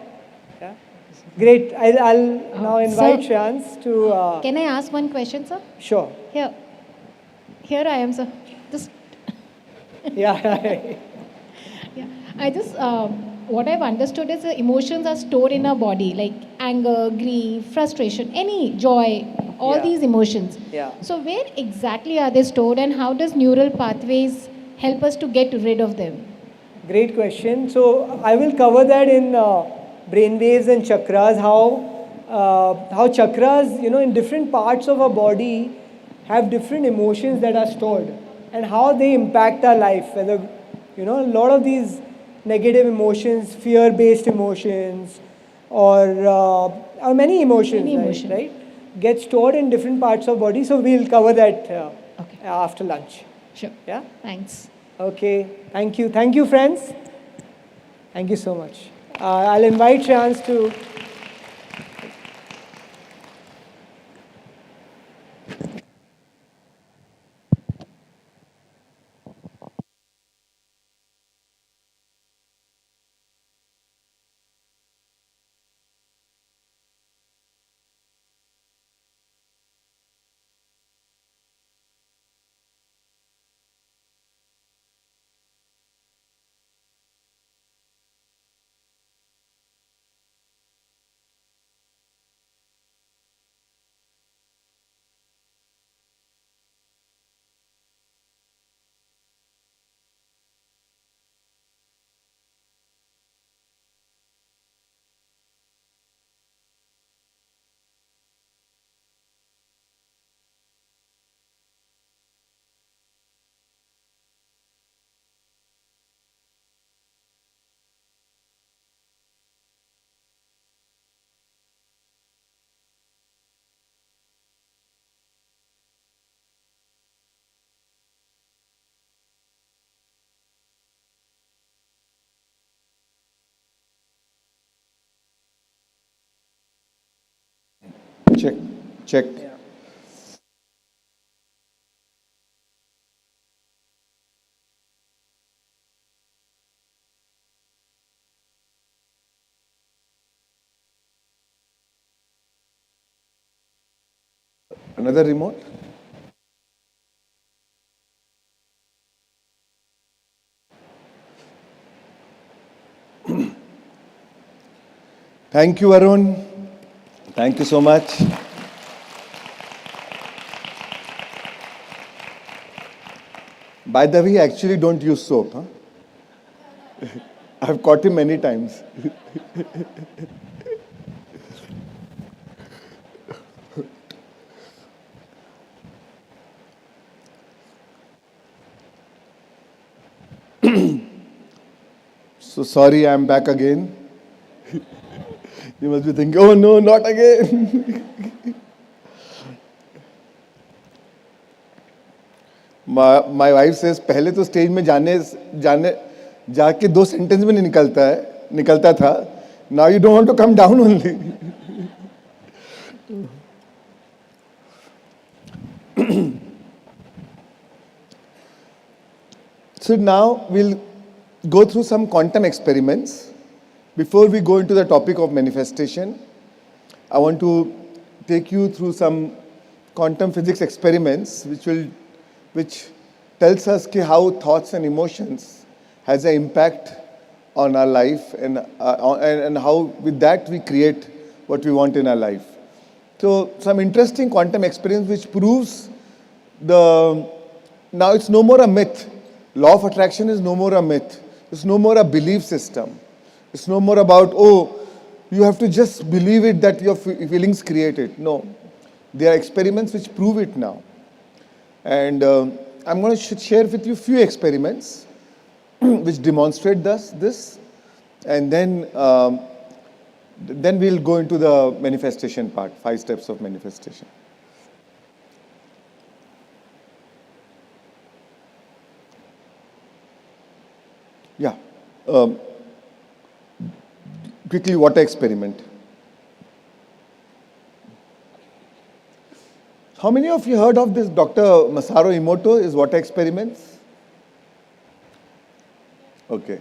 Yeah? Great. I'll now invite Sir, Shreyans to. Can I ask one question, sir? Sure. Here I am, sir. Just Yeah. yeah. I just what I've understood is the emotions are stored in our body, like anger, grief, frustration, any joy, all Yeah. these emotions. Yeah. So where exactly are they stored, and how does neural pathways help us to get rid of them? Great question. So I will cover that in brainwaves and chakras. How chakras, in different parts of our body, have different emotions that are stored, and how they impact our life. Whether a lot of these negative emotions, fear-based emotions, or many emotions, Many emotions. right? Get stored in different parts of body. So we'll cover that after lunch. Sure. Yeah. Thanks. Okay, thank you. Thank you, friends. Thank you so much. I'll invite Shans to. Check. Another remote? Thank you, Arun. Thank you so much. By the way, I actually don't use soap. Huh? I've caught him many times. So sorry, I'm back again. You must be thinking, oh no, not again. My wife says, पहले तो stage में जाके 2 sentence में नहीं निकलता था. Now you don't want to come down only. So now we'll go through some quantum experiments. Before we go into the topic of manifestation, I want to take you through some quantum physics experiments which tells us how thoughts and emotions has an impact on our life and how with that we create what we want in our life. So some interesting quantum experiments which proves now it's no more a myth. Law of attraction is no more a myth. It's no more a belief system. It's no more about, oh, you have to just believe it that your feelings create it. No. There are experiments which prove it now. And I'm going to share with you a few experiments which demonstrate this. And then we'll go into the manifestation part, 5 steps of manifestation. Yeah. Quickly, water experiment. How many of you heard of this Dr. Masaru Emoto's water experiments? Okay.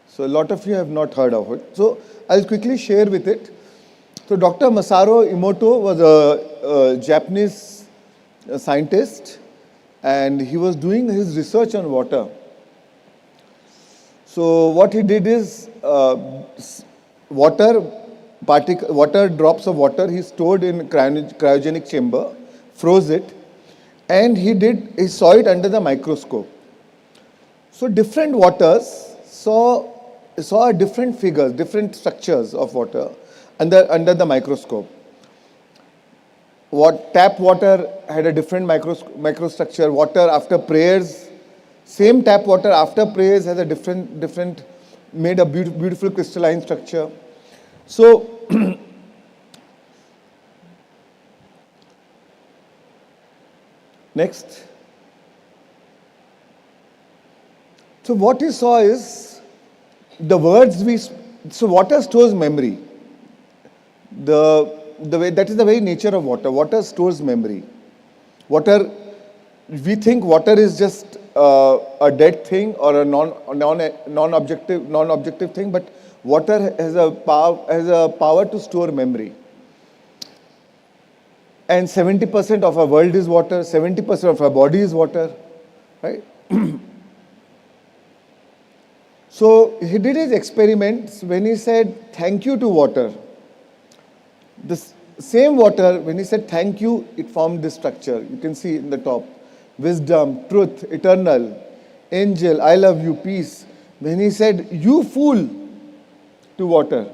So a lot of you have not heard of it. So I'll quickly share with it. So Dr. Masaru Emoto was a Japanese scientist, and he was doing his research on water. So what he did is water drops of water he stored in cryogenic chamber, froze it, and he saw it under the microscope. So different waters saw different figures, different structures of water under the microscope. Tap water had a different microstructure. Water after prayers, same tap water after prayers has a different made a beautiful crystalline structure. So next. So what he saw is the words so water stores memory. That is the very nature of water. Water stores memory. We think water is just a dead thing or a non-objective thing, but water has a power to store memory. And 70% of our world is water, 70% of our body is water, right? So he did his experiments when he said thank you to water. The same water, when he said thank you, it formed this structure. You can see in the top. Wisdom, truth, eternal, angel, I love you, peace. When he said, you fool, to water.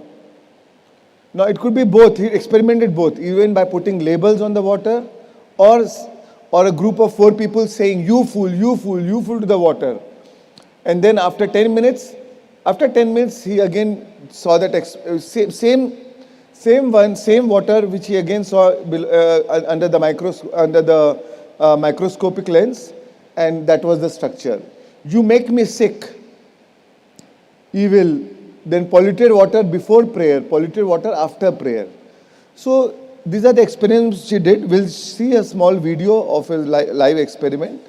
Now it could be both. He experimented both, even by putting labels on the water or a group of 4 people saying, you fool, you fool, you fool to the water. And then after 10 minutes, he again saw that same water which he again saw under the microscopic lens, and that was the structure. You make me sick, evil, then polluted water before prayer, polluted water after prayer. So these are the experiments she did. We'll see a small video of a live experiment.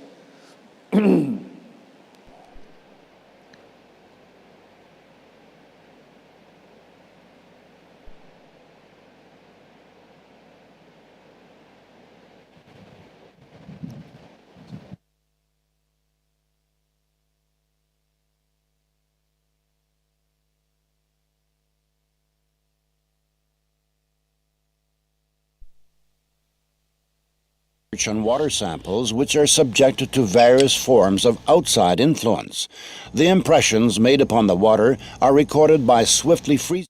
On water samples which are subjected to various forms of outside influence. The impressions made upon the water are recorded by swiftly freezing.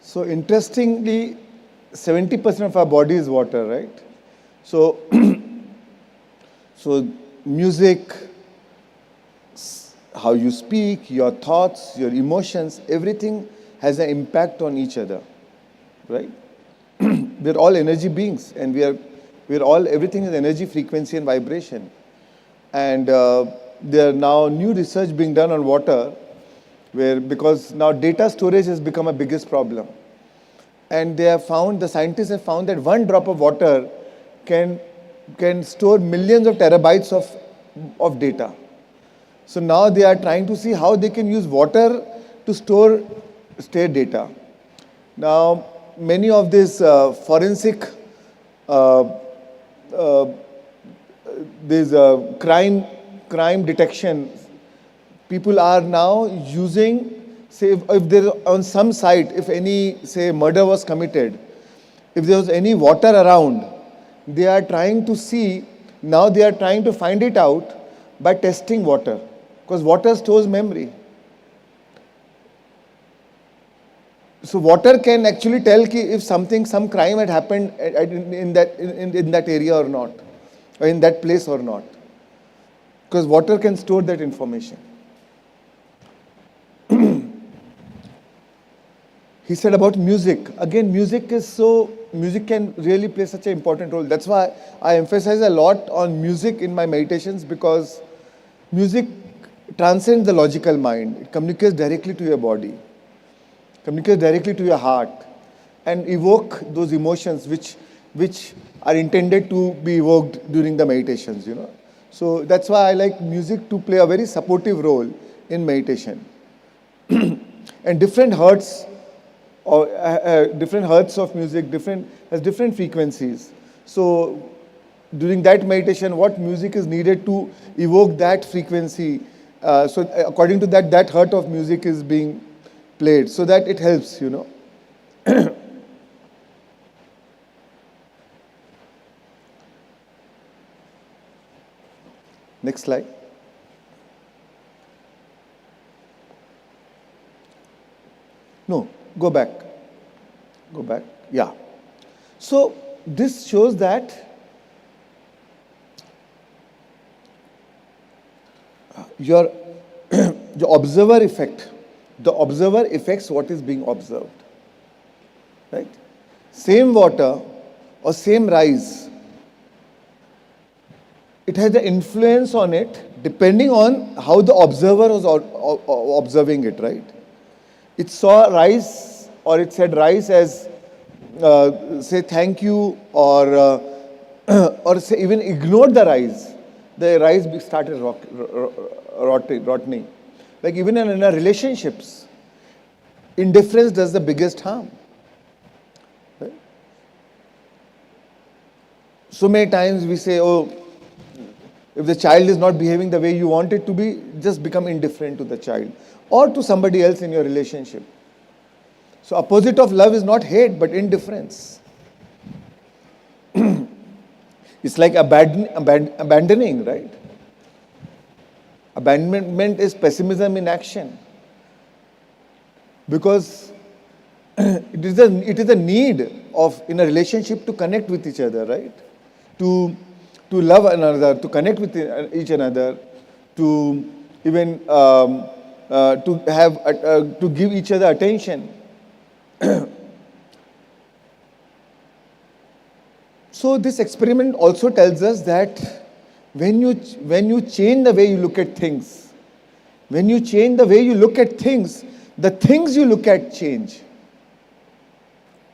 So interestingly, 70% of our body is water, right? So, so music, how you speak, your thoughts, your emotions, everything has an impact on each other, right? We're all energy beings, and we're all, everything is energy, frequency, and vibration. And there are now new research being done on water, because now data storage has become a biggest problem. And the scientists have found that one drop of water can store millions of terabytes of data. So now they are trying to see how they can use water to store data. Now, many of these forensic, crime detection, people are now using, say, if there on some site, if any, say, murder was committed, if there was any water around, they are trying to see, now they are trying to find it out by testing water, because water stores memory. So water can actually tell if some crime had happened in that area or not, or in that place or not, because water can store that information. He said about music. Again, music can really play such an important role. That's why I emphasize a lot on music in my meditations, because music transcends the logical mind. It communicates directly to your body, communicates directly to your heart, and evoke those emotions which are intended to be evoked during the meditations, So that's why I like music to play a very supportive role in meditation. And different hertz of music has different frequencies. So during that meditation, what music is needed to evoke that frequency? So according to that hertz of music is being played, so that it helps, Next slide. No, go back. Yeah. So this shows that your the observer effect. The observer affects what is being observed. Right? Same water or same rice, it has an influence on it depending on how the observer was observing it, right? It saw rice, or it said rice as say thank you, or say even ignored the rice started rotting. Like even in our relationships, indifference does the biggest harm. Right? So many times we say, oh, if the child is not behaving the way you want it to be, just become indifferent to the child or to somebody else in your relationship. So opposite of love is not hate, but indifference. It's like abandoning, right? Abandonment is pessimism in action. Because it is a need in a relationship to connect with each other, right? To love another, to connect with each another, to even to give each other attention. So this experiment also tells us that when you change the way you look at things, the things you look at change.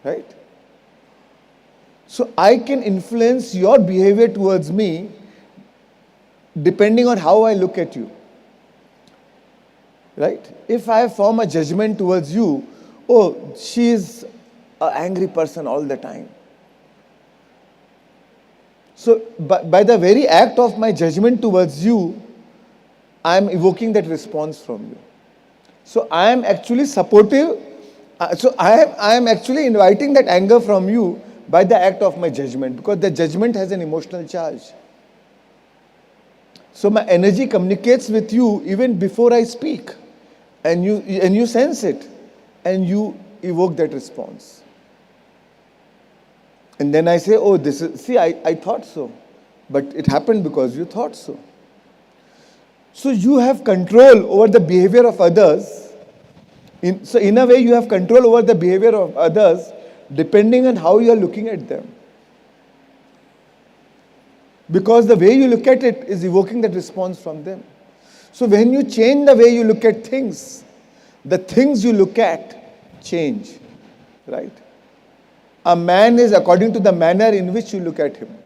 Right? So I can influence your behavior towards me depending on how I look at you. Right? If I form a judgment towards you, oh, she is an angry person all the time. So by the very act of my judgment towards you, I am evoking that response from you. So I am actually supportive. So I am actually inviting that anger from you by the act of my judgment, because the judgment has an emotional charge. So my energy communicates with you even before I speak, and you sense it, and you evoke that response. And then I say, oh, I thought so. But it happened because you thought so. So you have control over the behavior of others. So in a way, you have control over the behavior of others depending on how you are looking at them. Because the way you look at it is evoking that response from them. So when you change the way you look at things, the things you look at change, right? A man is according to the manner in which you look at him.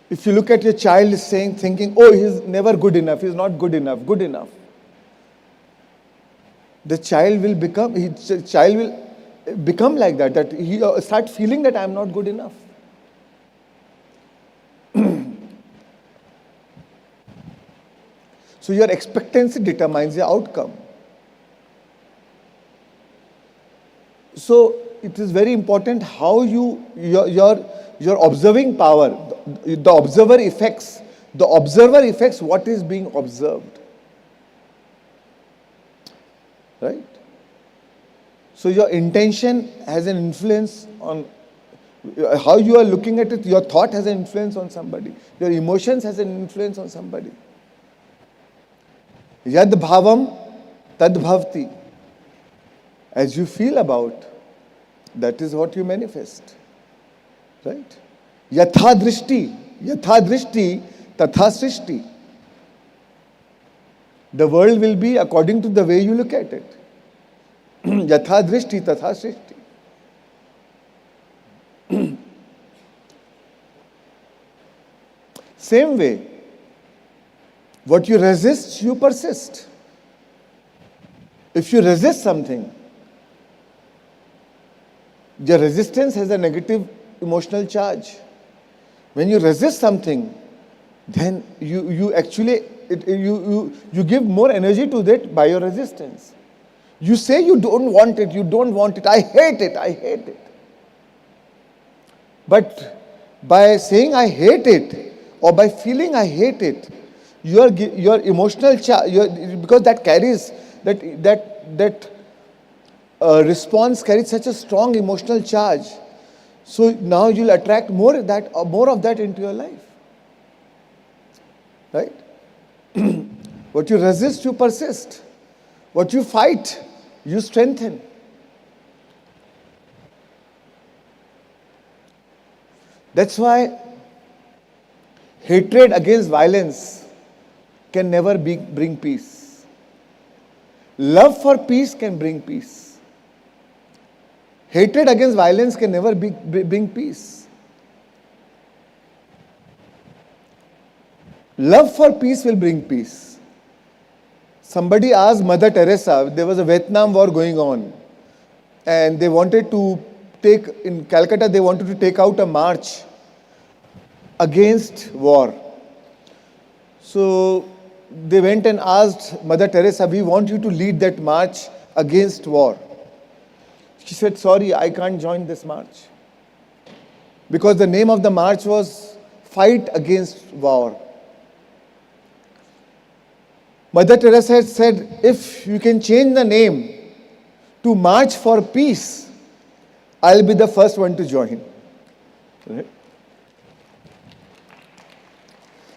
If you look at your child thinking, oh, he's never good enough, he's not good enough, good enough. The child will become like that, that he start feeling that I'm not good enough. So your expectancy determines the outcome. So it is very important how your observing power, the observer affects what is being observed. Right? So your intention has an influence on how you are looking at it. Your thought has an influence on somebody. Your emotions has an influence on somebody. Yad bhavam tad bhavti. As you feel about, that is what you manifest. Right? Yatha drishti tatha srishti. The world will be according to the way you look at it. Yatha drishti tatha srishti. Same way, what you resist, you persist. If you resist something, your resistance has a negative emotional charge. When you resist something, then you actually give more energy to that by your resistance. You say you don't want it, I hate it. But by saying I hate it, or by feeling I hate it, your emotional charge, because that carries, that response carries such a strong emotional charge. So now you'll attract more of that into your life. Right? What you resist, you persist. What you fight, you strengthen. That's why hatred against violence can never bring peace. Love for peace can bring peace. Hatred against violence can never bring peace. Love for peace will bring peace. Somebody asked Mother Teresa, there was a Vietnam war going on, and they wanted to in Calcutta, they wanted to take out a march against war. So they went and asked Mother Teresa, we want you to lead that march against war. She said, sorry, I can't join this march. Because the name of the march was Fight Against War. Mother Teresa had said, if you can change the name to March for Peace, I'll be the first one to join. Right?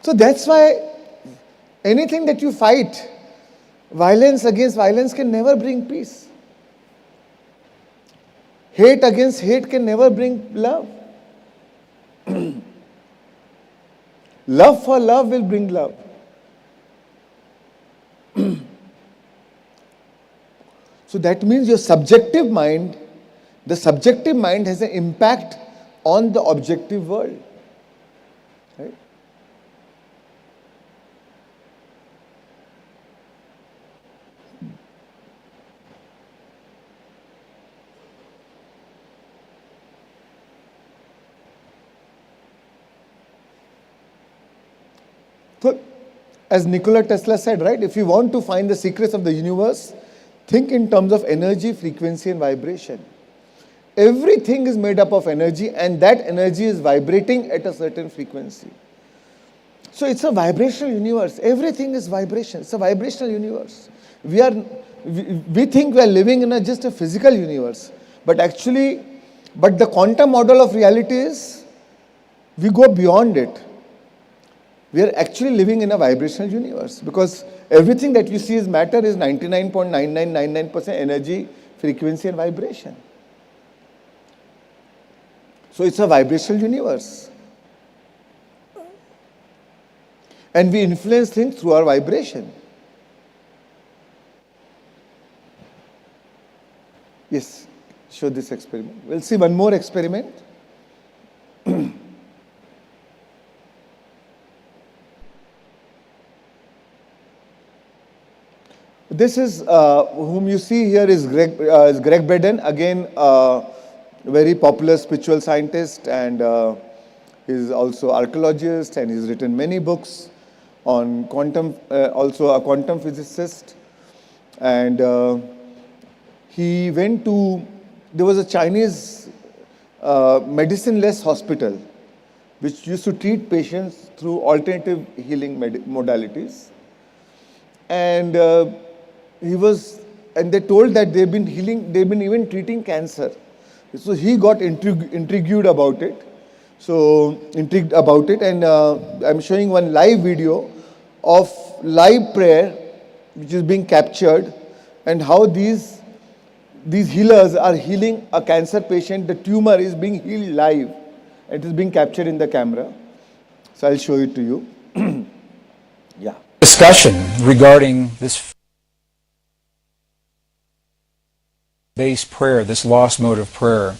So that's why anything that you fight, violence against violence can never bring peace. Hate against hate can never bring love. Love for love will bring love. So that means your subjective mind, the subjective mind has an impact on the objective world. Right? So, as Nikola Tesla said, right, if you want to find the secrets of the universe, think in terms of energy, frequency, and vibration. Everything is made up of energy, and that energy is vibrating at a certain frequency. So it's a vibrational universe. Everything is vibration. It's a vibrational universe. We think we are living in just a physical universe, but actually, but the quantum model of reality is we go beyond it. We are actually living in a vibrational universe because everything that you see as matter is 99.9999% energy, frequency, and vibration. So it's a vibrational universe. And we influence things through our vibration. Yes, show this experiment. We'll see one more experiment. This is whom you see here is Greg Braden, again very popular spiritual scientist, and he's also archaeologist, and he's written many books on quantum, also a quantum physicist. And he went to, there was a Chinese medicine-less hospital which used to treat patients through alternative healing modalities. And and they told that they've been even treating cancer. So he got intrigued about it. And I'm showing one live video of live prayer, which is being captured, and how these healers are healing a cancer patient. The tumor is being healed live. It is being captured in the camera. So I'll show it to you. Yeah. Discussion regarding this base prayer, this lost mode of prayer.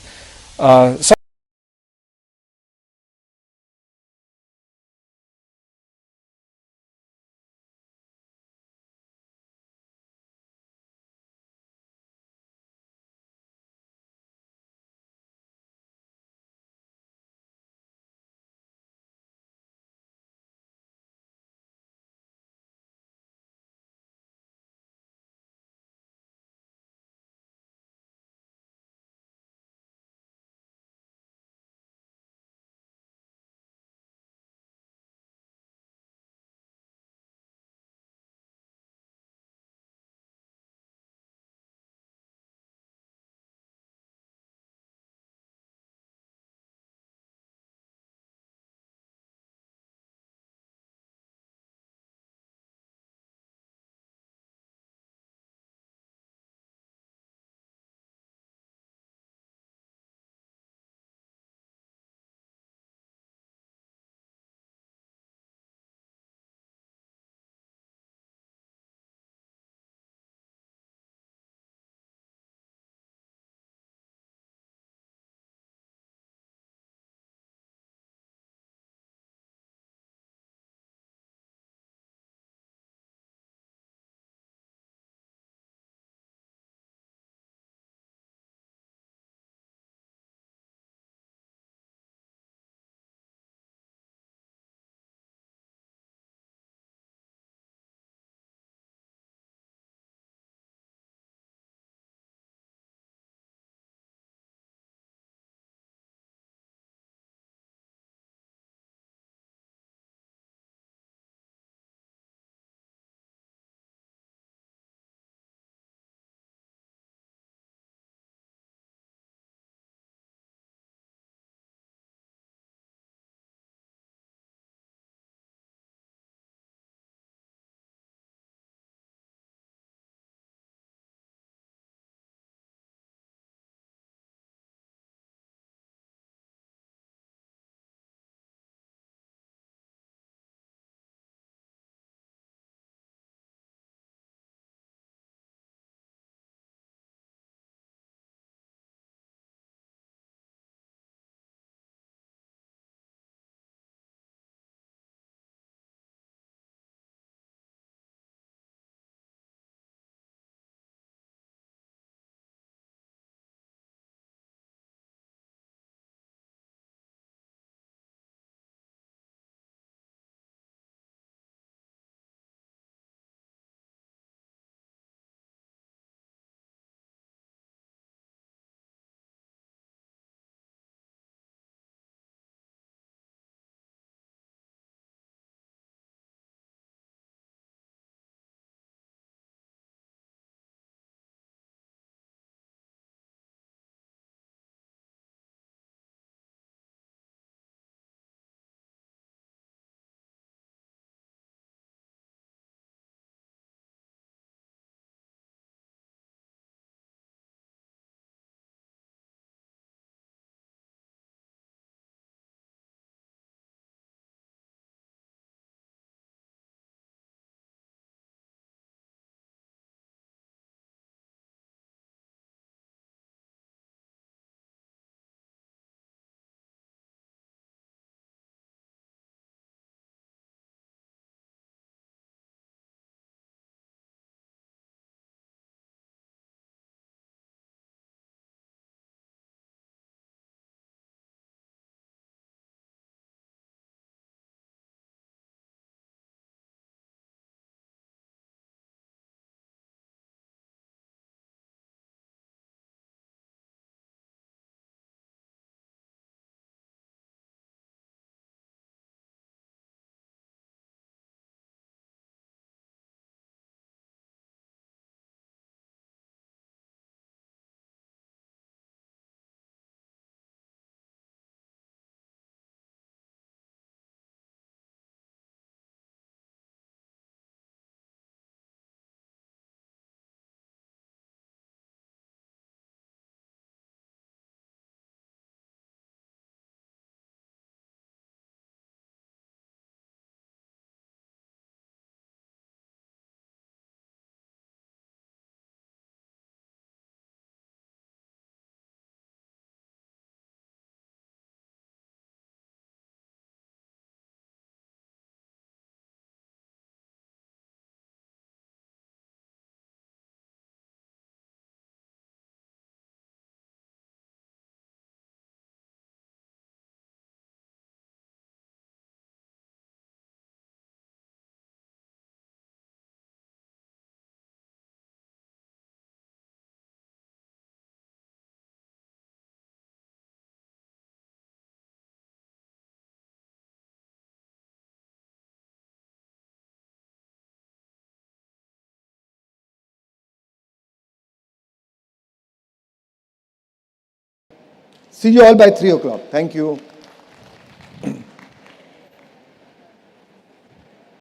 See you all by 3 o'clock. Thank you.